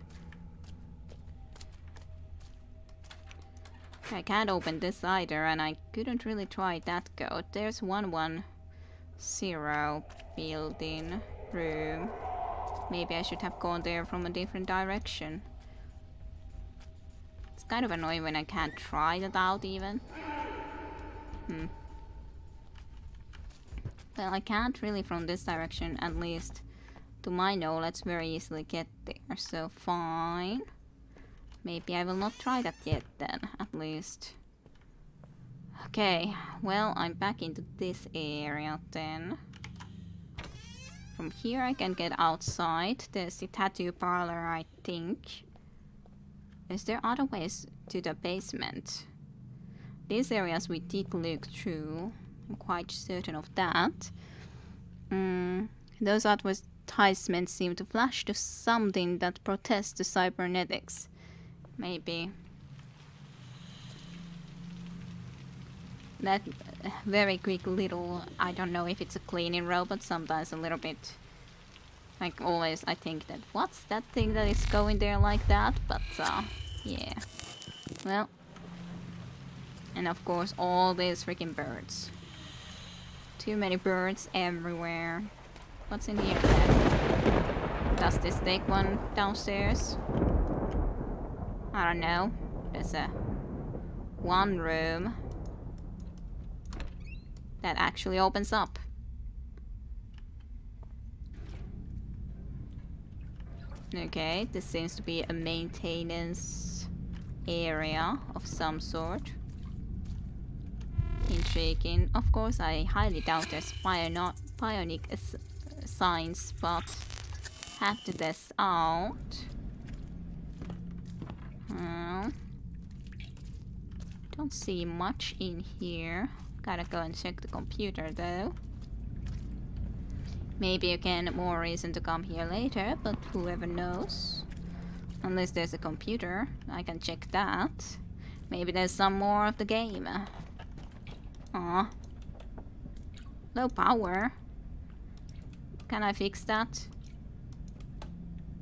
I can't open this either, and I couldn't really try that code. There's 110 building room. Maybe I should have gone there from a different direction. It's kind of annoying when I can't try that out even. Well, I can't really from this direction, at least to my knowledge, very easily get there, so fine. Maybe I will not try that yet then, at least. Okay, well, I'm back into this area then. From here I can get outside. There's the tattoo parlor, I think. Is there other ways to the basement? These areas we did look through. I'm quite certain of that. Those advertisements seem to flash to something that protests the cybernetics. Maybe. That very quick little, I don't know if it's a cleaning robot, sometimes a little bit, like always I think that what's that thing that is going there like that, but yeah. Well, and of course all these freaking birds. Too many birds everywhere. What's in here then? Does this take one downstairs? I don't know. There's a one room that actually opens up. Okay, this seems to be a maintenance area of some sort. Intriguing. Of course, I highly doubt there's bionic signs, but have to test out. Don't see much in here. Gotta go and check the computer though. Maybe again more reason to come here later, but whoever knows. Unless there's a computer, I can check that. Maybe there's some more of the game. Aw. Low power. Can I fix that?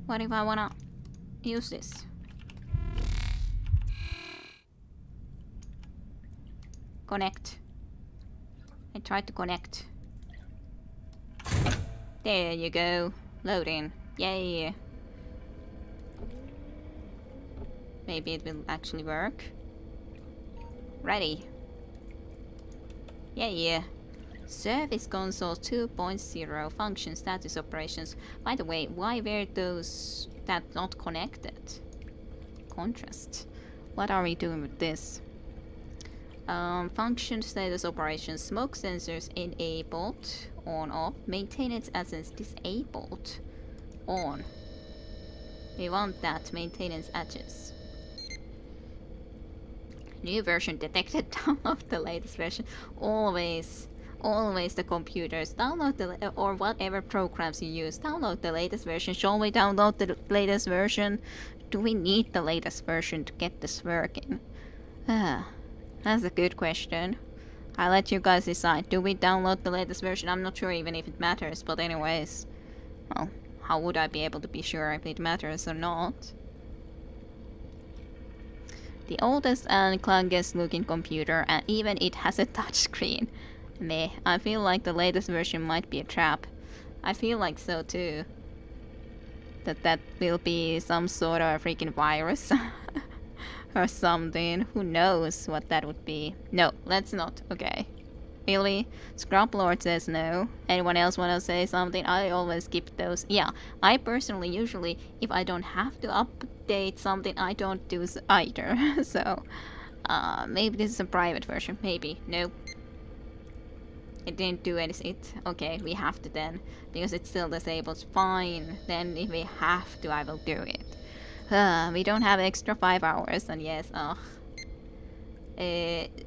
What if I wanna use this? Connect. I tried to connect. There you go. Loading. Yay. Maybe it will actually work. Ready. Yeah. Service console 2.0 function status operations. By the way, why were those that not connected? Contrast. What are we doing with this? Function status operations. Smoke sensors enabled. On off. Maintenance assets disabled. On. We want that. Maintenance edges. New version detected. Download the latest version. Always the computers. Download the or whatever programs you use. Download the latest version. Shall we download the latest version? Do we need the latest version to get this working? That's a good question. I'll let you guys decide. Do we download the latest version? I'm not sure even if it matters, but anyways. Well, how would I be able to be sure if it matters or not? The oldest and clunkiest looking computer, and even it has a touchscreen. Meh, I feel like the latest version might be a trap. I feel like so too. That will be some sort of freaking virus. Or something. Who knows what that would be? No, let's not. Okay. Really? Scrub Lord says no. Anyone else want to say something? I always skip those. Yeah, I personally usually, if I don't have to update something, I don't do either. So, maybe this is a private version. Maybe. No. It didn't do anything. Okay, we have to then. Because it's still disabled. Fine. Then if we have to, I will do it. We don't have extra 5 hours, and yes,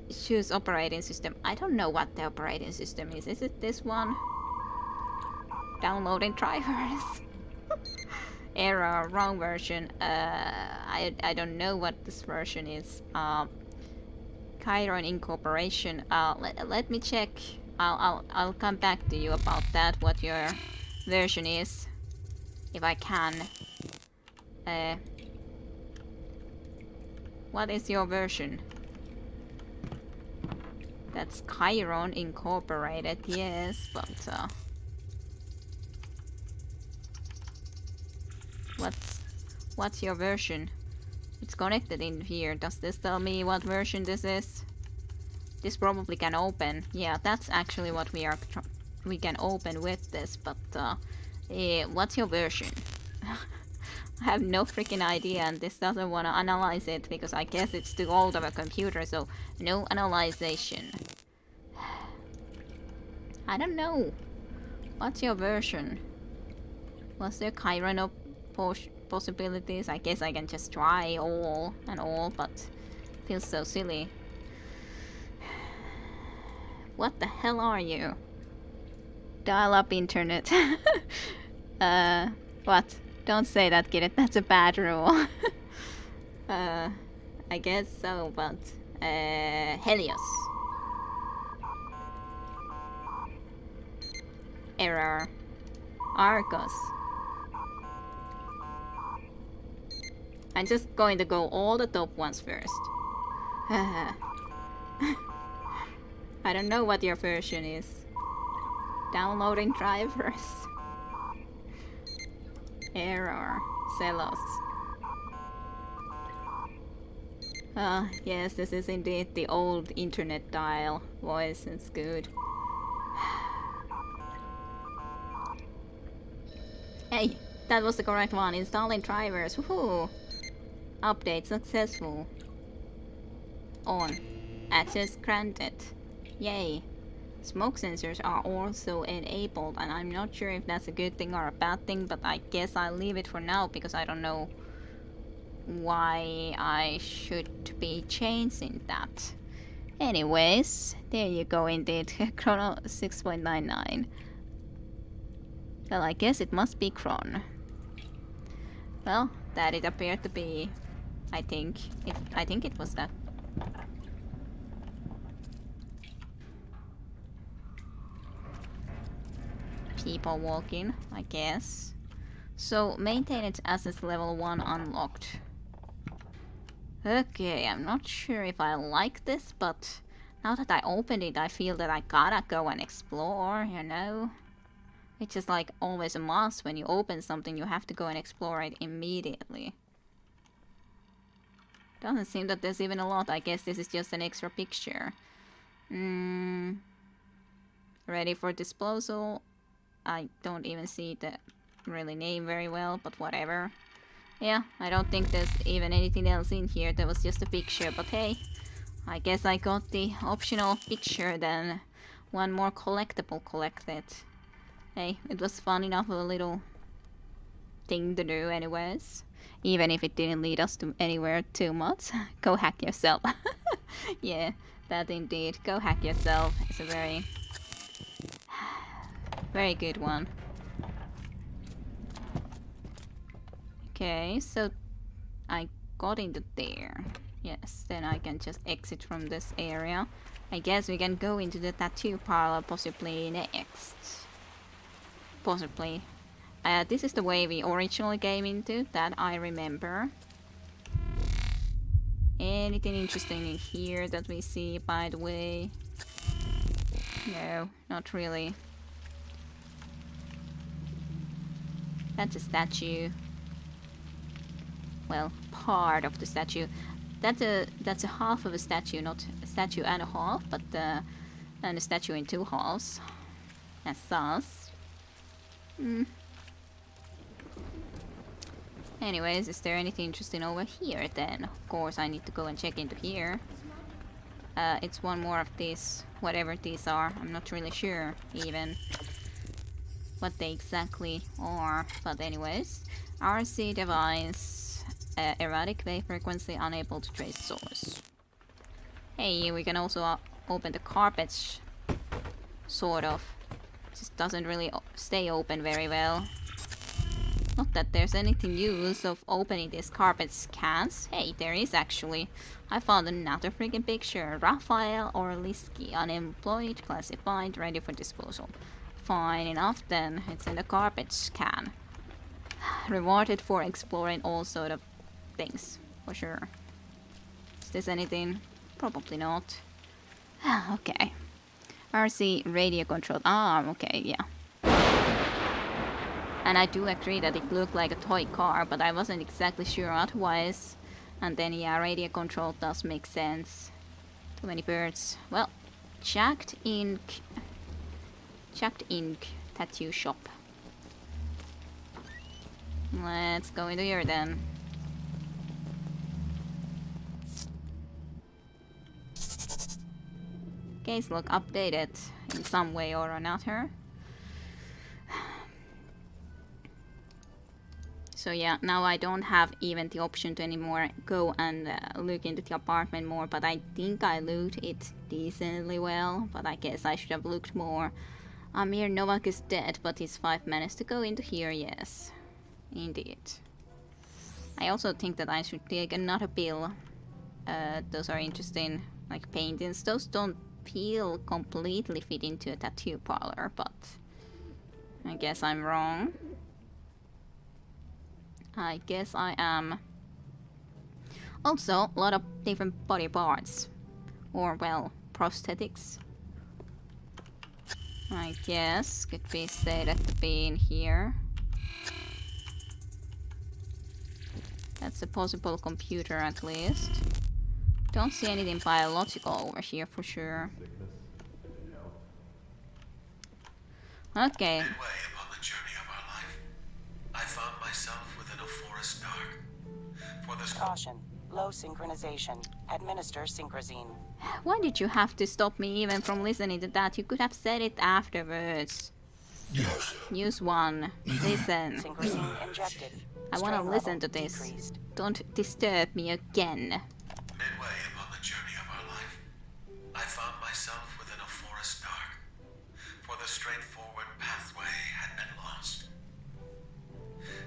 choose operating system. I don't know what the operating system is. Is it this one? Downloading drivers. Error, wrong version. I don't know what this version is. Chiron Incorporation. Let me check. I'll come back to you about that. What your version is, if I can. What is your version? That's Chiron Incorporated, yes, but what's your version? It's connected in here. Does this tell me what version this is? This probably can open. Yeah, that's actually what we can open with this, but what's your version? I have no freaking idea, and this doesn't want to analyze it because I guess it's too old of a computer, so no analyzation. I don't know. What's your version? Was there Chiron possibilities? I guess I can just try all and all, but feels so silly. What the hell are you? Dial-up internet. What? Don't say that, kid. That's a bad rule. I guess so, but Helios. Error. Arcos. I'm just going to go all the top ones first. I don't know what your version is. Downloading drivers. Error. Celos. Yes, this is indeed the old internet dial voice. It's good. Hey, that was the correct one. Installing drivers. Woohoo! Update successful. On. Access granted. Yay. Smoke sensors are also enabled, and I'm not sure if that's a good thing or a bad thing, but I guess I'll leave it for now because I don't know why I should be changing that. Anyways, there you go indeed. Chrono 6.99. Well, I guess it must be Kron. Well, that it appeared to be. I think it was that. People walking, I guess. So, maintenance assets level 1 unlocked. Okay, I'm not sure if I like this, but now that I opened it, I feel that I gotta go and explore, you know? It's just like always a must. When you open something, you have to go and explore it immediately. Doesn't seem that there's even a lot. I guess this is just an extra picture. Ready for disposal. I don't even see the really name very well, but whatever. Yeah, I don't think there's even anything else in here. There was just a picture, but hey, I guess I got the optional picture then. One more collectible collected. Hey, it was fun enough of a little thing to do anyways. Even if it didn't lead us to anywhere too much. Go hack yourself. Yeah, that indeed. Go hack yourself. It's a very good one. Okay, so I got into there. Yes, then I can just exit from this area. I guess we can go into the tattoo parlor possibly next. Possibly. This is the way we originally came into, that I remember. Anything interesting in here that we see, by the way? No, not really. That's a statue. Well, part of the statue. That's a half of a statue, not a statue and a half, but and a statue in two halves. That's sus. Anyways, is there anything interesting over here then? Of course, I need to go and check into here. It's one more of these, whatever these are. I'm not really sure even what they exactly are. But anyways, RC device, erratic wave frequency, unable to trace source. Hey, we can also open the carpets, sort of. Just doesn't really stay open very well. Not that there's anything use of opening these carpet cans. Hey, there is actually. I found another freaking picture. Raphael Orliski, unemployed, classified, ready for disposal. Fine enough then. It's in the garbage can. Rewarded for exploring all sort of things, for sure. Is this anything? Probably not. Okay. RC radio controlled. Ah, okay, yeah. And I do agree that it looked like a toy car, but I wasn't exactly sure otherwise. And then, yeah, radio control does make sense. Too many birds. Well, Jacked Ink tattoo shop. Let's go into here then. Case log updated in some way or another. So yeah, now I don't have even the option to anymore go and look into the apartment more, but I think I looked it decently well, but I guess I should have looked more. Amir Novak is dead, but his 5 minutes to go into here, yes. Indeed. I also think that I should take another pill. Those are interesting, like paintings. Those don't feel completely fit into a tattoo parlor, but I guess I'm wrong. I guess I am. Also, a lot of different body parts. Or, well, prosthetics. I guess could be stated to be in here. That's a possible computer at least. Don't see anything biological over here for sure. Okay. Midway upon the journey of our life, I found myself within a forest dark. For this Caution. Low synchronization. Administer synchrosine. Why did you have to stop me even from listening to that? You could have said it afterwards. Yes. Use one. Listen. Synchrosine injected. I want to Strain listen to level this. decreased. Don't disturb me again. midway upon the journey of our life, I found myself within a forest dark. For the straightforward pathway had been lost.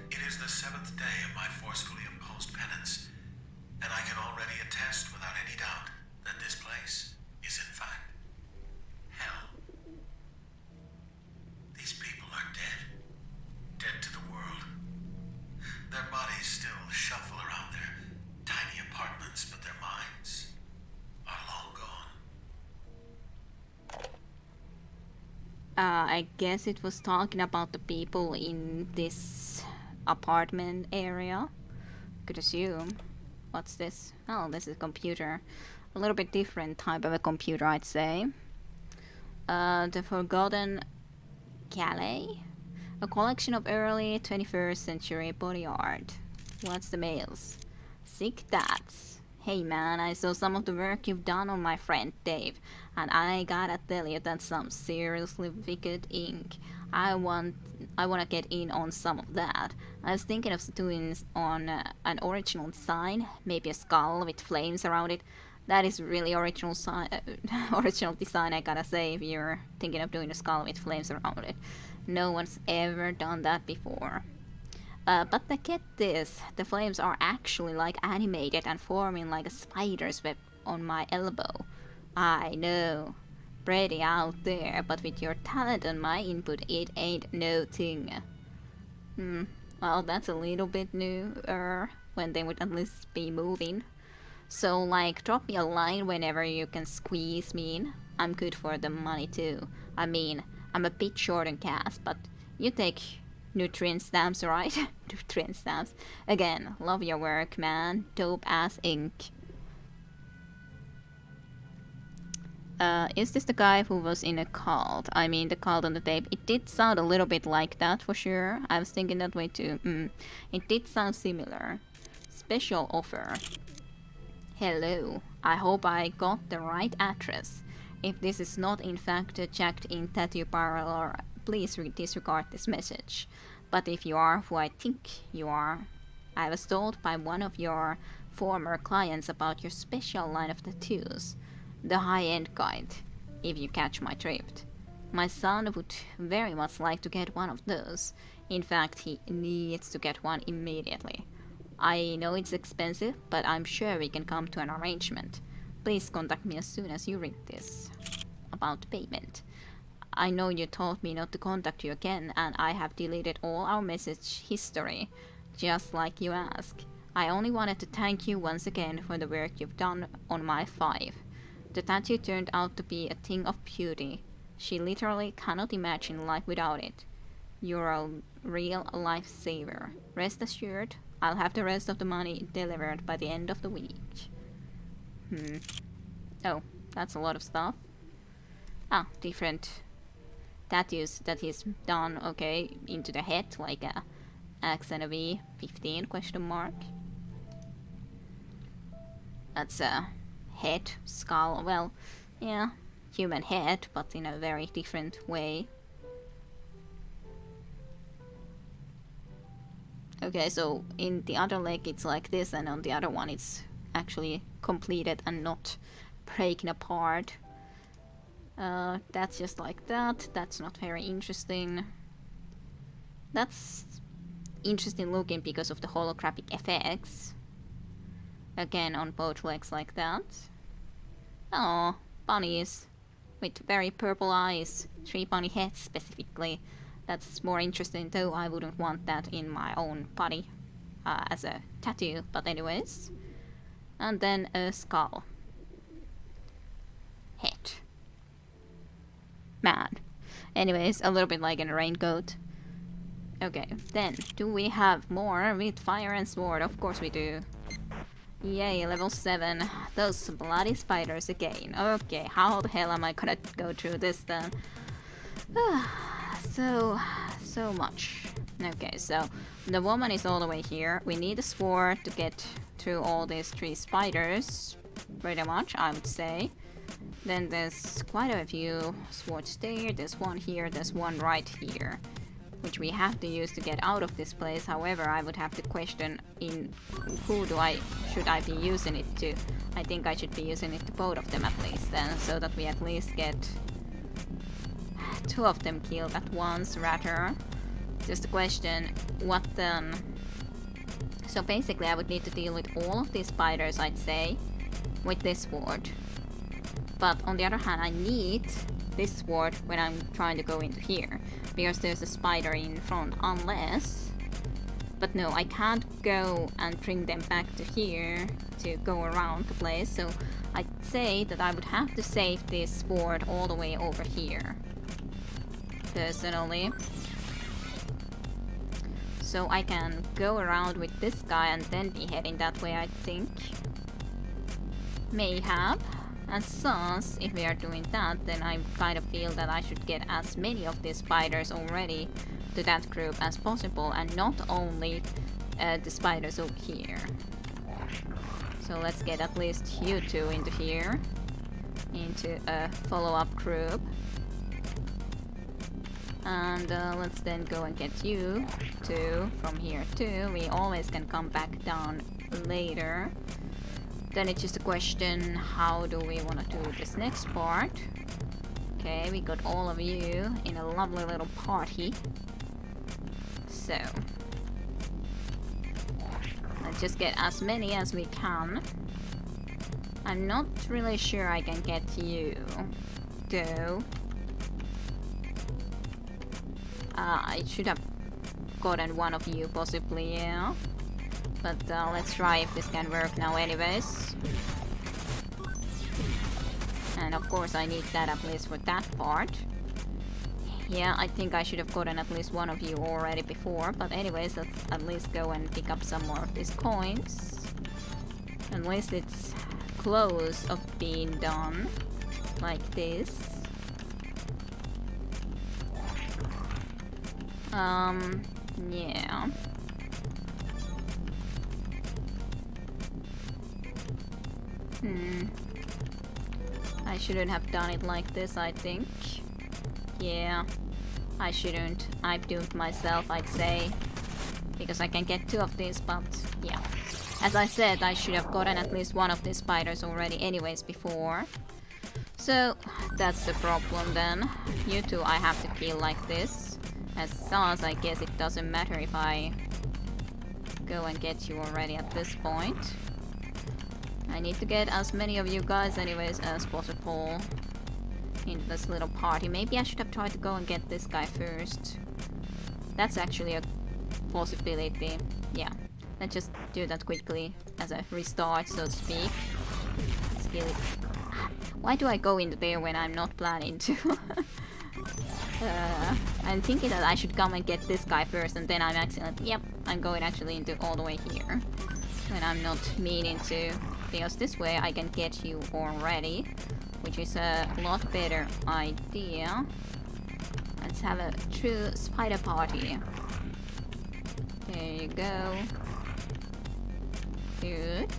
It is the 7th day of my forcefully imposed penance, and I can already attest without any doubt that this place is in fact hell. These people are dead. Dead to the world. Their bodies still shuffle around their tiny apartments, but their minds are long gone. I guess it was talking about the people in this apartment area. Could assume. What's this? Oh, this is a computer. A little bit different type of a computer, I'd say. The Forgotten Calais? A collection of early 21st century body art. What's the mails? Sick dads. Hey man, I saw some of the work you've done on my friend Dave, and I gotta tell you that's some seriously wicked ink. I wanna get in on some of that. I was thinking of doing on an original design, maybe a skull with flames around it. That is really original original design, I gotta say, if you're thinking of doing a skull with flames around it. No one's ever done that before. But get this, the flames are actually like animated and forming like a spider's web on my elbow. I know, pretty out there, but with your talent and my input, it ain't no thing. Well, that's a little bit newer, when they would at least be moving. So, like, drop me a line whenever you can squeeze me in. I'm good for the money too. I mean, I'm a bit short on cash, but you take nutrient stamps, right? Nutrient stamps. Again, love your work, man. Dope ass ink. Is this the guy who was in a cult? I mean, the cult on the tape. It did sound a little bit like that, for sure. I was thinking that way too. It did sound similar. Special offer. Hello. I hope I got the right address. If this is not in fact a checked-in tattoo parlor, please disregard this message. But if you are who I think you are, I was told by one of your former clients about your special line of tattoos. The high-end kind, if you catch my drift. My son would very much like to get one of those. In fact, he needs to get one immediately. I know it's expensive, but I'm sure we can come to an arrangement. Please contact me as soon as you read this. About payment. I know you told me not to contact you again, and I have deleted all our message history, just like you asked. I only wanted to thank you once again for the work you've done on my 5. The tattoo turned out to be a thing of beauty. She literally cannot imagine life without it. You're a real lifesaver. Rest assured, I'll have the rest of the money delivered by the end of the week. Oh, that's a lot of stuff. Ah, different tattoos that he's done, okay, into the head, like a X and a V, 15 question mark. That's a head, skull, well, yeah, human head, but in a very different way. Okay, so in the other leg it's like this, and on the other one it's actually completed and not breaking apart. That's just like that. That's not very interesting. That's interesting looking because of the holographic effects. Again, on both legs like that. Oh, bunnies with very purple eyes. 3 bunny heads specifically. That's more interesting, though I wouldn't want that in my own body as a tattoo, but anyways. And then a skull. Head. Man. Anyways, a little bit like in a raincoat. Okay, then, do we have more with fire and sword? Of course we do. Yay, level 7. Those bloody spiders again. Okay, how the hell am I gonna go through this then? So much. Okay, so the woman is all the way here. We need a sword to get through all these 3 spiders. Pretty much, I would say. Then there's quite a few swords there. There's one here, there's one right here, which we have to use to get out of this place. However, I would have to question in who should I be using it to. I think I should be using it to both of them at least then, so that we at least get 2 of them killed at once rather. Just a question, what then? So basically I would need to deal with all of these spiders, I'd say, with this sword. But on the other hand, I need this sword when I'm trying to go into here, because there's a spider in front, unless... But no, I can't go and bring them back to here to go around the place, so I'd say that I would have to save this sword all the way over here, personally. So I can go around with this guy and then be heading that way, I think. Mayhap. And thus, if we are doing that, then I kind of feel that I should get as many of these spiders already to that group as possible, and not only the spiders over here. So let's get at least you 2 into here, into a follow-up group. And let's then go and get you 2 from here too. We always can come back down later. Then it's just a question, how do we want to do this next part? Okay, we got all of you in a lovely little party. So, let's just get as many as we can. I'm not really sure I can get you, though. I should have gotten one of you possibly, yeah. But let's try if this can work now anyways. And of course I need that at least for that part. Yeah, I think I should have gotten at least one of you already before. But anyways, let's at least go and pick up some more of these coins. At least it's close of being done. Like this. Yeah. I shouldn't have done it like this, I think. Yeah, I shouldn't. I've doomed myself, I'd say. Because I can get 2 of these, but yeah. As I said, I should have gotten at least one of these spiders already anyways before. So, that's the problem then. You 2 I have to kill like this. As SARS, I guess it doesn't matter if I go and get you already at this point. I need to get as many of you guys anyways as possible into this little party. Maybe I should have tried to go and get this guy first. That's actually a possibility. Yeah, let's just do that quickly as a restart, so to speak. Why do I go into there when I'm not planning to? I'm thinking that I should come and get this guy first, and then I'm accidentally, yep, I'm going actually into all the way here when I'm not meaning to, because this way I can get you already, which is a lot better idea. Let's have a true spider party. There you go. Good.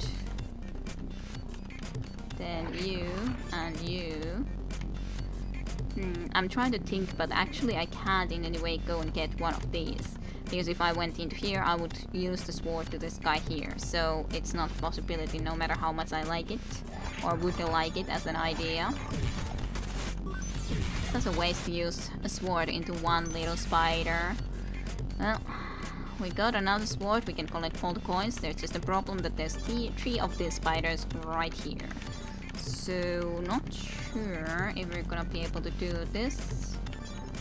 Then you and you. I'm trying to think, but actually I can't in any way go and get one of these. Because if I went into here, I would use the sword to this guy here. So it's not a possibility no matter how much I like it. Or would I like it as an idea. It's such a waste to use a sword into one little spider. Well, we got another sword. We can collect all the coins. There's just a problem that there's 3 of these spiders right here. So, not sure if we're gonna be able to do this,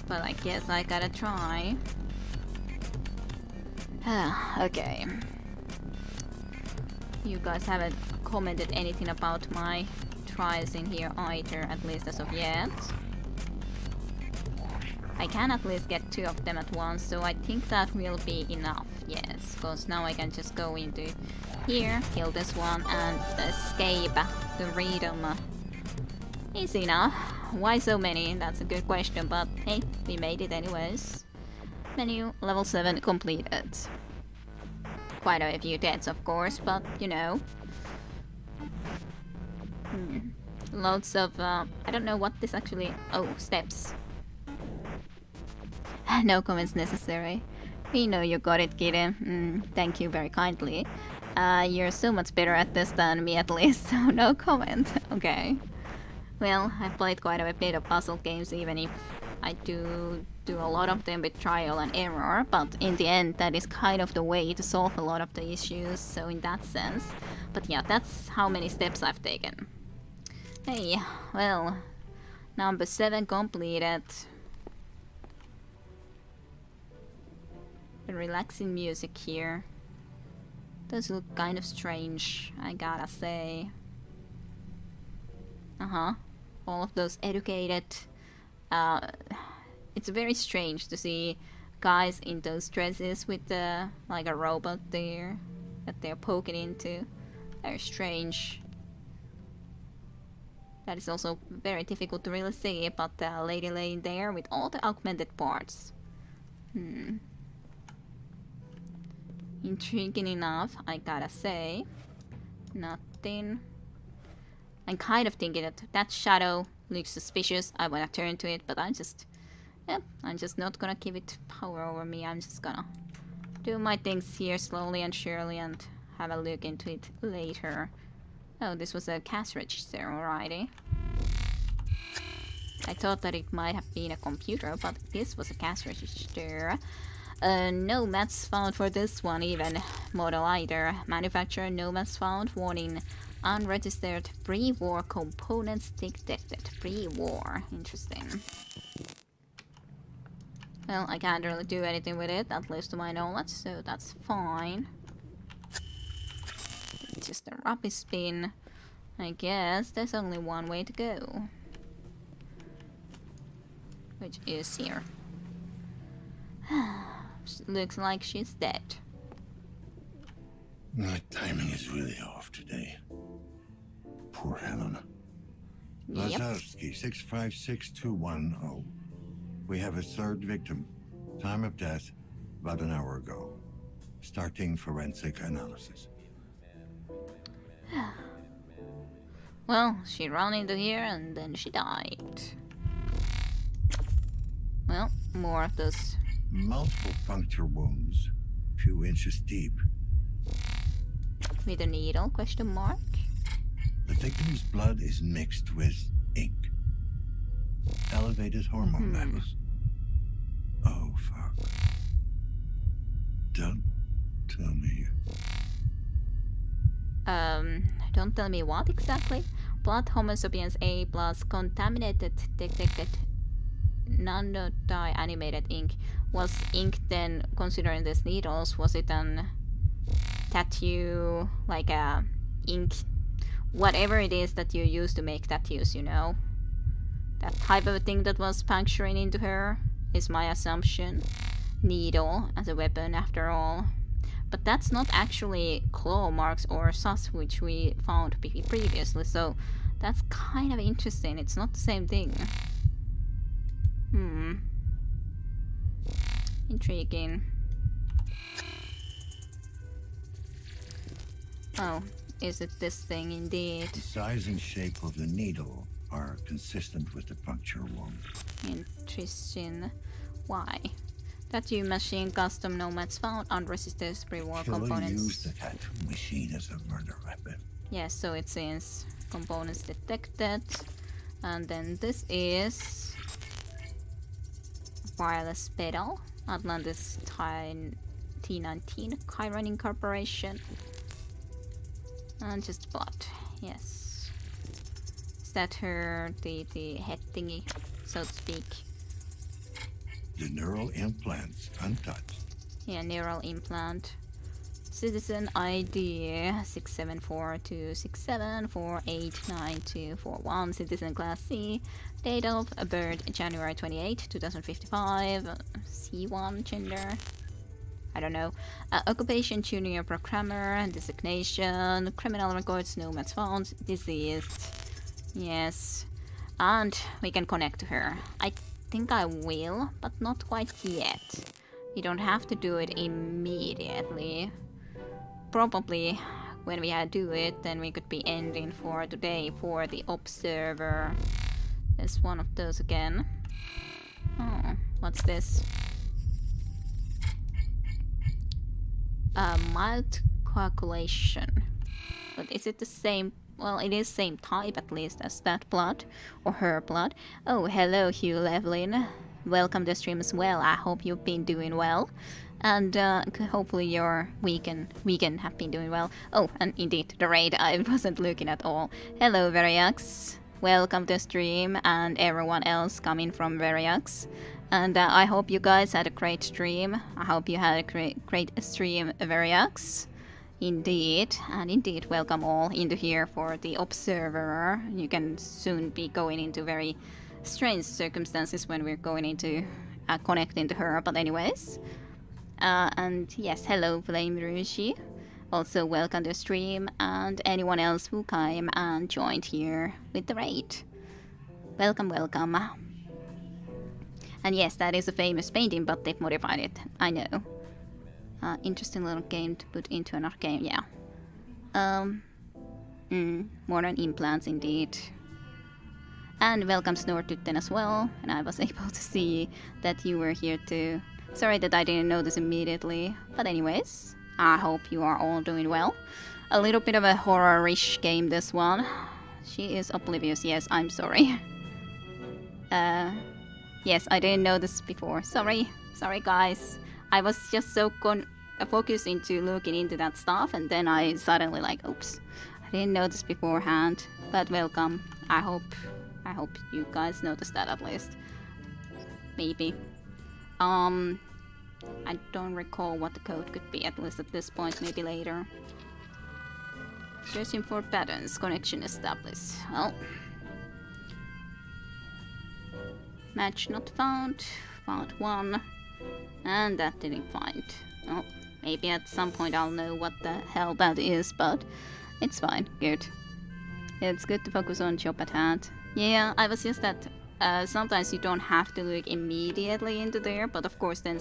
but I guess I gotta try. Okay. You guys haven't commented anything about my tries in here either, at least as of yet. I can at least get 2 of them at once, so I think that will be enough, yes. Because now I can just go into here, kill this one, and escape the Freedom. Easy enough. Why so many? That's a good question, but hey, we made it anyways. Menu, level 7 completed. Quite a few deaths, of course, but you know. Loads of, I don't know what this actually... Oh, steps. No comments necessary. We know you got it, Kitty. Thank you very kindly. You're so much better at this than me at least, so no comment. Okay. Well, I've played quite a bit of puzzle games, even if I do a lot of them with trial and error, but in the end that is kind of the way to solve a lot of the issues, so in that sense. But yeah, that's how many steps I've taken. Hey, well, number 7 completed. The relaxing music here does look kind of strange, I gotta say. All of those educated. It's very strange to see guys in those dresses with like a robot there that they're poking into. Very strange. That is also very difficult to really see, but the lady laying there with all the augmented parts. Intriguing enough, I gotta say. Nothing. I'm kind of thinking that shadow looks suspicious. I wanna turn to it, but I'm just not gonna give it power over me. I'm just gonna do my things here slowly and surely and have a look into it later. Oh, this was a cash register, alrighty. I thought that it might have been a computer, but this was a cash register. No mats found for this one even. Model either. Manufacturer, no mats found. Warning. Unregistered pre-war components detected. Pre-war. Interesting. Well, I can't really do anything with it, at least to my knowledge, so that's fine. Just a rubbish spin. I guess there's only one way to go. Which is here. Looks like she's dead. My timing is really off today. Poor Helena. Yep. Lazarski, 656210. We have a 3rd victim. Time of death, about an hour ago. Starting forensic analysis. Well, she ran into here and then she died. Well, more of those. Multiple puncture wounds, few inches deep. With a needle, question mark? The victim's blood is mixed with ink. Elevated hormone levels. Oh, fuck. Don't tell me. Don't tell me what exactly? Blood Homo sapiens A plus contaminated detected nano-dye-animated ink. Was ink then, considering these needles, was it an tattoo, like a ink, whatever it is that you use to make tattoos, you know? That type of a thing that was puncturing into her is my assumption. Needle as a weapon after all. But that's not actually claw marks or sus which we found previously, so that's kind of interesting. It's not the same thing. Intriguing. Oh, is it this thing indeed? The size and shape of the needle are consistent with the puncture wound. Interesting. Why? Tattoo machine, custom nomads found, unresisted pre-war components. Used the tattoo machine as a murder weapon. Yes, so it says components detected. And then this is wireless pedal. Atlantis T19 Chiron Incorporation. And just blood. Yes. Is that her the head thingy, so to speak? The neural implants untouched. Yeah, neural implant. Citizen ID 6742674899241. Citizen Class C. Date of birth January 28, 2055. C1 gender. I don't know. Occupation junior programmer. Designation. Criminal records no match found. Deceased. Yes. And we can connect to her. I think I will, but not quite yet. You don't have to do it immediately. Probably when we do it, then we could be ending for today for the observer. There's one of those again. Oh, what's this? Mild coagulation. But is it the same? Well, it is same type at least as that blood or her blood. Oh, hello, Hugh Levlin. Welcome to the stream as well. I hope you've been doing well. And hopefully your weekend have been doing well. Oh, and indeed, the raid I wasn't looking at all. Hello, Variax. Welcome to the stream and everyone else coming from Variax. And I hope you guys had a great stream. I hope you had a great stream, Variax. Indeed, and indeed, welcome all into here for the Observer. You can soon be going into very strange circumstances when we're going into connecting to her, but anyways. And yes, hello Flame Rushi. Also welcome to the stream and anyone else who came and joined here with the raid. Welcome, welcome. And yes, that is a famous painting, but they've modified it, I know. Interesting little game to put into another game, yeah. Modern implants indeed. And welcome Snortutten as well, and I was able to see that you were here too. Sorry that I didn't notice immediately, but anyways, I hope you are all doing well. A little bit of a horror-ish game, this one. She is oblivious, yes, I'm sorry. Yes, I didn't know this before, sorry guys. I was just so focused into looking into that stuff, and then I suddenly like, oops, I didn't know this beforehand, but welcome. I hope you guys noticed that at least. Maybe. I don't recall what the code could be, at least at this point, maybe later. Searching for patterns, connection established. Well. Match not found. Found one. And that didn't find. Oh, maybe at some point I'll know what the hell that is, but it's fine. Good. It's good to focus on job at hand. Yeah, I was just that sometimes you don't have to look immediately into there, but of course then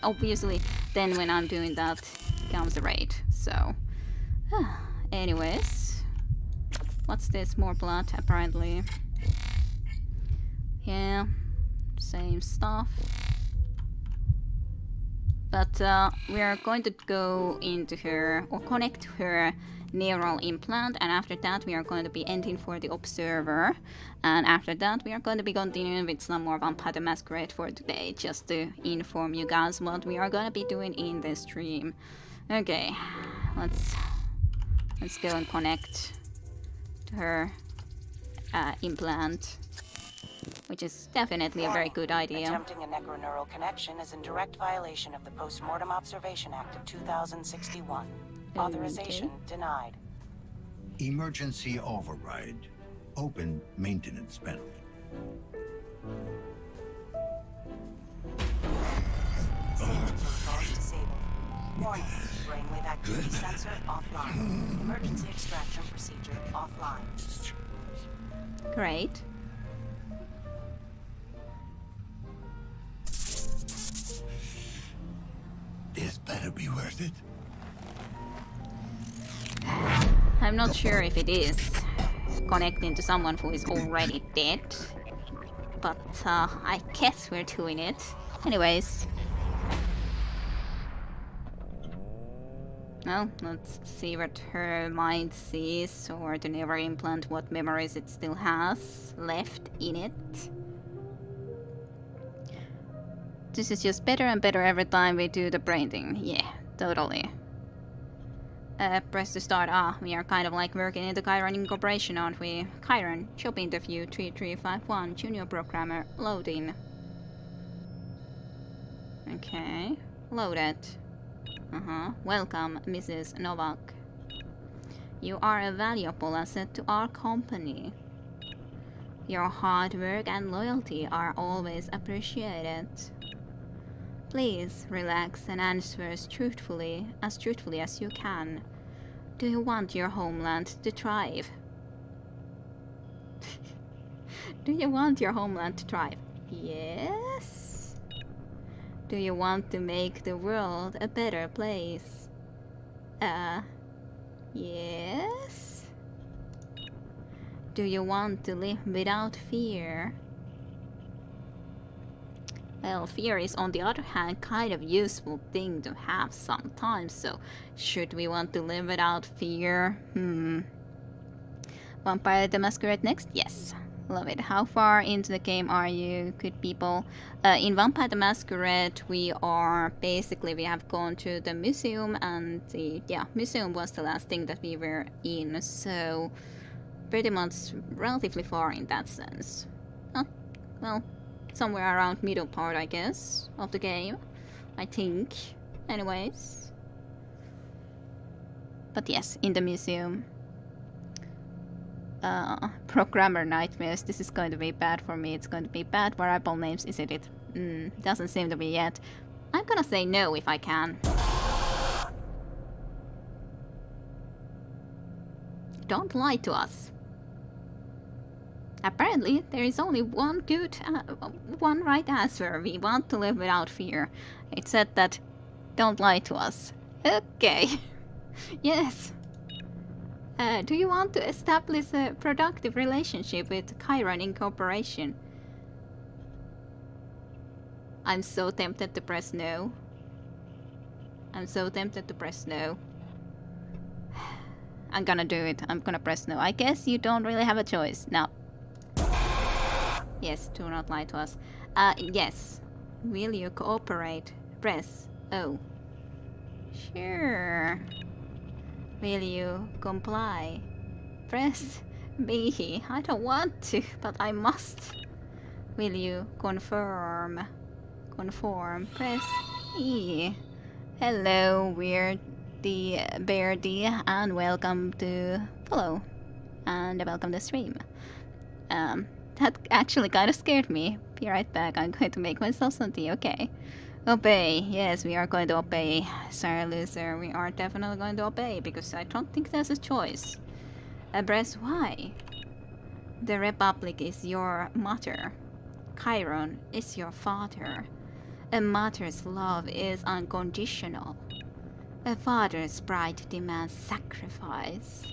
obviously then when I'm doing that comes the raid, so. Anyways. What's this? More blood, apparently. Yeah, same stuff. But we are going to go into her, or connect to her neural implant, and after that we are going to be ending for the observer, and after that we are going to be continuing with some more Vampire the Masquerade for today, just to inform you guys what we are going to be doing in this stream. Okay, let's go and connect to her implant, which is definitely a very good idea. Attempting a necroneural connection is in direct violation of the Postmortem Observation Act of 2061. Authorization denied. Emergency override. Open maintenance panel. Protocols disabled. Warning. Brainwave activity sensor offline. Emergency extraction procedure offline. Great. This better be worth it. I'm not sure if it is connecting to someone who is already dead, but I guess we're doing it. Anyways. Well, let's see what her mind sees, or the neural implant, what memories it still has left in it. This is just better and better every time we do the brain thing. Yeah, totally. Press to start. We are kind of like working in the Chiron Incorporation, aren't we? Chiron, job interview 3351, junior programmer, loading. Okay, loaded. Welcome, Mrs. Novak. You are a valuable asset to our company. Your hard work and loyalty are always appreciated. Please relax and answer as truthfully as you can. Do you want your homeland to thrive? Do you want your homeland to thrive? Yes. Do you want to make the world a better place? Yes. Do you want to live without fear? Well, fear is on the other hand kind of useful thing to have sometimes, so should we want to live without fear? Vampire the Masquerade next? Yes. Love it. How far into the game are you, good people? In Vampire the Masquerade, we have gone to the museum, and the museum was the last thing that we were in, so pretty much relatively far in that sense. Well, somewhere around middle part, I guess, of the game, I think. Anyways. But yes, in the museum. Programmer nightmares. This is going to be bad for me. It's going to be bad variable names, isn't it? Doesn't seem to be yet. I'm gonna say no if I can. Don't lie to us. Apparently, there is only one good, one right answer. We want to live without fear. It said that, don't lie to us. Okay. Yes. Do you want to establish a productive relationship with Chiron Incorporation? I'm so tempted to press no. I'm so tempted to press no. I'm gonna do it. I'm gonna press no. I guess you don't really have a choice. No. Yes, do not lie to us. Yes. Will you cooperate? Press O. Sure. Will you comply? Press B. I don't want to, but I must. Will you confirm? Conform. Press E. Hello, we're the Bear D, and welcome to follow. And welcome to stream. That actually kind of scared me. Be right back. I'm going to make myself some tea. Okay. Obey. Yes, we are going to obey. Sorry, loser. We are definitely going to obey because I don't think there's a choice. Press Y. The Republic is your mother. Chiron is your father. A mother's love is unconditional. A father's pride demands sacrifice.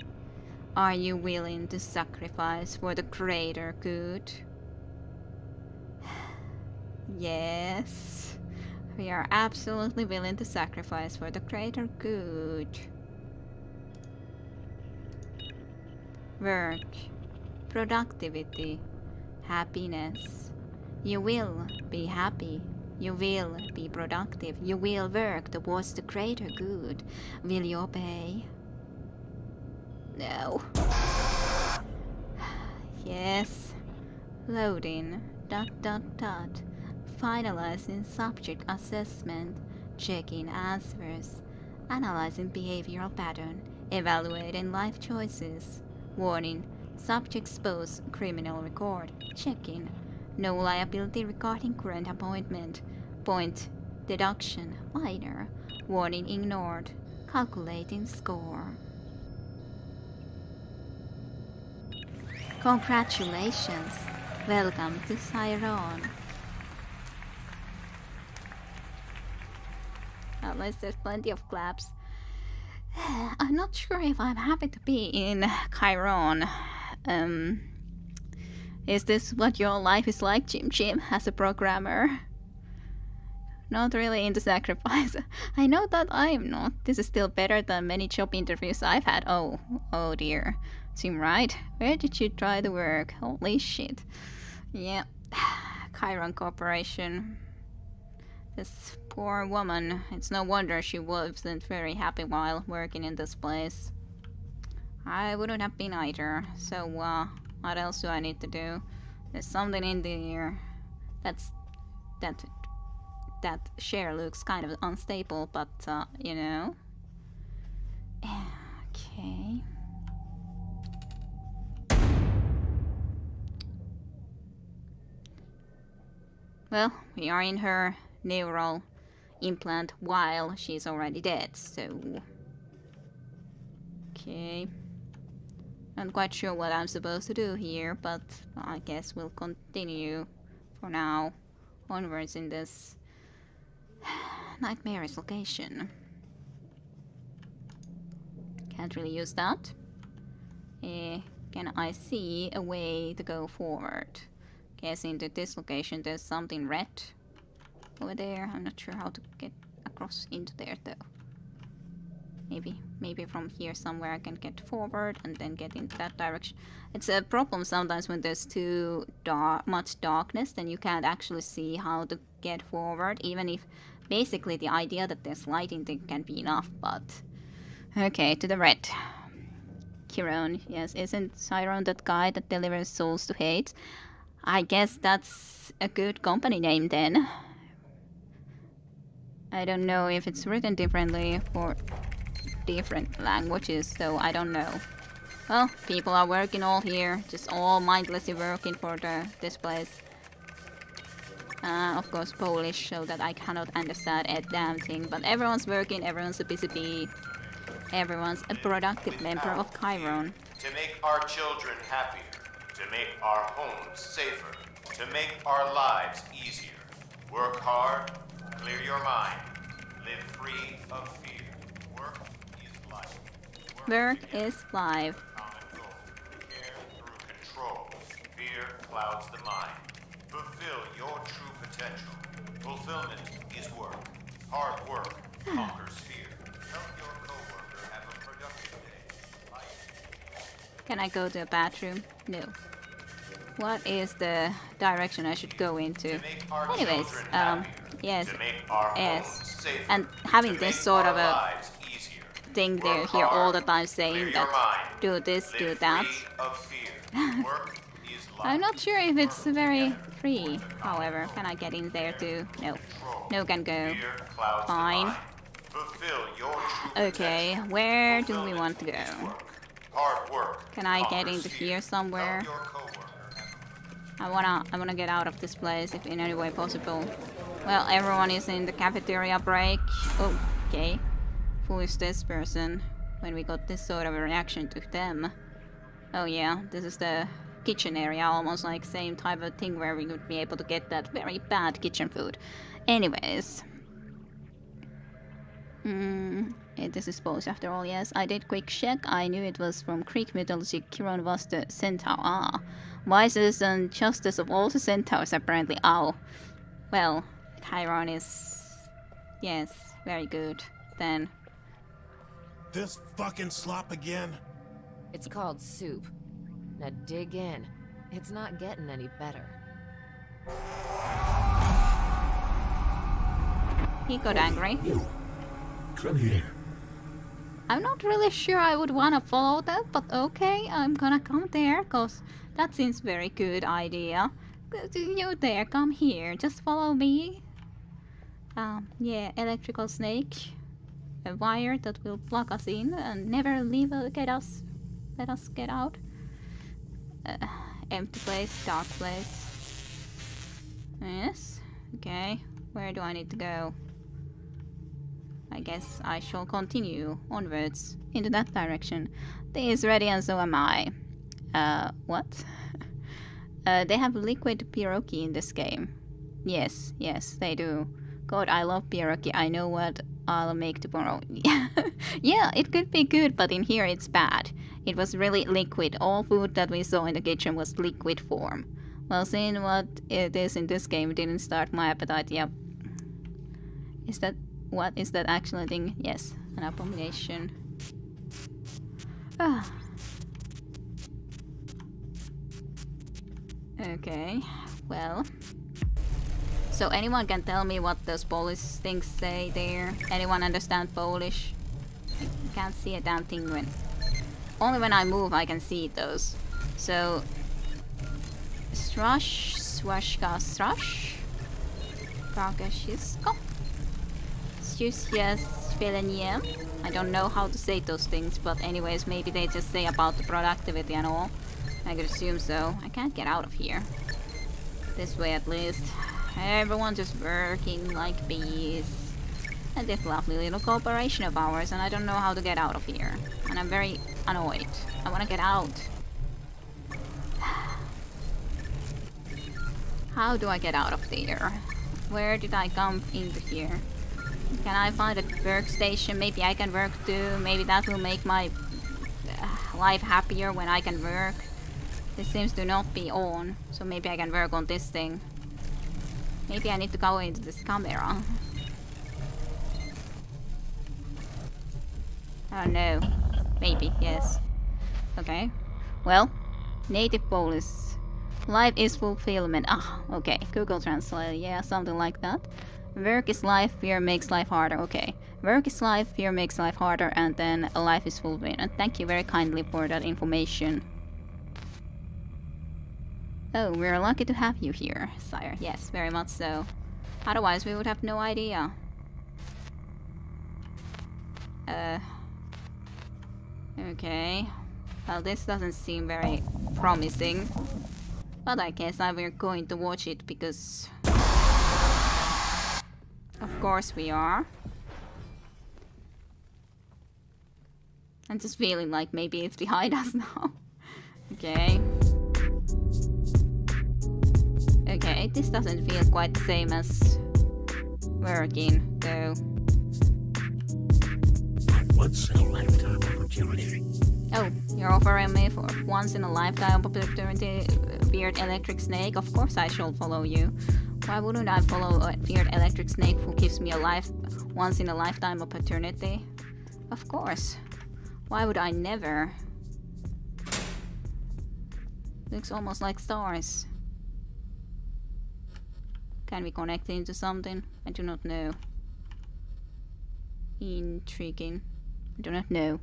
Are you willing to sacrifice for the greater good? Yes. We are absolutely willing to sacrifice for the greater good. Work, productivity, happiness. You will be happy. You will be productive. You will work towards the greater good. Will you obey? No. Yes. Loading. ... Finalizing subject assessment, checking answers, analyzing behavioral pattern, evaluating life choices. Warning, subject's post criminal record, checking. No liability regarding current appointment. Point, deduction, minor. Warning ignored. Calculating score. Congratulations. Welcome to Chiron. At least there's plenty of claps. I'm not sure if I'm happy to be in Chiron. Is this what your life is like, Jim, as a programmer? Not really into sacrifice. I know that I'm not. This is still better than many job interviews I've had. Oh dear. Seem right. Where did you try to work? Holy shit. Yeah. Chiron Corporation. This poor woman. It's no wonder she wasn't very happy while working in this place. I wouldn't have been either. So, what else do I need to do? There's something in the air. That that share looks kind of unstable, but you know. Okay. Well, we are in her neural implant while she's already dead, so... Okay. Not quite sure what I'm supposed to do here, but I guess we'll continue for now onwards in this nightmarish location. Can't really use that. Can I see a way to go forward? Guess into this location there's something red over there. I'm not sure how to get across into there though. Maybe from here somewhere I can get forward and then get into that direction. It's a problem sometimes when there's too much darkness, then you can't actually see how to get forward, even if basically the idea that there's light in there can be enough, but... Okay, to the red. Chiron, yes, isn't Chiron that guy that delivers souls to Hades? I guess that's a good company name then. I don't know if it's written differently for different languages, so I don't know. Well, people are working all here, just all mindlessly working for this place. Of course Polish, so that I cannot understand a damn thing, but everyone's working, everyone's a busy bee. Everyone's a productive member of Chiron. To make our children happier, to make our homes safer, to make our lives easier. Work hard, clear your mind, live free of fear. Work is life. Work is life. Common goal. Care through control. Fear clouds the mind. Fulfill your true potential. Fulfillment is work. Hard work conquers fear. Help your coworker have a productive day. Can I go to the bathroom? No. What is the direction I should go into? Anyways, yes, yes. And having this sort of a thing there here all the time saying that do this, do that. I'm not sure if it's very free, however. Can I get in there too? No. No can go. Fine. Okay, where do we want to go? Can I get into here somewhere? I wanna get out of this place if in any way possible. Well, everyone is in the cafeteria break. Oh, okay. Who is this person? When we got this sort of a reaction to them. Oh yeah, this is the kitchen area, almost like same type of thing where we would be able to get that very bad kitchen food. Anyways. This is supposed after all, yes. I did quick check. I knew it was from Greek mythology. Chiron was the centaur. Ah. Wisest and justest of all the centaurs, apparently. Oh. Well, Chiron is... Yes, very good. Then... This fucking slop again? It's called soup. Now dig in. It's not getting any better. He got angry. Come here. I'm not really sure I would want to follow that, but okay, I'm gonna come there, cause that seems very good idea. You there, come here, just follow me. Yeah, electrical snake. A wire that will block us in and never let us get out. Empty place, dark place. Yes, okay, where do I need to go? I guess I shall continue onwards into that direction. Tea is ready and so am I. What? They have liquid pierogi in this game. Yes, yes, they do. God, I love pierogi. I know what I'll make tomorrow. Yeah, it could be good, but in here it's bad. It was really liquid. All food that we saw in the kitchen was liquid form. Well, seeing what it is in this game didn't start my appetite. Yep. Is that... What is that actual thing? Yes, an abomination. Ah. Okay, well. So anyone can tell me what those Polish things say there? Anyone understand Polish? I can't see a damn thing when... Only when I move I can see those. So... Strash, swashka, strash? Kakashisko. Susias Felenium. I don't know how to say those things, but anyways, maybe they just say about the productivity and all. I could assume so. I can't get out of here. This way at least. Everyone just working like bees. And this lovely little cooperation of ours, and I don't know how to get out of here. And I'm very annoyed. I wanna get out. How do I get out of there? Where did I come into here? Can I find a workstation? Maybe I can work too. Maybe that will make my life happier when I can work. This seems to not be on, so maybe I can work on this thing. Maybe I need to go into this camera. Oh no. Maybe, yes. Okay. Well, native Polish. Life is fulfillment. Ah, okay. Google Translate. Yeah, something like that. Work is life, fear makes life harder. Okay. Work is life, fear makes life harder, and then life is fulfillment. Thank you very kindly for that information. Oh, we're lucky to have you here, sire. Yes, very much so. Otherwise, we would have no idea. Okay. Well, this doesn't seem very promising. But I guess we're going to watch it because... Of course we are. I'm just feeling like maybe it's behind us now. Okay. Okay, this doesn't feel quite the same as working, though. Once in a lifetime opportunity. Oh, you're offering me for once in a lifetime opportunity, Weird Electric Snake? Of course I shall follow you. Why wouldn't I follow a Weird Electric Snake who gives me a once in a lifetime opportunity? Of course. Why would I never? Looks almost like stars. Can we connect into something? I do not know. Intriguing. I do not know.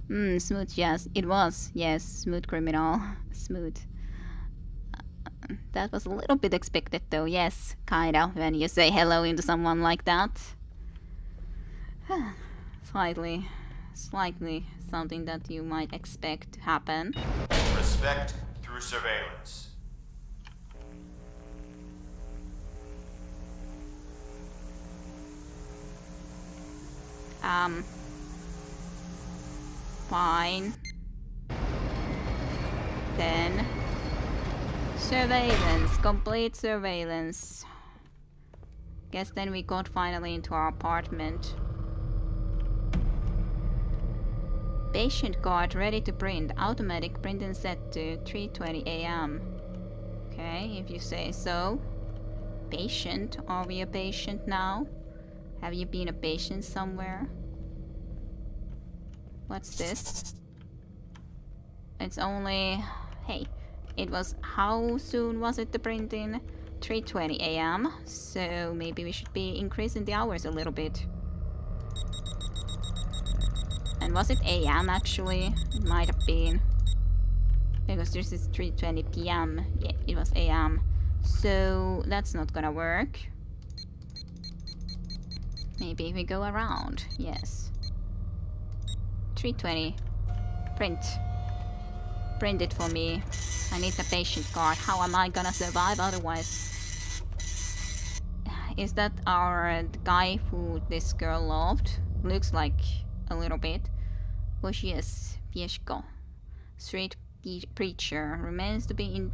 Smooth, yes. It was. Yes, smooth criminal. Smooth. That was a little bit expected though. Yes, kinda. When you say hello into someone like that. Slightly something that you might expect to happen. Respect through surveillance. Fine. Then surveillance, complete surveillance. Guess then we got finally into our apartment. Patient card ready to print. Automatic printing set to 3:20 AM. Okay, if you say so. Patient? Are we a patient now? Have you been a patient somewhere? What's this? It's only... Hey, it was... How soon was it the printing? 3:20 AM. So maybe we should be increasing the hours a little bit. And was it AM actually? It might have been. Because this is 3:20 PM. Yeah, it was AM. So that's not gonna work. Maybe we go around. Yes. 3:20. Print. Print it for me. I need the patient card. How am I gonna survive otherwise? Is that our guy who this girl loved? Looks like a little bit. Wojciech Pieszko. Street preacher. Remains to be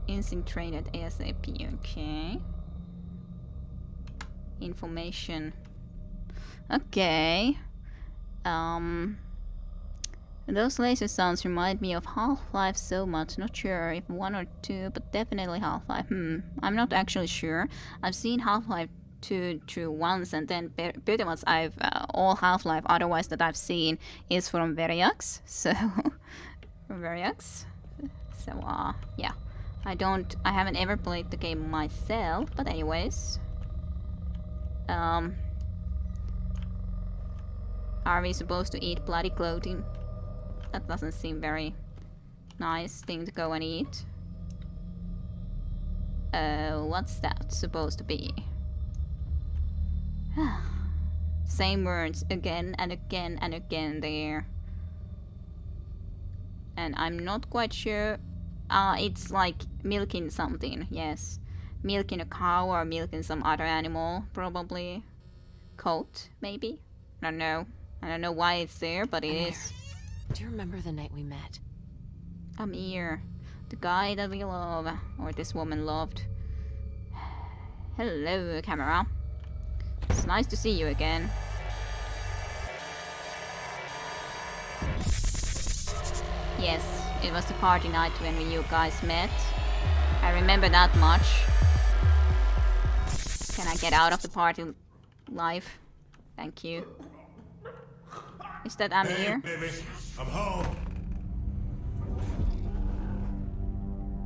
infiltrated ASAP. Okay. Information. Okay. Those laser sounds remind me of Half-Life so much. Not sure if 1 or 2, but definitely Half-Life. I'm not actually sure. I've seen Half-Life 2 through once, and then pretty much I've all Half-Life otherwise that I've seen is from Veriax. So Veriax. So yeah. I haven't ever played the game myself, but anyways. Are we supposed to eat bloody clothing? That doesn't seem very nice thing to go and eat. What's that supposed to be? Same words again and again and again there. And I'm not quite sure. It's like milking something, yes. Milking a cow or milking some other animal, probably. Coat, maybe? I don't know. I don't know why it's there, but it is. Do you remember the night we met? Amir, the guy that we love, or this woman loved. Hello, camera. It's nice to see you again. Yes, it was the party night when you guys met. I remember that much. Can I get out of the party life? Thank you. Is that Amir? Hey, baby, I'm home.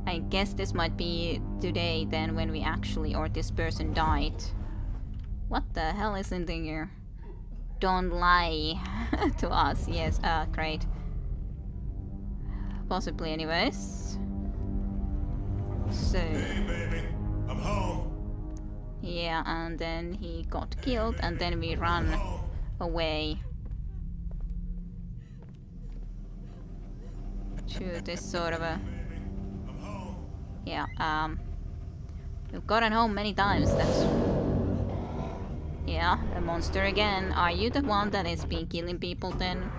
I guess this might be today then when we actually, or this person died. What the hell is in here? Don't lie to us. Yes, great. Possibly anyways. So... Hey, baby, I'm home. Yeah, and then he got killed, and then we ran away. To this sort of a... Yeah, we've gotten home many times, that's... Yeah, a monster again. Are you the one that has been killing people then?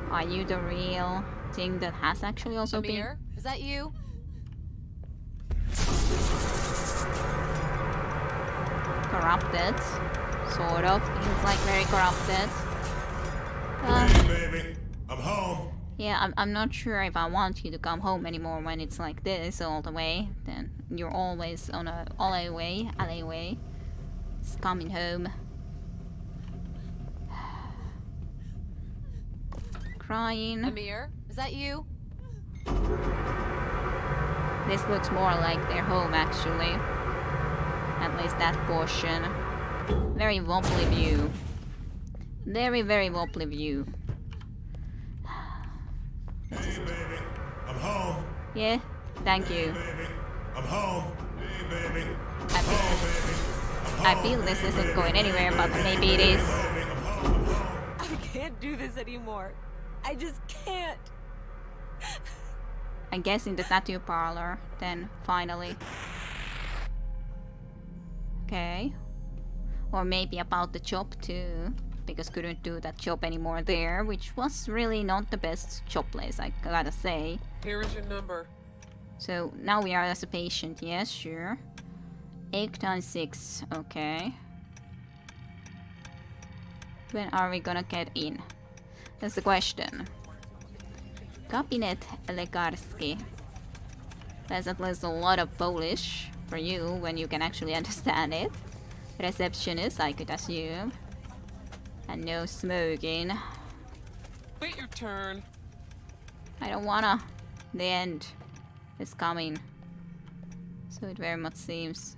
Are you the real thing that has actually also Amir, been... is that you? Corrupted. Sort of. He's like very corrupted. Hey, baby, I'm home. Yeah, I'm not sure if I want you to come home anymore when it's like this all the way. Then you're always on a alleyway. It's coming home. Crying. Amir, is that you? This looks more like their home actually. At least that portion. Very wobbly view. Very, very wobbly view. Hey, baby, I'm home. Yeah, thank you. Hey, baby, I'm home. Hey, baby, I feel this isn't going anywhere, but maybe it is. I can't do this anymore. I just can't. I guess in the tattoo parlor, then finally. Okay. Or maybe about the job too, because couldn't do that job anymore there, which was really not the best job place, I gotta say. Here is your number. So now we are as a patient, yes, sure. 896, okay. When are we gonna get in? That's the question. Kabinet Lekarski. That's at least a lot of Polish for you when you can actually understand it. Receptionist, I could assume. And no smoking. Wait your turn. I don't wanna. The end is coming. So it very much seems.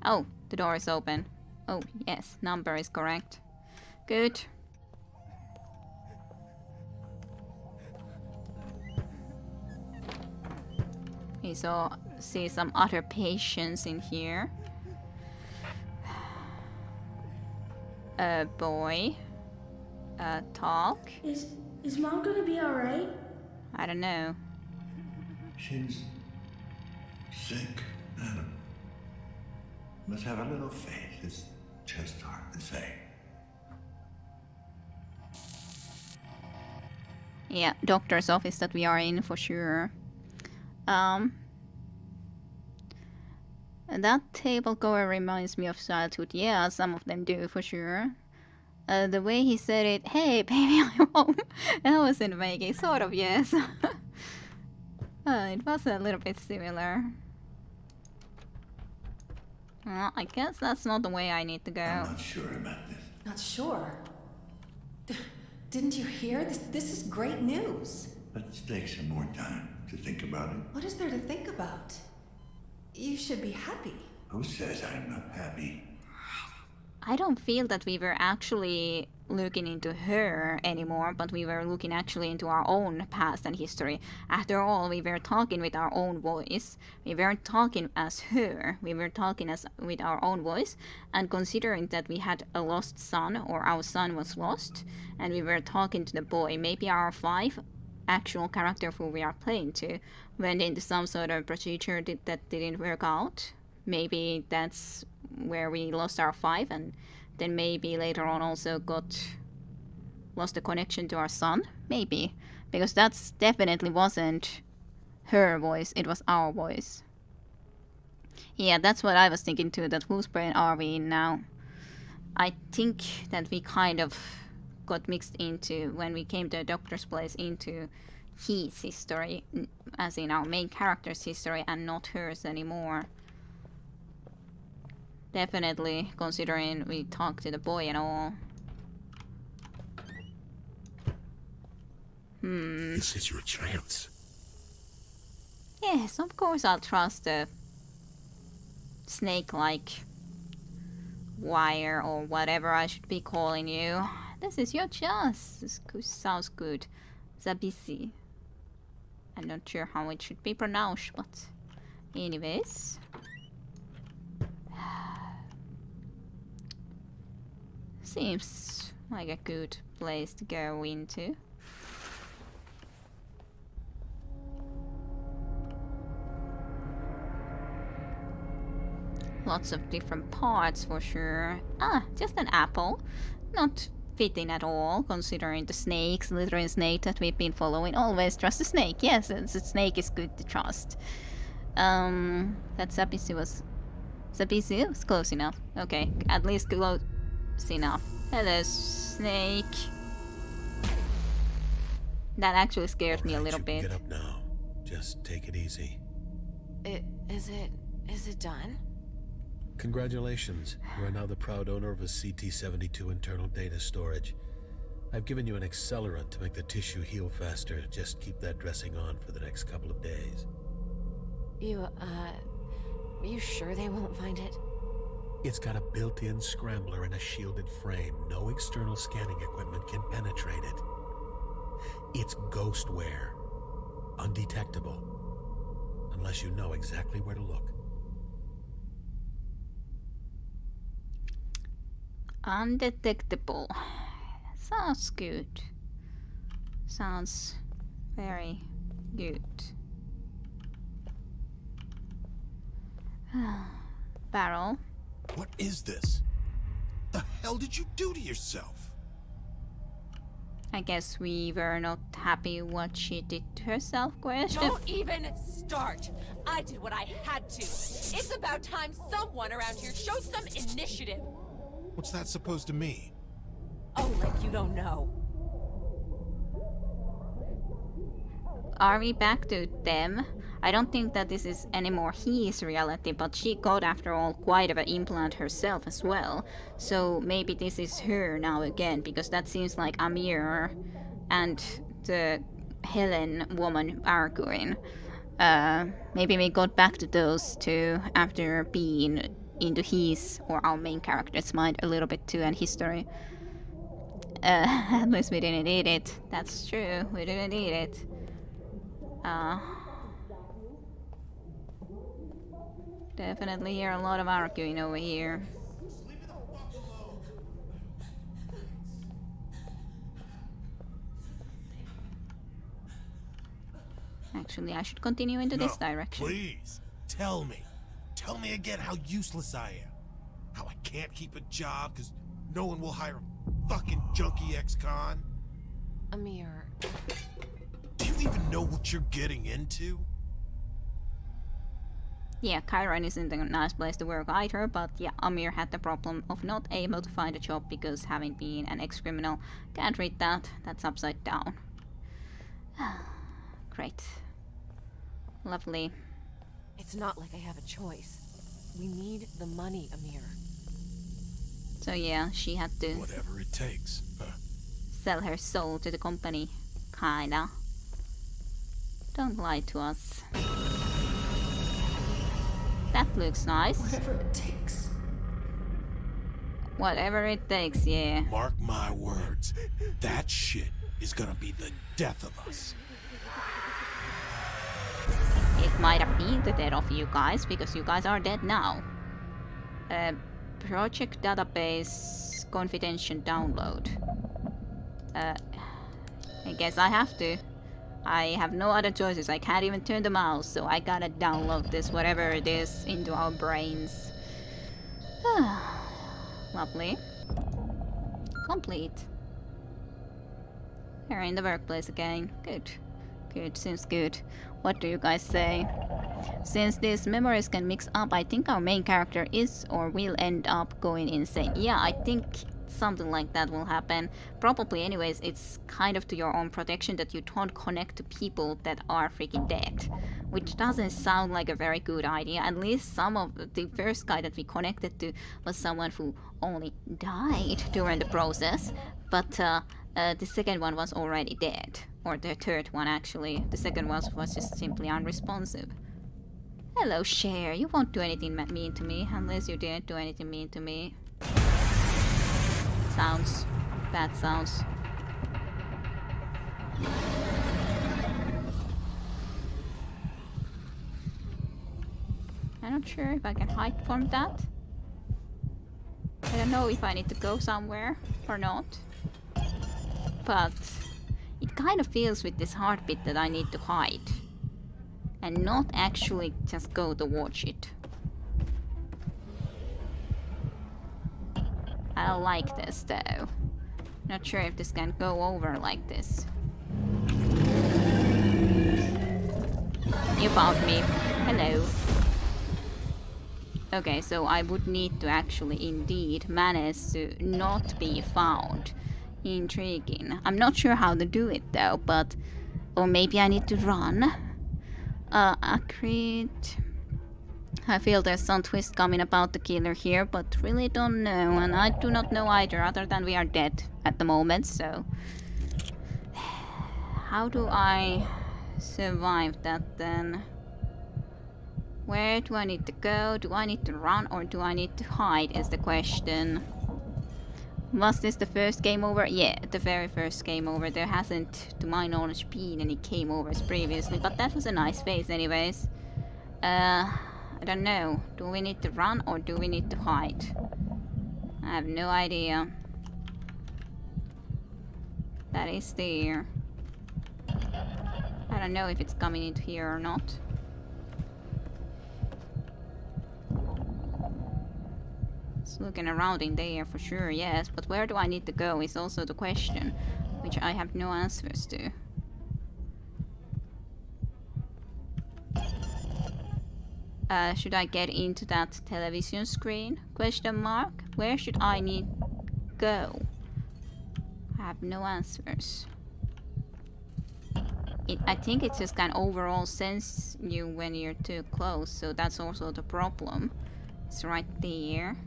Oh, the door is open. Oh, yes, number is correct. Good. Okay, so see some other patients in here. A boy. Talk. Is Mom gonna be alright? I don't know. She's sick, Adam. Must have a little faith. It's just hard to say. Yeah, doctor's office that we are in for sure. That table cover reminds me of childhood. Yeah, some of them do for sure. The way he said it, hey baby, I'm home. That wasn't making, sort of, yes. It was a little bit similar. I guess that's not the way I need to go. I'm not sure about this. Not sure? Didn't you hear? This is great news. Let's take some more time to think about it. What is there to think about? You should be happy. Who says I'm not happy? I don't feel that we were actually looking into her anymore, but we were looking actually into our own past and history. After all, we were talking with our own voice. We weren't talking as her. We were talking as with our own voice. And considering that we had a lost son, or our son was lost, and we were talking to the boy, maybe our 5 actual character who we are playing to went into some sort of procedure that didn't work out. Maybe that's where we lost our 5, and then maybe later on also lost the connection to our son. Maybe. Because that's definitely wasn't her voice, it was our voice. Yeah, that's what I was thinking too, that whose brain are we in now? I think that we kind of got mixed into, when we came to the doctor's place, into his history, as in our main character's history, and not hers anymore. Definitely, considering we talked to the boy and all. This is your chance. Yes, of course I'll trust the snake-like wire, or whatever I should be calling you. This is your chance. This sounds good. Zabisi. I'm not sure how it should be pronounced, but anyways. Seems like a good place to go into. Lots of different parts for sure. Ah, just an apple. Not fitting at all, considering the snakes, slithering snake that we've been following. Always trust the snake. Yes, the snake is good to trust. That Zabisi was close enough. Okay, at least close enough. Hello, snake. That actually scared me a little bit. Get up now. Just take it easy. Is it done? Congratulations. You are now the proud owner of a CT-72 internal data storage. I've given you an accelerant to make the tissue heal faster. Just keep that dressing on for the next couple of days. You sure they won't find it? It's got a built-in scrambler and a shielded frame. No external scanning equipment can penetrate it. It's ghostware. Undetectable. Unless you know exactly where to look. Undetectable. Sounds good. Sounds very good. Barrel. What is this? The hell did you do to yourself? I guess we were not happy what she did to herself, question. Don't even start! I did what I had to. It's about time someone around here showed some initiative. What's that supposed to mean? Oh, like you don't know. Are we back to them? I don't think that this is anymore his reality, but she got, after all, quite of an implant herself as well. So maybe this is her now again, because that seems like Amir and the Helen woman arguing. Maybe we got back to those two after being into his, or our main character's mind a little bit too, and history. At least we didn't eat it. That's true, we didn't eat it. Definitely hear a lot of arguing over here. Actually, I should continue into this direction. Please, tell me. Tell me again how useless I am. How I can't keep a job because no one will hire a fucking junkie ex-con. Amir. Do you even know what you're getting into? Yeah, Chiron isn't a nice place to work either, but yeah, Amir had the problem of not able to find a job because having been an ex-criminal. Can't read that, that's upside down. Great. Lovely. It's not like I have a choice. We need the money, Amir. So yeah, she had to... Whatever it takes. Sell her soul to the company. Kinda. Don't lie to us. That looks nice. Whatever it takes. Whatever it takes, yeah. Mark my words. That shit is gonna be the death of us. It might have been the death of you guys, because you guys are dead now. Project database confidential download. I guess I have to. I have no other choices. I can't even turn the mouse, so I gotta download this, whatever it is, into our brains. Lovely. Complete. We're in the workplace again. Good. Good, seems good. What do you guys say? Since these memories can mix up, I think our main character is or will end up going insane. Yeah, I think something like that will happen. Probably anyways, it's kind of to your own protection that you don't connect to people that are freaking dead. Which doesn't sound like a very good idea. At least some of the first guy that we connected to was someone who only died during the process. But the second one was already dead. Or the third one actually. The second one was just simply unresponsive. Hello, Cher. You won't do anything mean to me unless you didn't do anything mean to me. Sounds. Bad sounds. I'm not sure if I can hide from that. I don't know if I need to go somewhere or not. But it kind of feels with this heartbeat that I need to hide. And not actually just go to watch it. I don't like this though. Not sure if this can go over like this. You found me. Hello. Okay, so I would need to actually indeed manage to not be found. Intriguing. I'm not sure how to do it though, but... Or maybe I need to run. Agreed. I feel there's some twist coming about the killer here, but really don't know, and I do not know either, other than we are dead at the moment, so... How do I survive that then? Where do I need to go? Do I need to run or do I need to hide is the question. Was this the first game over? Yeah, the very first game over. There hasn't, to my knowledge, been any game overs previously, but that was a nice phase anyways. I don't know. Do we need to run or do we need to hide? I have no idea. That is there. I don't know if it's coming into here or not. It's looking around in there for sure, yes, but where do I need to go is also the question, which I have no answers to. Should I get into that television screen? Question mark. Where should I need go? I have no answers. I think it just can overall sense you when you're too close, so that's also the problem. It's right there.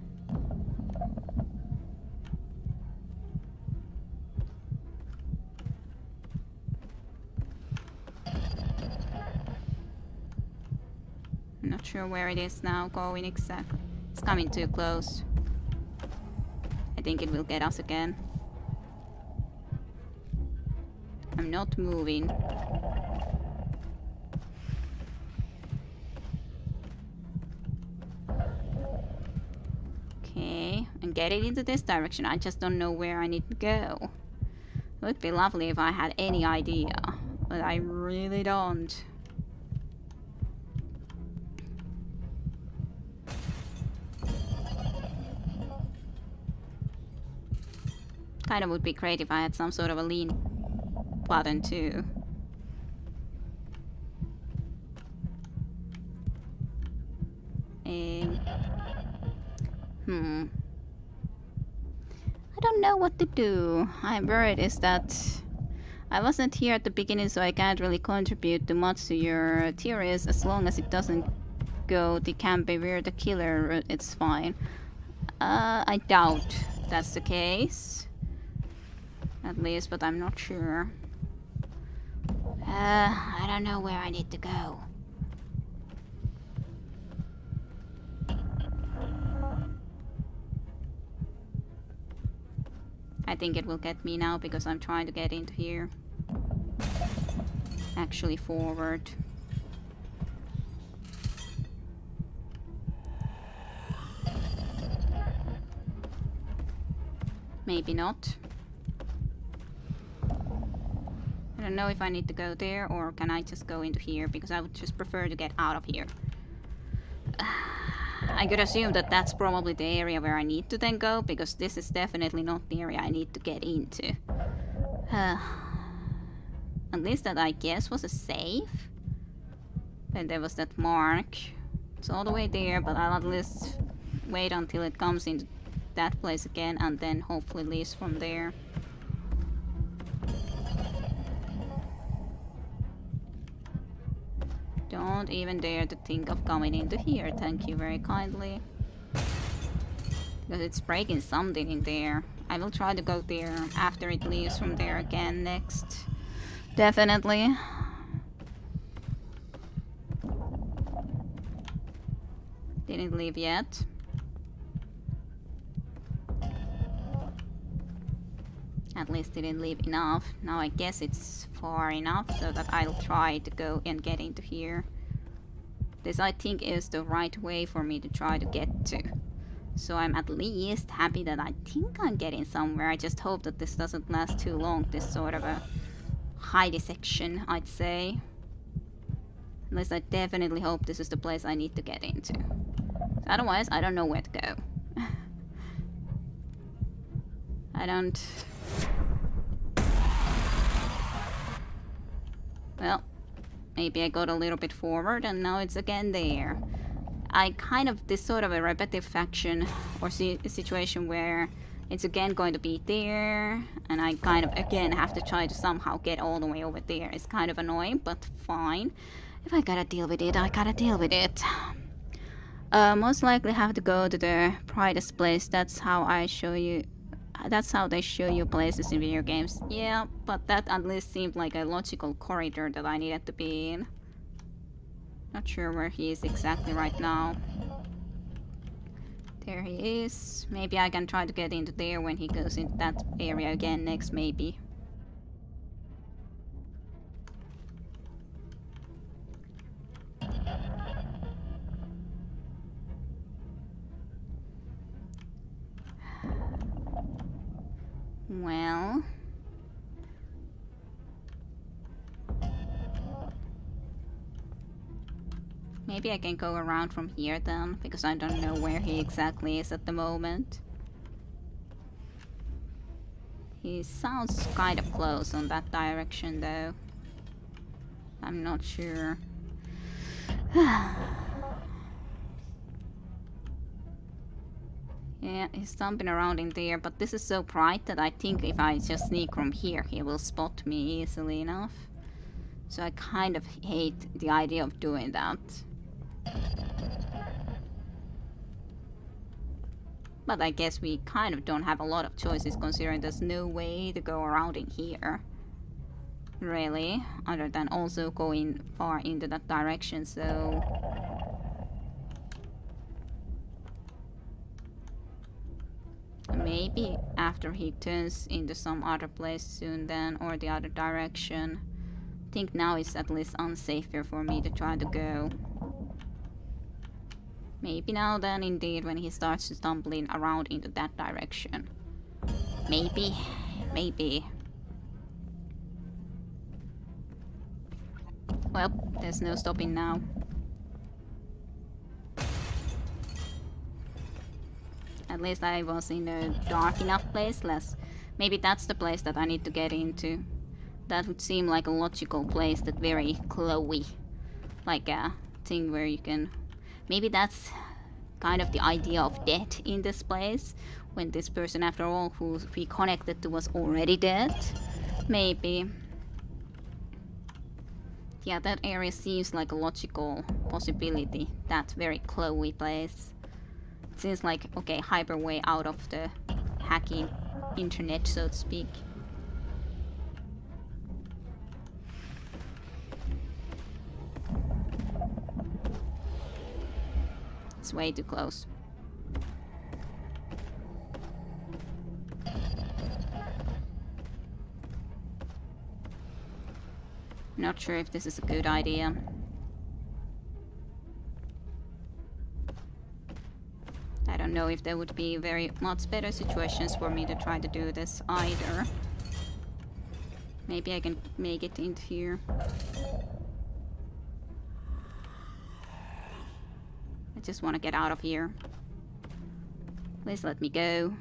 I'm not sure where it is now going exactly. It's coming too close. I think it will get us again. I'm not moving. Okay, and get it into this direction. I just don't know where I need to go. It would be lovely if I had any idea, but I really don't. Kind of would be great if I had some sort of a lean button too. I don't know what to do. I'm worried is that I wasn't here at the beginning, so I can't really contribute too much to your theories. As long as it doesn't go the Can Be We're the Killer route, it's fine. I doubt that's the case. At least, but I'm not sure. I don't know where I need to go. I think it will get me now because I'm trying to get into here. Actually forward. Maybe not. I don't know if I need to go there or can I just go into here, because I would just prefer to get out of here. I could assume that that's probably the area where I need to then go, because this is definitely not the area I need to get into. At least that, I guess, was a safe. But there was that mark. It's all the way there, but I'll at least wait until it comes into that place again and then hopefully leaves from there. Don't even dare to think of coming into here, thank you very kindly. Because it's breaking something in there. I will try to go there after it leaves from there again next. Definitely. Didn't leave yet. At least didn't leave enough. Now I guess it's far enough so that I'll try to go and get into here. This I think is the right way for me to try to get to. So I'm at least happy that I think I'm getting somewhere. I just hope that this doesn't last too long, this sort of a high section, I'd say. At least I definitely hope this is the place I need to get into. Otherwise, I don't know where to go. I don't... Well, maybe I got a little bit forward and now it's again there. I kind of, this sort of a repetitive faction or situation where it's again going to be there and I kind of again have to try to somehow get all the way over there. It's kind of annoying, but fine. If I gotta deal with it, I gotta deal with it. Most likely have to go to the brightest place. That's how I show you. That's how they show you places in video games. Yeah, but that at least seemed like a logical corridor that I needed to be in. Not sure where he is exactly right now. There he is. Maybe I can try to get into there when he goes into that area again next, maybe. Well... Maybe I can go around from here then, because I don't know where he exactly is at the moment. He sounds kind of close on that direction though. I'm not sure. Yeah, he's stomping around in there, but this is so bright that I think if I just sneak from here, he will spot me easily enough. So I kind of hate the idea of doing that. But I guess we kind of don't have a lot of choices considering there's no way to go around in here. Really, other than also going far into that direction, so... Maybe after he turns into some other place soon then, or the other direction. I think now it's at least unsafer for me to try to go. Maybe now then indeed when he starts stumbling around into that direction. Maybe. Maybe. Well, there's no stopping now. At least I was in a dark enough place. Maybe that's the place that I need to get into. That would seem like a logical place, that very Chloe. Like a thing where you can... Maybe that's kind of the idea of death in this place. When this person, after all, who we connected to was already dead. Maybe. Yeah, that area seems like a logical possibility. That very Chloe place. It seems like, okay, hyper way out of the hacking internet, so to speak. It's way too close. Not sure if this is a good idea. I don't know if there would be very much better situations for me to try to do this either. Maybe I can make it into here. I just want to get out of here. Please let me go.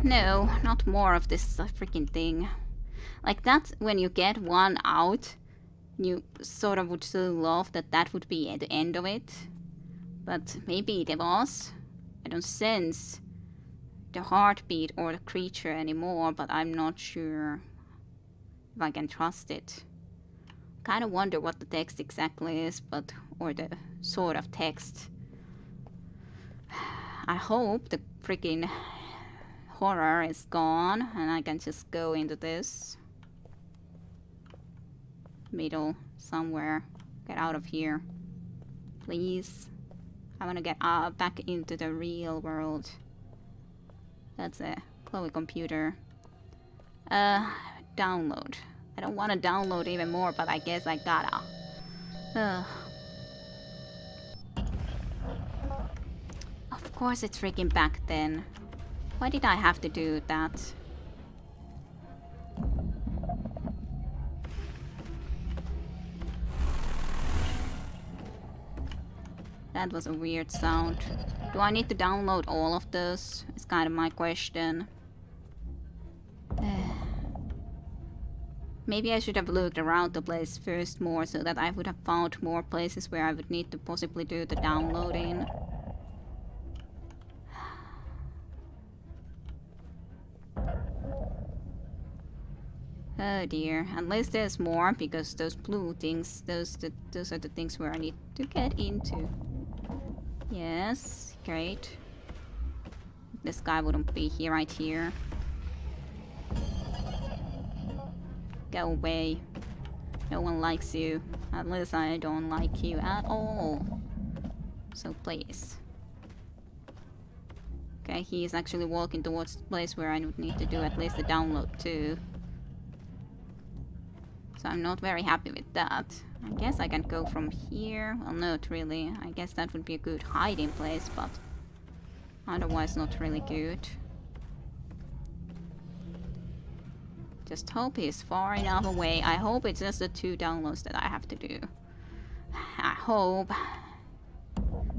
No, not more of this freaking thing. Like that, when you get one out, you sort of would so love that that would be the end of it. But maybe it was. I don't sense the heartbeat or the creature anymore, but I'm not sure if I can trust it. Kind of wonder what the text exactly is, but or the sort of text. I hope the freaking horror is gone and I can just go into this middle somewhere. Get out of here, please. I want to get back into the real world. That's a Chloe computer. Download. I don't want to download even more, but I guess I gotta. Of course it's freaking back then. Why did I have to do that? That was a weird sound. Do I need to download all of those? It's kind of my question. Maybe I should have looked around the place first more so that I would have found more places where I would need to possibly do the downloading. Oh dear, at least there's more because those blue things, those are the things where I need to get into. Yes, great. This guy wouldn't be here right here. Go away. No one likes you. At least I don't like you at all. So please. Okay, he is actually walking towards the place where I would need to do at least the download too. So I'm not very happy with that. I guess I can go from here. Well, not really. I guess that would be a good hiding place, but otherwise not really good. Just hope he's far enough away. I hope it's just the 2 downloads that I have to do. I hope.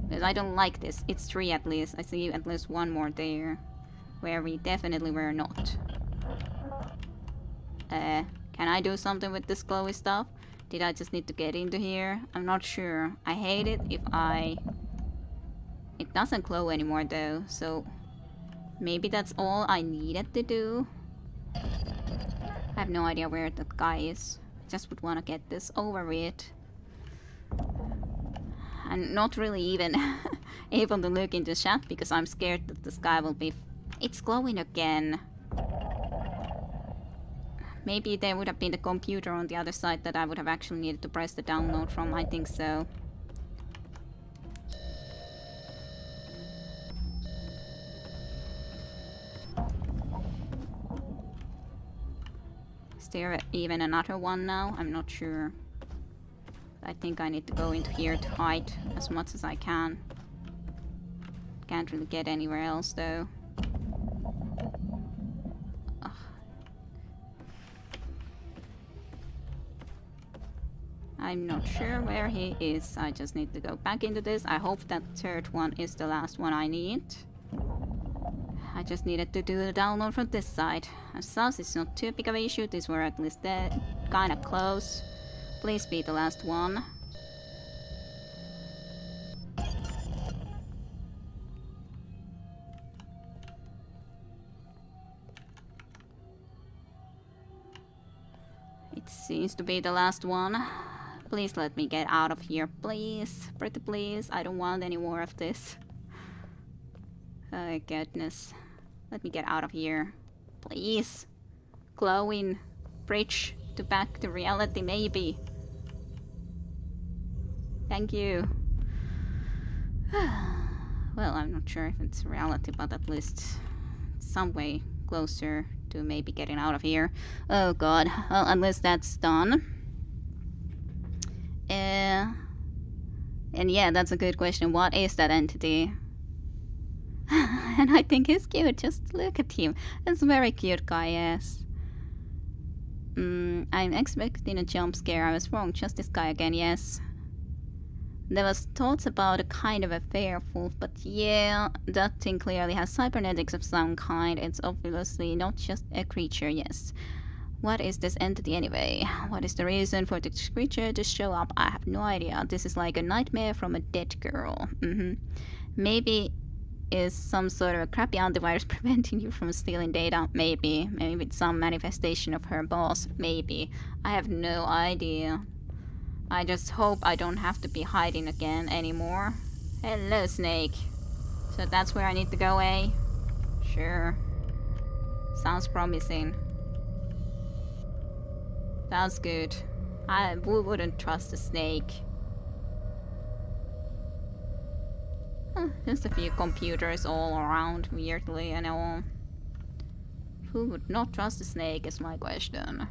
Because I don't like this. It's 3 at least. I see at least 1 more there. Where we definitely were not. Can I do something with this glowy stuff? Did I just need to get into here? I'm not sure. I hate it if I... It doesn't glow anymore though, so... Maybe that's all I needed to do? I have no idea where that guy is. I just would want to get this over with. I'm not really even able to look into chat because I'm scared that this guy will be... It's glowing again. Maybe there would have been the computer on the other side that I would have actually needed to press the download from. I think so. Is there even another one now? I'm not sure. I think I need to go into here to hide as much as I can. Can't really get anywhere else though. I'm not sure where he is. I just need to go back into this. I hope that 3rd one is the last one I need. I just needed to do the download from this side. As such, it's not too big of an issue. These were at least kind of close. Please be the last one. It seems to be the last one. Please let me get out of here, please. Pretty please. I don't want any more of this. Oh goodness. Let me get out of here. Please. Glowing bridge to back to reality, maybe. Thank you. Well, I'm not sure if it's reality, but at least some way closer to maybe getting out of here. Oh god. Well, unless that's done. And yeah, that's a good question. What is that entity? And I think he's cute. Just look at him. That's a very cute guy, yes. I'm expecting a jump scare. I was wrong. Just this guy again, yes. There was thoughts about a kind of a werewolf, but yeah, that thing clearly has cybernetics of some kind. It's obviously not just a creature, yes. What is this entity anyway? What is the reason for this creature to show up? I have no idea. This is like a nightmare from a dead girl. Maybe is some sort of a crappy antivirus preventing you from stealing data? Maybe. Maybe it's some manifestation of her boss? Maybe. I have no idea. I just hope I don't have to be hiding again anymore. Hello, Snake. So that's where I need to go, eh? Sure. Sounds promising. Sounds good. I wouldn't trust a snake. Just a few computers all around, weirdly and all. Who would not trust a snake is my question.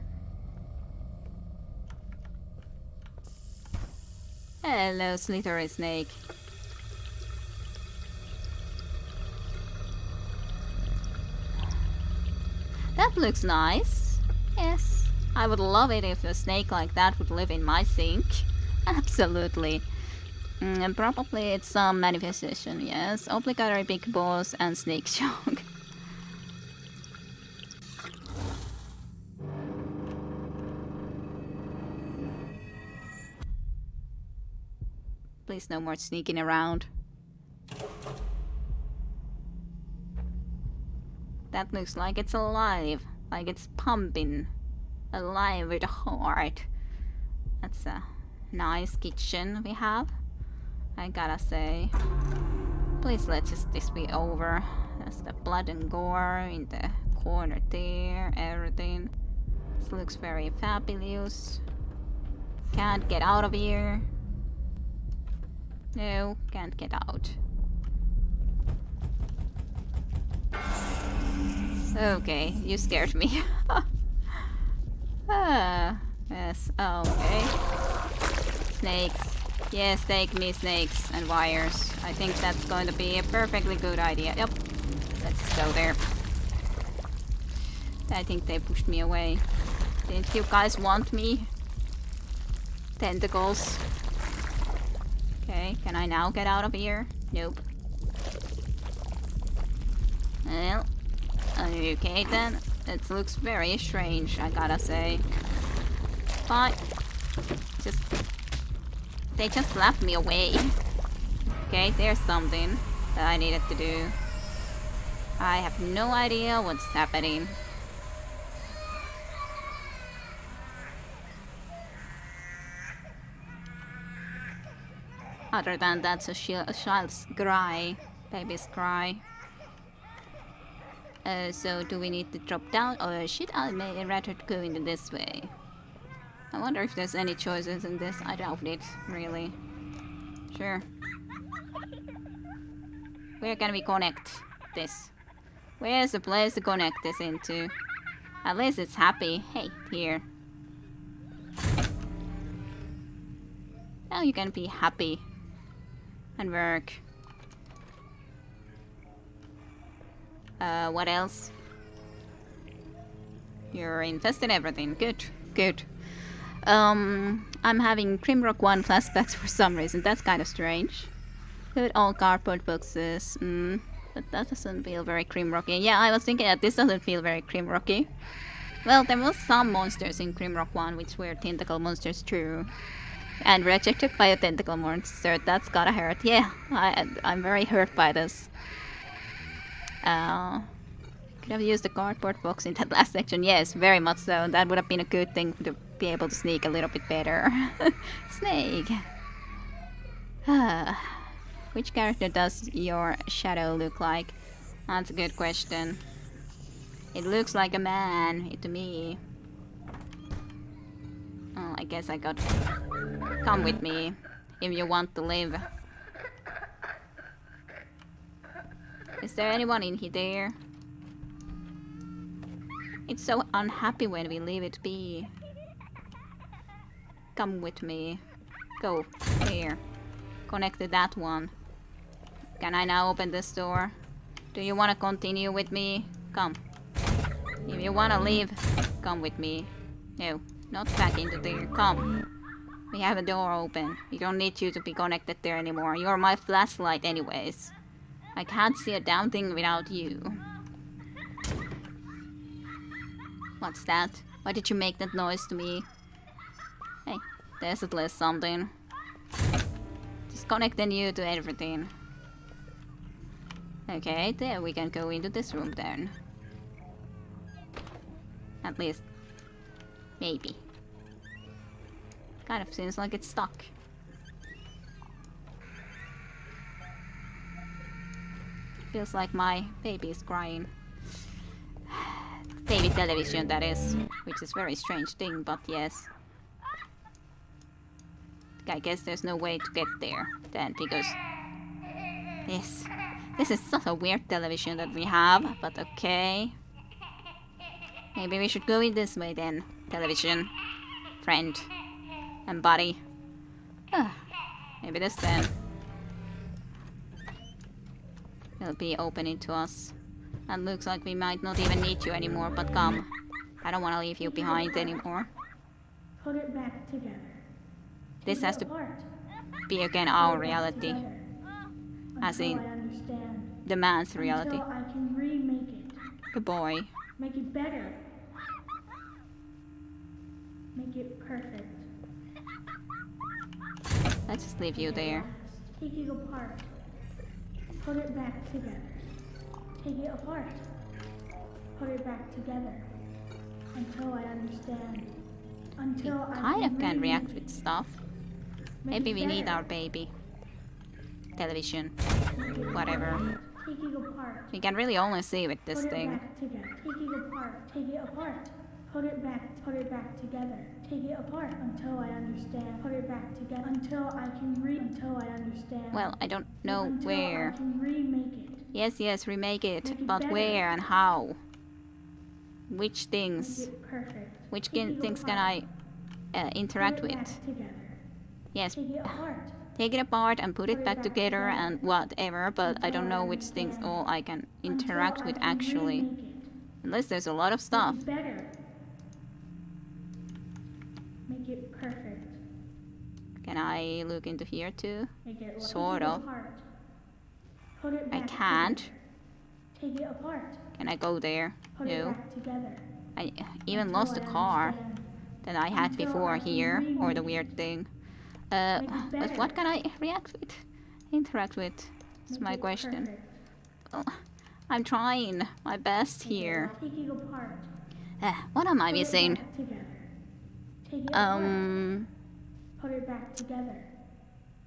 Hello, slithery snake. That looks nice. Yes. I would love it if a snake like that would live in my sink. Absolutely. And probably it's some manifestation, yes. Obligatory big boss and snake shock. Please no more sneaking around. That looks like it's alive. Like it's pumping. Alive with a heart. That's a nice kitchen we have, I gotta say. Please let this be over. There's the blood and gore in the corner there, everything. This looks very fabulous. Can't get out of here. No, can't get out. Okay, you scared me. Yes, okay. Snakes. Yes, take me snakes and wires. I think that's going to be a perfectly good idea. Yep. Let's go there. I think they pushed me away. Didn't you guys want me? Tentacles. Okay, can I now get out of here? Nope. Well, okay then. It looks very strange, I gotta say. But they just left me away. Okay, there's something that I needed to do. I have no idea what's happening. Other than that's a child's cry, baby's cry. So do we need to drop down, or should I rather go in this way? I wonder if there's any choices in this. I doubt it, really. Sure. Where can we connect this? Where's the place to connect this into? At least it's happy. Hey, here. Now you can be happy and work. What else? You're invested in everything. Good, good. I'm having Grimrock 1 flashbacks for some reason. That's kind of strange. Good old cardboard boxes. But that doesn't feel very Grimrocky. Yeah, I was thinking that this doesn't feel very Grimrocky. Well, there was some monsters in Grimrock 1 which were tentacle monsters too. And rejected by a tentacle monster. That's gotta hurt. Yeah, I'm very hurt by this. Could have used the cardboard box in that last section. Yes, very much so. That would have been a good thing to be able to sneak a little bit better. Snake. Which character does your shadow look like? That's a good question. It looks like a man to me. Oh, I guess I got... Come with me if you want to live. Is there anyone in here there? It's so unhappy when we leave it be. Come with me. Go. Here. Connect to that one. Can I now open this door? Do you want to continue with me? Come. If you want to leave, come with me. No, not back into there. Come. We have a door open. We don't need you to be connected there anymore. You're my flashlight anyways. I can't see a damn thing without you. What's that? Why did you make that noise to me? Hey, there's at least something. Just connecting you to everything. Okay, there we can go into this room then. At least. Maybe. Kind of seems like it's stuck. Feels like my baby is crying. Baby television, that is. Which is a very strange thing, but yes. I guess there's no way to get there then, because this is such a weird television that we have, but okay. Maybe we should go in this way then. Television, friend, and buddy. Maybe this then will be opening to us. And looks like we might not even need you anymore, but come. I don't want to leave you behind anymore. Put it back together. This has to be again our reality. As in the man's reality. Until I can remake it. The boy. Make it better. Make it perfect. Let's just leave you there. Take it apart. Put it back together. Take it apart. Put it back together. Until I understand. Until I kind of can remake react it. with stuff. Make Maybe it we need better. our baby. Television. Make it Whatever. apart. Take it apart. We can really only see with this Put it thing. back together. Take it apart. Take it apart. Put it back together. Take it apart until I understand. Put it back together until I can until I understand. Well, I don't know Until where. I can remake it. Yes, remake it. Make it But better. where and how? Which Make things? it perfect. Which Take it things can apart. I interact Put it with? back together. Yes, Take it apart. take it apart and put it Put it back back together together. and whatever, but I don't Until I know which things understand. all I can Until interact I with can actually. remake it. Unless there's a lot of stuff. Make it better. Make it perfect. Can I look into here too? Make it like Sort take it of. apart. Put it I back can't. together. Take it apart. Can I go there? Put it No. back together. I even Until lost the I car understand. that I had Until before I can here, or remake the it. weird thing. Make it But what better. can I react with? Interact with? That's Make my it question. perfect. Oh, I'm trying my best here. Take it apart. What am I Put it missing? back together. Take it apart. Put it back together.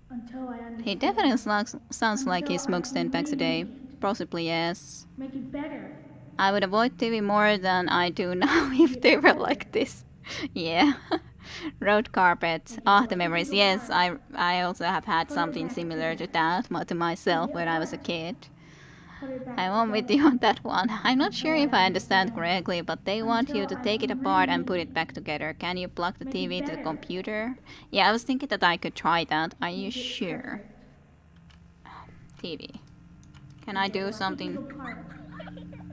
Until I understand. He definitely sounds like he Until I smokes 10 can packs a day. remake Possibly yes. Make it better. I would avoid TV more than I do now if they were like this. Yeah. Road carpet. Ah, the memories. Yes, I also have had something similar to that to myself when I was a kid. Put it back I'm on with you on that one. I'm not sure if I understand correctly, but they want you to take it apart and put it back together. Can you plug the TV to the computer? Yeah, I was thinking that I could try that. Are you sure? TV. Can I do something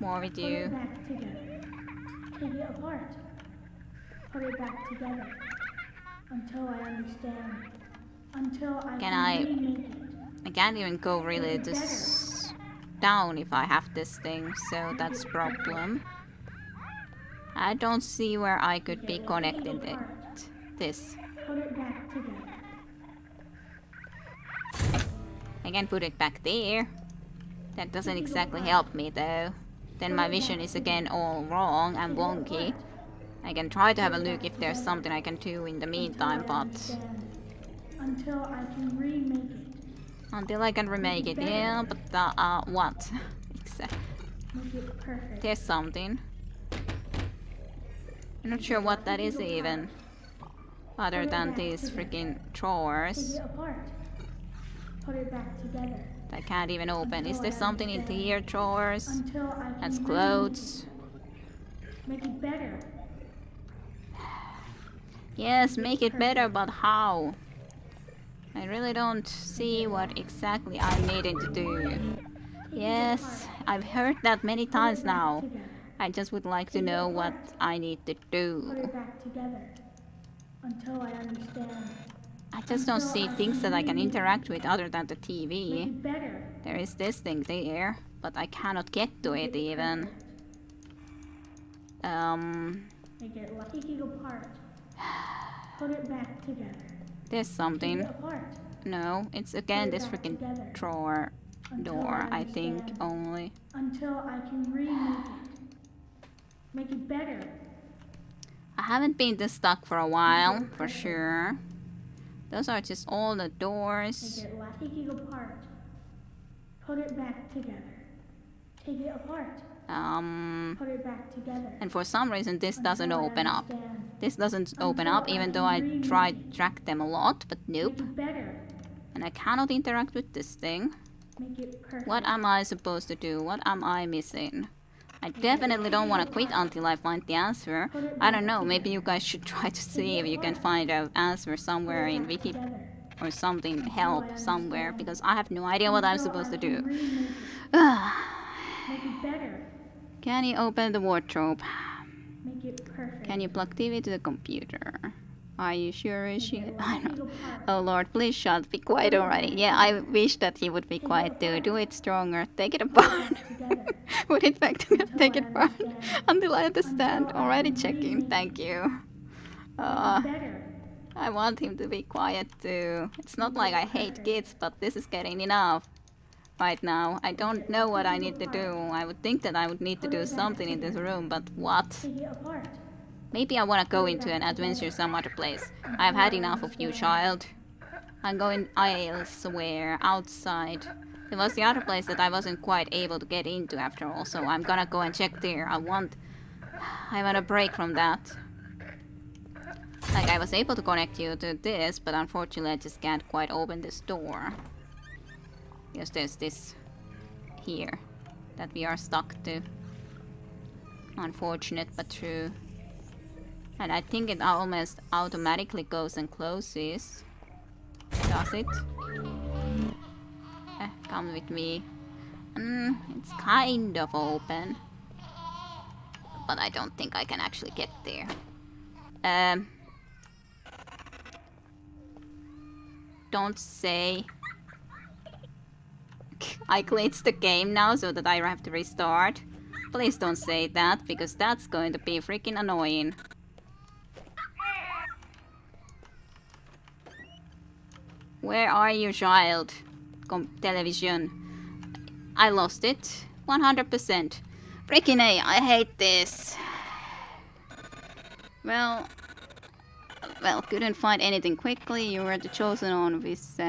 more with Put it you? back together. Take it apart. Put it back together. Until I understand. Until I Can remake it. I can't even go really down if I have this thing, so that's problem. I don't see where I could be connecting it. This. Put it back together. I can put it back there. That doesn't exactly help me though. Then my vision is again all wrong and wonky. I can try to have a look if there's something I can do in the meantime, but Until I can remake it. until I can remake it, yeah, but what? Exactly. Make it perfect. There's something. I'm not sure what that is even. Other than these freaking Take drawers it apart. Put it back together. that I can't even open. Is there something in here? Drawers? Until I can That's remake clothes. Make it better. Yes, make it better, but how? I really don't see what exactly I needed to do. Yes, I've heard that many times now. I just would like to know what I need to Put do. it back together. Until I understand. I just don't see things that I can interact with other than the Make TV. it better. There is this thing there, but I cannot get to it even. Make it like take it apart. Put it back together. There's Take something. it apart. No, it's again this freaking drawer door, I think, understand. only. Until I can remake it. Make it better. I haven't been this stuck for a while, for sure. Those are just all the doors. Make it like take it apart. Put it back together. Take it apart. Put it back together. And for some reason this doesn't Until I open up. understand. This doesn't open up, Until I even can though I remake tried it. track them a lot, but nope. Make it better. And I cannot interact with this thing. Make it perfect. What am I supposed to do? What am I missing? I definitely don't want to quit until I find the answer. I don't know, maybe you guys should try to see if you can find an answer somewhere in Wiki or something, help somewhere, because I have no idea what I'm supposed to do. Make it better. Can you open the wardrobe? Make it perfect. Can you plug TV to the computer? Are you sure, Rishi? I know. Oh Lord, please shut. Be quiet already. Yeah, I wish that he would be quiet too. Do it stronger. Take it apart. Put it back together. Take it apart. Until I understand. Already checking. Thank you. I want him to be quiet too. It's not like I hate kids, but this is getting enough. Right now, I don't know what I need to do. I would think that I would need to do something in this room, but what? Take it apart. Maybe I want to go into an adventure some other place. I've had enough of you, child. I'm going elsewhere, outside. It was the other place that I wasn't quite able to get into after all, so I'm gonna go and check there. I want a break from that. Like, I was able to connect you to this, but unfortunately I just can't quite open this door. Because there's this here that we are stuck to. Unfortunate but true. And I think it almost automatically goes and closes. Does it? Come with me. It's kind of open. But I don't think I can actually get there. Don't say... I glitched the game now so that I have to restart. Please don't say that, because that's going to be freaking annoying. Where are you, child? Television. I lost it. 100%. Freaking A, I hate this. Well, couldn't find anything quickly. You were the chosen one with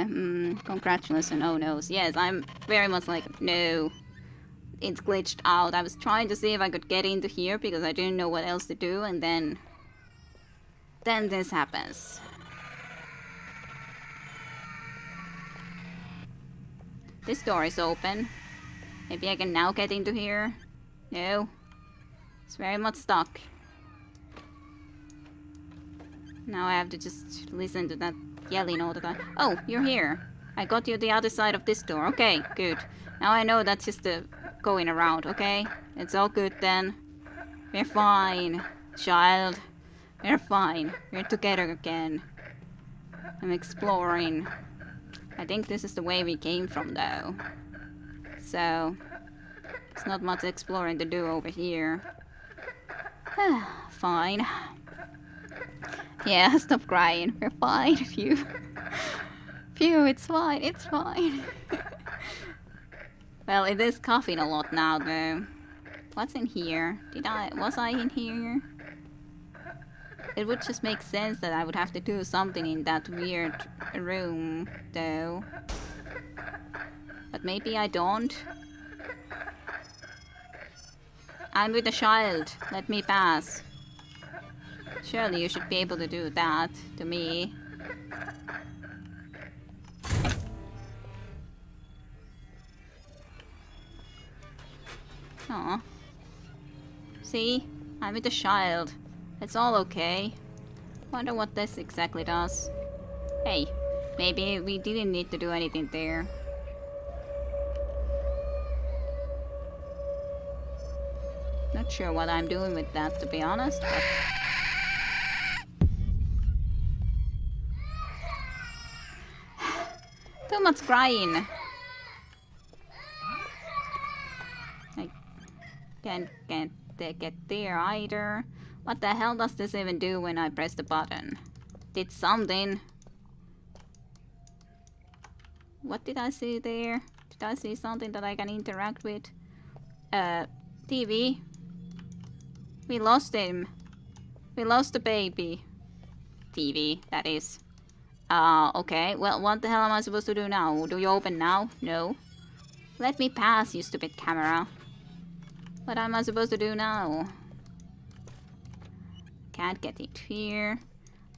congratulations. Oh no. Yes, I'm very much like, no. It's glitched out. I was trying to see if I could get into here because I didn't know what else to do, and then this happens. This door is open. Maybe I can now get into here. No. It's very much stuck. Now I have to just listen to that yelling all the time. Oh, you're here. I got you the other side of this door. Okay, good. Now I know that's just going around, okay? It's all good then. We're fine, child. We're fine. We're together again. I'm exploring. I think this is the way we came from, though. So, there's not much exploring to do over here. Fine. Yeah, stop crying. We're fine. Phew. Phew, it's fine. It's fine. Well, it is coughing a lot now, though. What's in here? Was I in here? It would just make sense that I would have to do something in that weird room, though. But maybe I don't. I'm with a child. Let me pass. Surely you should be able to do that to me. Aw. See? I'm with a child. It's all okay. Wonder what this exactly does. Hey, maybe we didn't need to do anything there. Not sure what I'm doing with that, to be honest, but... Too much crying. I can't get there either. What the hell does this even do when I press the button? Did something. What did I see there? Did I see something that I can interact with? TV. We lost him. We lost the baby. TV, that is. Okay. Well, what the hell am I supposed to do now? Do you open now? No. Let me pass, you stupid camera. What am I supposed to do now? Can't get it here.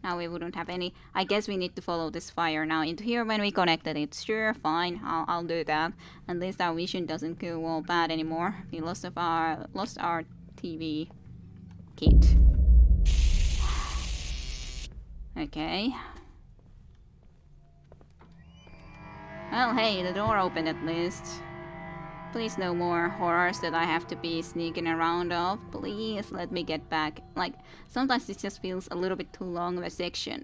Now we wouldn't have any... I guess we need to follow this fire now into here when we connected it. Sure, fine. I'll do that. At least our vision doesn't go all bad anymore. We lost our TV kit. Okay. Well, hey, the door opened at least. Please no more horrors that I have to be sneaking around of. Please let me get back. Like, sometimes it just feels a little bit too long of a section.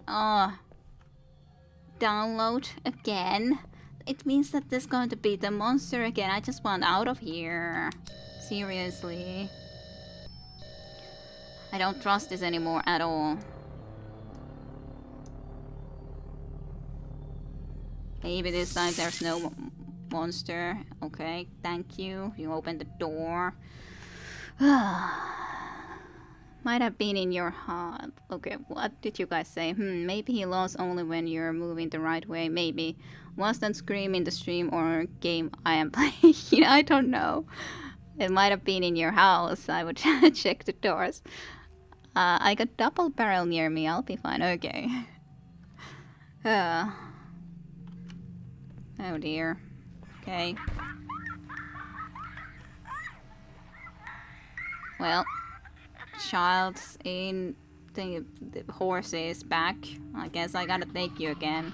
Download again? It means that there's going to be the monster again. I just want out of here. Seriously. I don't trust this anymore at all. Maybe this time there's no monster. Okay, thank you. You opened the door. Might have been in your heart. Okay, what did you guys say? Maybe he lost only when you're moving the right way. Maybe. Was that scream in the stream or game I am playing? I don't know. It might have been in your house. I would check the doors. I got double barrel near me. I'll be fine. Okay. Oh dear. Okay. Well, child's in the horse is back. I guess I gotta take you again.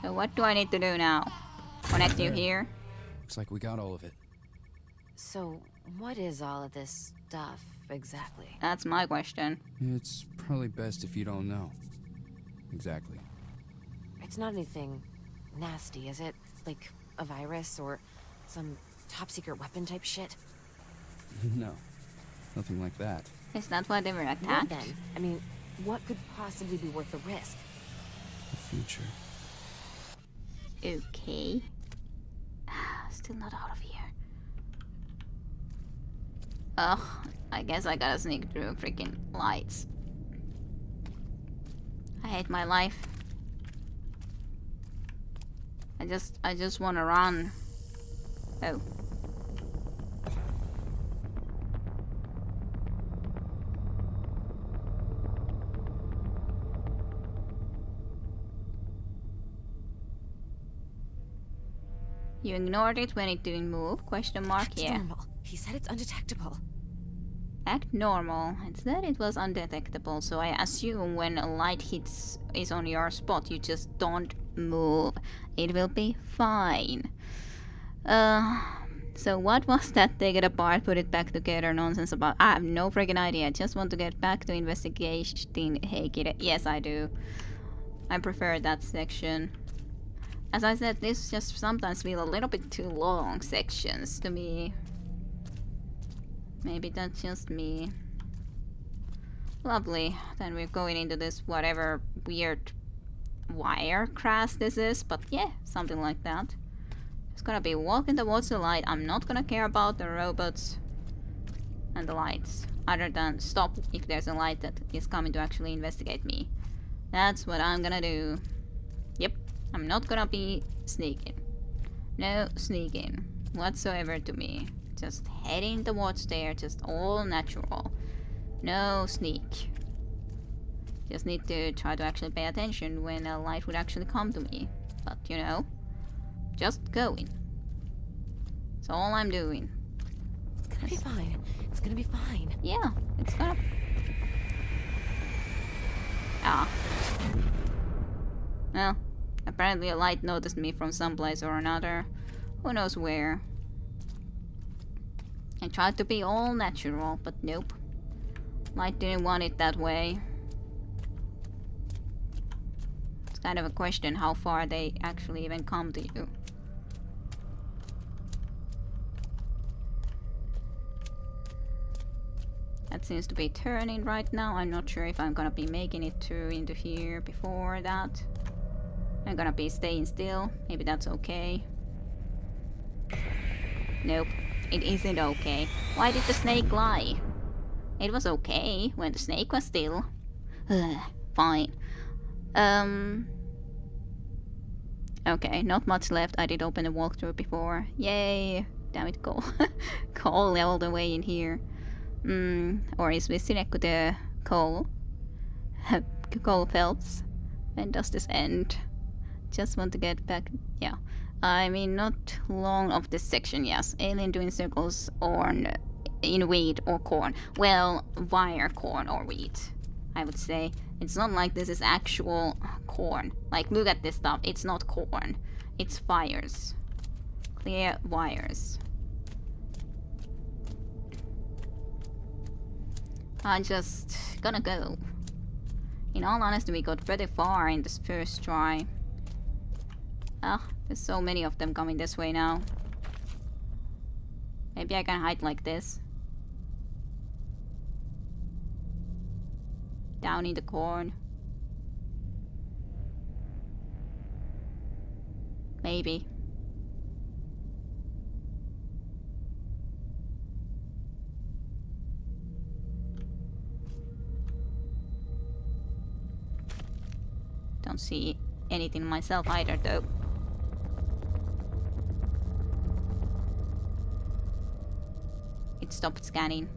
So what do I need to do now? Connect you here? Looks like we got all of it. So, what is all of this stuff exactly? That's my question. It's probably best if you don't know. Exactly. It's not anything nasty, is it? Like a virus or some top secret weapon type shit? No. Nothing like that. Is that why they were attacked? What then? I mean, what could possibly be worth the risk? The future. Okay. Still not out of here. Ugh, I guess I gotta sneak through freaking lights. I hate my life. I just wanna run. Oh. You ignored it when it didn't move? Question mark? Act Yeah. normal. He said it's undetectable. Act normal. It said it was undetectable, so I assume when a light is on your spot, you just don't move. It will be fine. So what was that take it apart, put it back together nonsense about? I have no freaking idea. I just want to get back to investigating. Hey, kid. Yes, I do. I prefer that section. As I said, this just sometimes feel a little bit too long sections to me. Maybe that's just me. Lovely. Then we're going into this whatever weird wire crash this is, but yeah, something like that. Just gonna be walking towards the light. I'm not gonna care about the robots and the lights, other than stop if there's a light that is coming to actually investigate me. That's what I'm gonna do. Yep, I'm not gonna be sneaking. No sneaking whatsoever to me. Just heading towards there, just all natural. No sneak. Just need to try to actually pay attention when a light would actually come to me. But, you know, just going. That's all I'm doing. gonna be fine. It's gonna be fine. Yeah, it's gonna... Ah. Well, apparently a light noticed me from someplace or another. Who knows where. I tried to be all natural, but nope. Light didn't want it that way. It's kind of a question how far they actually even come to you. That seems to be turning right now. I'm not sure if I'm gonna be making it through into here before that. I'm gonna be staying still. Maybe that's okay. Nope, it isn't okay. Why did the snake lie? It was okay when the snake was still. Fine. Okay, not much left. I did open the walkthrough before. Yay! Damn it, Cole. Cole all the way in here. Or is Visinekko the Cole? Cole Phelps. When does this end? Just want to get back. Yeah. I mean, not long of this section, yes. Alien doing circles on in wheat or corn. Well, wire corn or wheat, I would say. It's not like this is actual corn. Like, look at this stuff. It's not corn. It's wires. Clear wires. I'm just gonna go. In all honesty, we got pretty far in this first try. Ah, there's so many of them coming this way now. Maybe I can hide like this. Down in the corn. Maybe. Don't see anything myself either, though. It stopped scanning.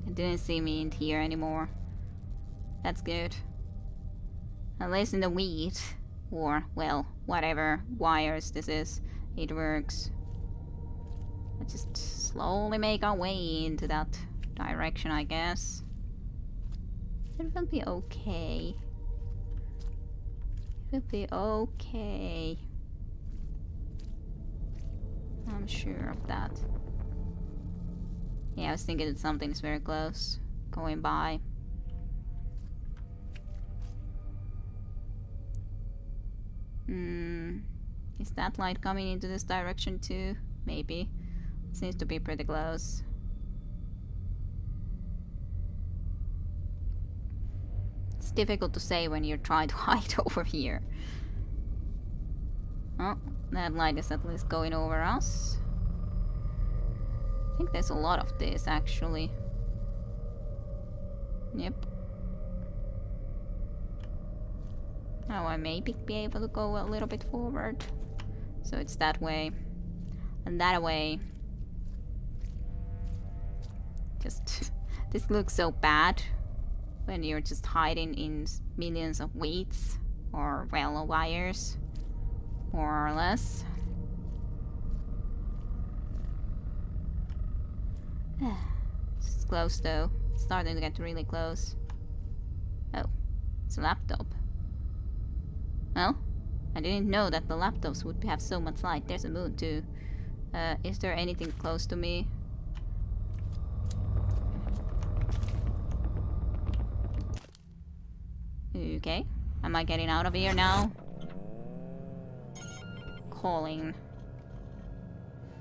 It didn't see me in here anymore. That's good. At least in the wheat, or, well, whatever wires this is, it works. Let's just slowly make our way into that direction, I guess. It will be okay. It will be okay. I'm sure of that. Yeah, I was thinking that something's very close. Going by. Is that light coming into this direction too? Maybe. Seems to be pretty close. It's difficult to say when you're trying to hide over here. Oh, that light is at least going over us. I think there's a lot of this actually. Yep. Now I may be able to go a little bit forward. So it's that way. And that way. Just... this looks so bad. When you're just hiding in millions of weeds. Or, well, wires. More or less. It's close though. It's starting to get really close. Oh. It's a laptop. Well, I didn't know that the laptops would have so much light. There's a moon too. Is there anything close to me? Okay. Am I getting out of here now? Calling.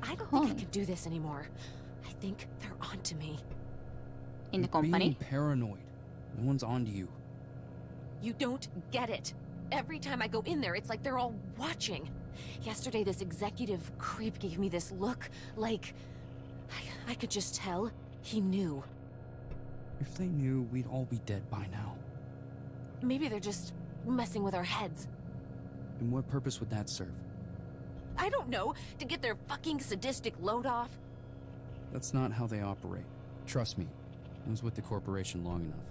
I don't think I can do this anymore. I think they're onto me. In the company? Being paranoid. No one's onto you. You don't get it. Every time I go in there, it's like they're all watching. Yesterday, this executive creep gave me this look, like... I could just tell he knew. If they knew, we'd all be dead by now. Maybe they're just messing with our heads. And what purpose would that serve? I don't know, to get their fucking sadistic load off. That's not how they operate. Trust me, I was with the corporation long enough.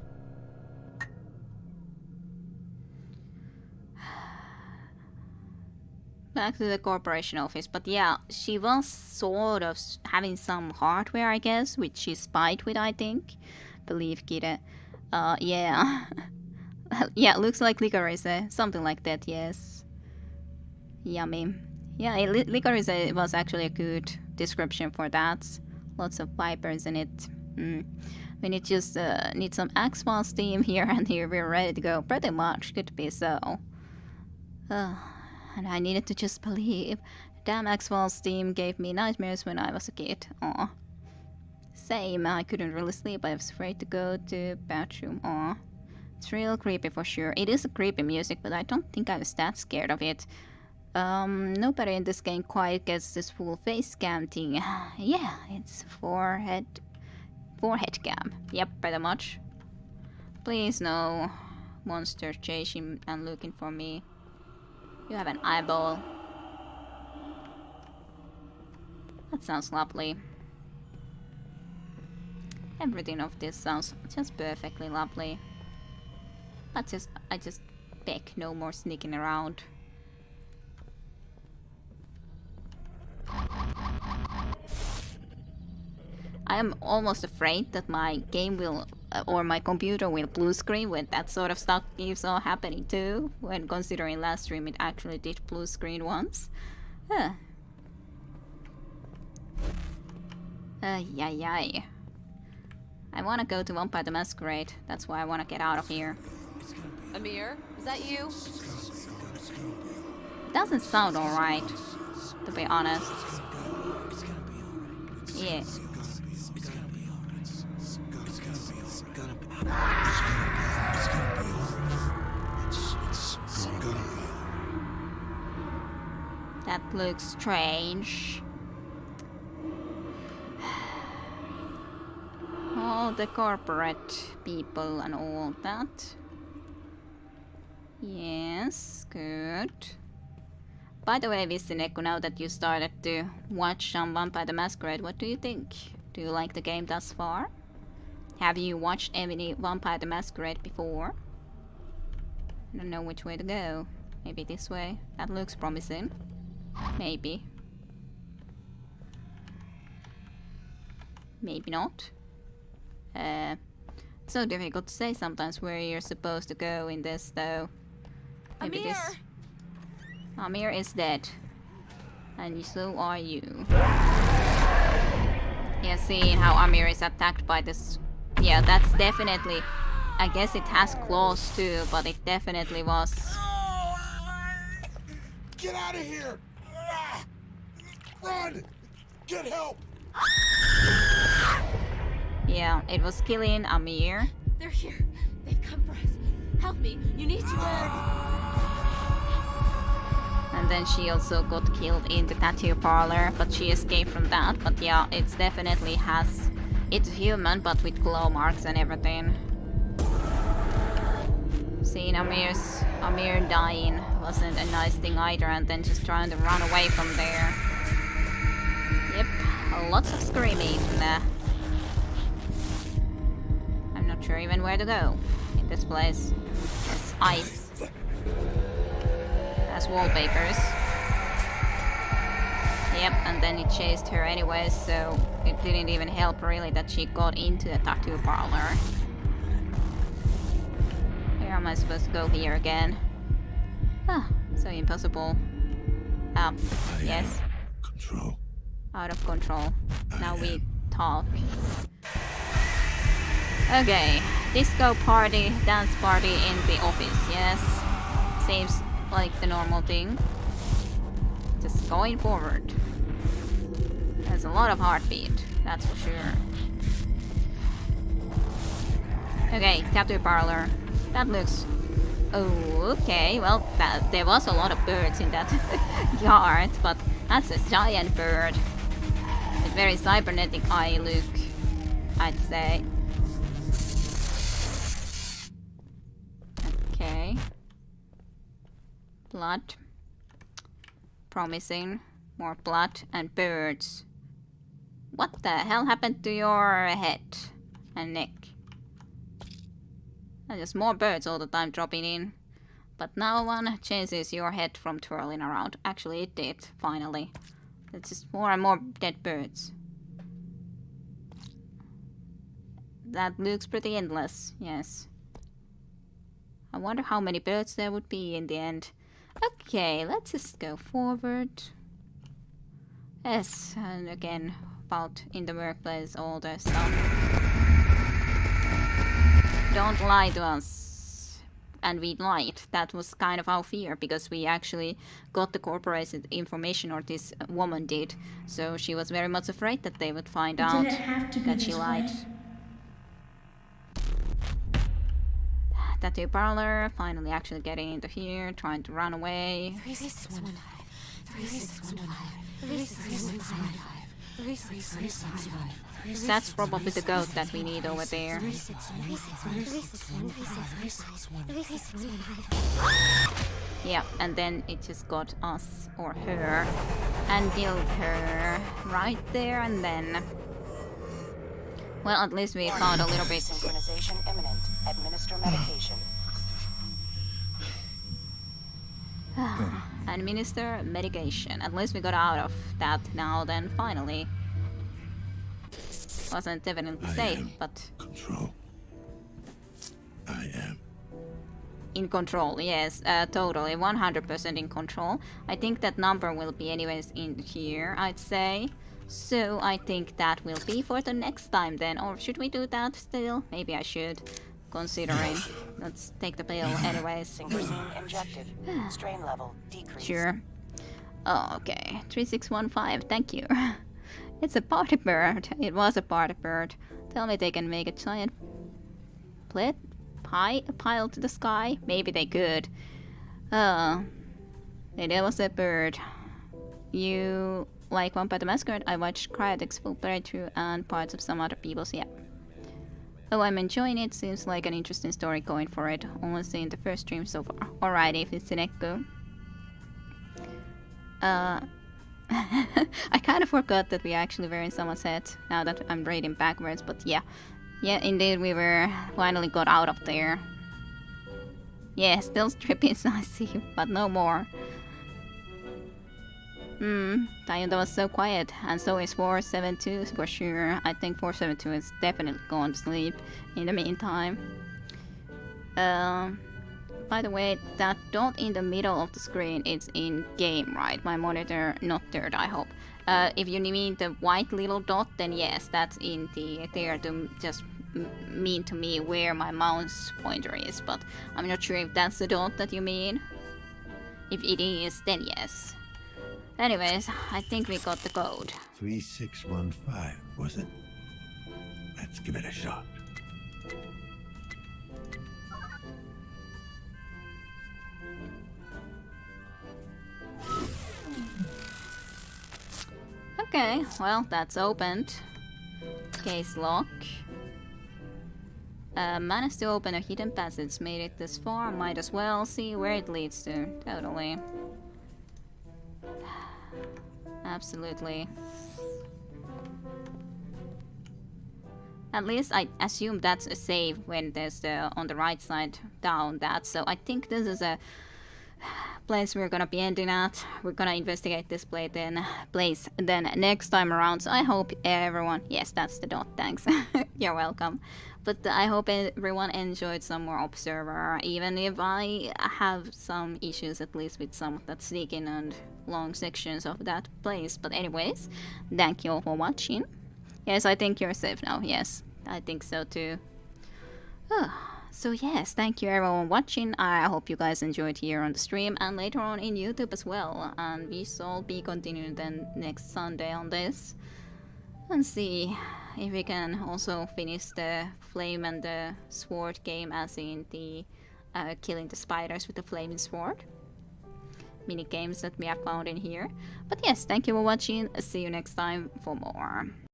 back to the corporation office. But yeah, she was sort of having some hardware, I guess, which she spied with, I think. Believe Kira. Yeah. Yeah, looks like licorice. Something like that, yes. Yummy. Yeah, licorice was actually a good description for that. Lots of vipers in it. We need just need some X-Files steam here and here. We're ready to go. Pretty much. Could be so. And I needed to just believe. Damn X-Files steam gave me nightmares when I was a kid. Aw. Same. I couldn't really sleep. I was afraid to go to bathroom. Aw. It's real creepy for sure. It is a creepy music, but I don't think I was that scared of it. Nobody in this game quite gets this full face cam thing. Yeah, it's forehead cam. Yep, pretty much. Please no monsters chasing and looking for me. You have an eyeball. That sounds lovely. Everything of this sounds just perfectly lovely. I just beg no more sneaking around. I am almost afraid that my game will, or my computer will blue screen when that sort of stuff keeps on happening too. When considering last stream it actually did blue screen once. Yay. I wanna go to Vampire the Masquerade. That's why I wanna get out of here. Amir, is that you? Doesn't sound alright, to be honest. Yeah. That looks strange. All the corporate people and all that. Yes, good. By the way, Visineko, now that you started to watch some Vampire the Masquerade, what do you think? Do you like the game thus far? Have you watched any Vampire the Masquerade before? I don't know which way to go. Maybe this way? That looks promising. Maybe. Maybe not. It's so difficult to say sometimes where you're supposed to go in this, though. Maybe Amir! this. Amir is dead. And so are you. Yeah, seeing how Amir is attacked by this. Yeah, that's definitely. I guess it has claws too, but it definitely was. Get out of here! Run! Get help! Yeah, it was killing Amir. They're here. They've come for us. Help me. You need to And then she also got killed in the tattoo parlor, but she escaped from that. But yeah, it definitely has. It's human, but with claw marks and everything. Seeing Amir dying wasn't a nice thing either, and then just trying to run away from there. Yep, lots of screaming. I'm not sure even where to go in this place. There's ice. As wallpapers. Yep, and then it chased her anyway, so it didn't even help really that she got into the tattoo parlor. Where am I supposed to go here again? Ah, so impossible. Yes. Control. Out of control. Now we talk. Okay, disco party, dance party in the office, yes. Seems like the normal thing. Just going forward. There's a lot of heartbeat, that's for sure. Okay, tattoo parlor. That looks... Oh, okay, well, there was a lot of birds in that yard, but that's a giant bird. With very cybernetic eye look, I'd say. Okay. Blood. Promising. More blood and birds. What the hell happened to your head and neck? And there's more birds all the time dropping in. But no one changes your head from twirling around. Actually, it did, finally. It's just more and more dead birds. That looks pretty endless, yes. I wonder how many birds there would be in the end. Okay, let's just go forward. Yes, and again, about in the workplace, all the stuff. Don't lie to us. And we lied. That was kind of our fear, because we actually got the corporated information, or this woman did. So she was very much afraid that they would find out that she lied. Tattoo parlor, finally actually getting into here, trying to run away. 3615. 3615. That's probably the goat that we need over there. Yeah, and then it just got us or her and killed her right there and then. Well, at least we found a little bit. Synchronization imminent. Administer medication. Administer medication. At least we got out of that now then, finally. Wasn't definitely safe, but... Control. I am. In control, yes, totally, 100% in control. I think that number will be anyways in here, I'd say. So I think that will be for the next time then. Or should we do that still? Maybe I should, considering. Let's take the pill anyways. Synchrosine injected. Strain level decreased. Sure. Oh, okay. 3615, thank you. It's a party bird. It was a party bird. Tell me they can make a giant pile to the sky? Maybe they could. Oh. It was a bird. You like Vampire the Masquerade? I watched Cryotex's full playthrough and parts of some other people's, yeah. Oh, I'm enjoying it. Seems like an interesting story going for it. Only seen the first stream so far. Alrighty, if it's an echo. I kind of forgot that we actually were in someone's head now that I'm reading backwards, but yeah. Yeah, indeed, we finally got out of there. Yeah, still stripping, I see, but no more. Tayunda was so quiet, and so is 472 for sure. I think 472 is definitely gone to sleep in the meantime. By the way, that dot in the middle of the screen, it's in game, right? My monitor, not third, I hope. If you mean the white little dot, then yes, that's in the there to just mean to me where my mouse pointer is, but I'm not sure if that's the dot that you mean. If it is, then yes. Anyways, I think we got the code. 3615, was it? Let's give it a shot. Okay, well, that's opened. Case lock. Managed to open a hidden passage. Made it this far. Might as well see where it leads to. Totally. Absolutely. At least I assume that's a save when there's the on the right side down that. So I think this is a place we're gonna be ending at. We're gonna investigate this place then next time around. So I hope everyone, yes, that's the dot, thanks. You're welcome. But I hope everyone enjoyed some more Observer, even if I have some issues at least with some of that sneaking and long sections of that place. But anyways, thank you all for watching. Yes, I think you're safe now. Yes, I think so too. So yes, thank you everyone watching. I hope you guys enjoyed here on the stream and later on in YouTube as well. And we shall be continuing then next Sunday on this. And see if we can also finish the flame and the sword game, as in the killing the spiders with the flaming sword mini games that we have found in here. But yes, thank you for watching. See you next time for more.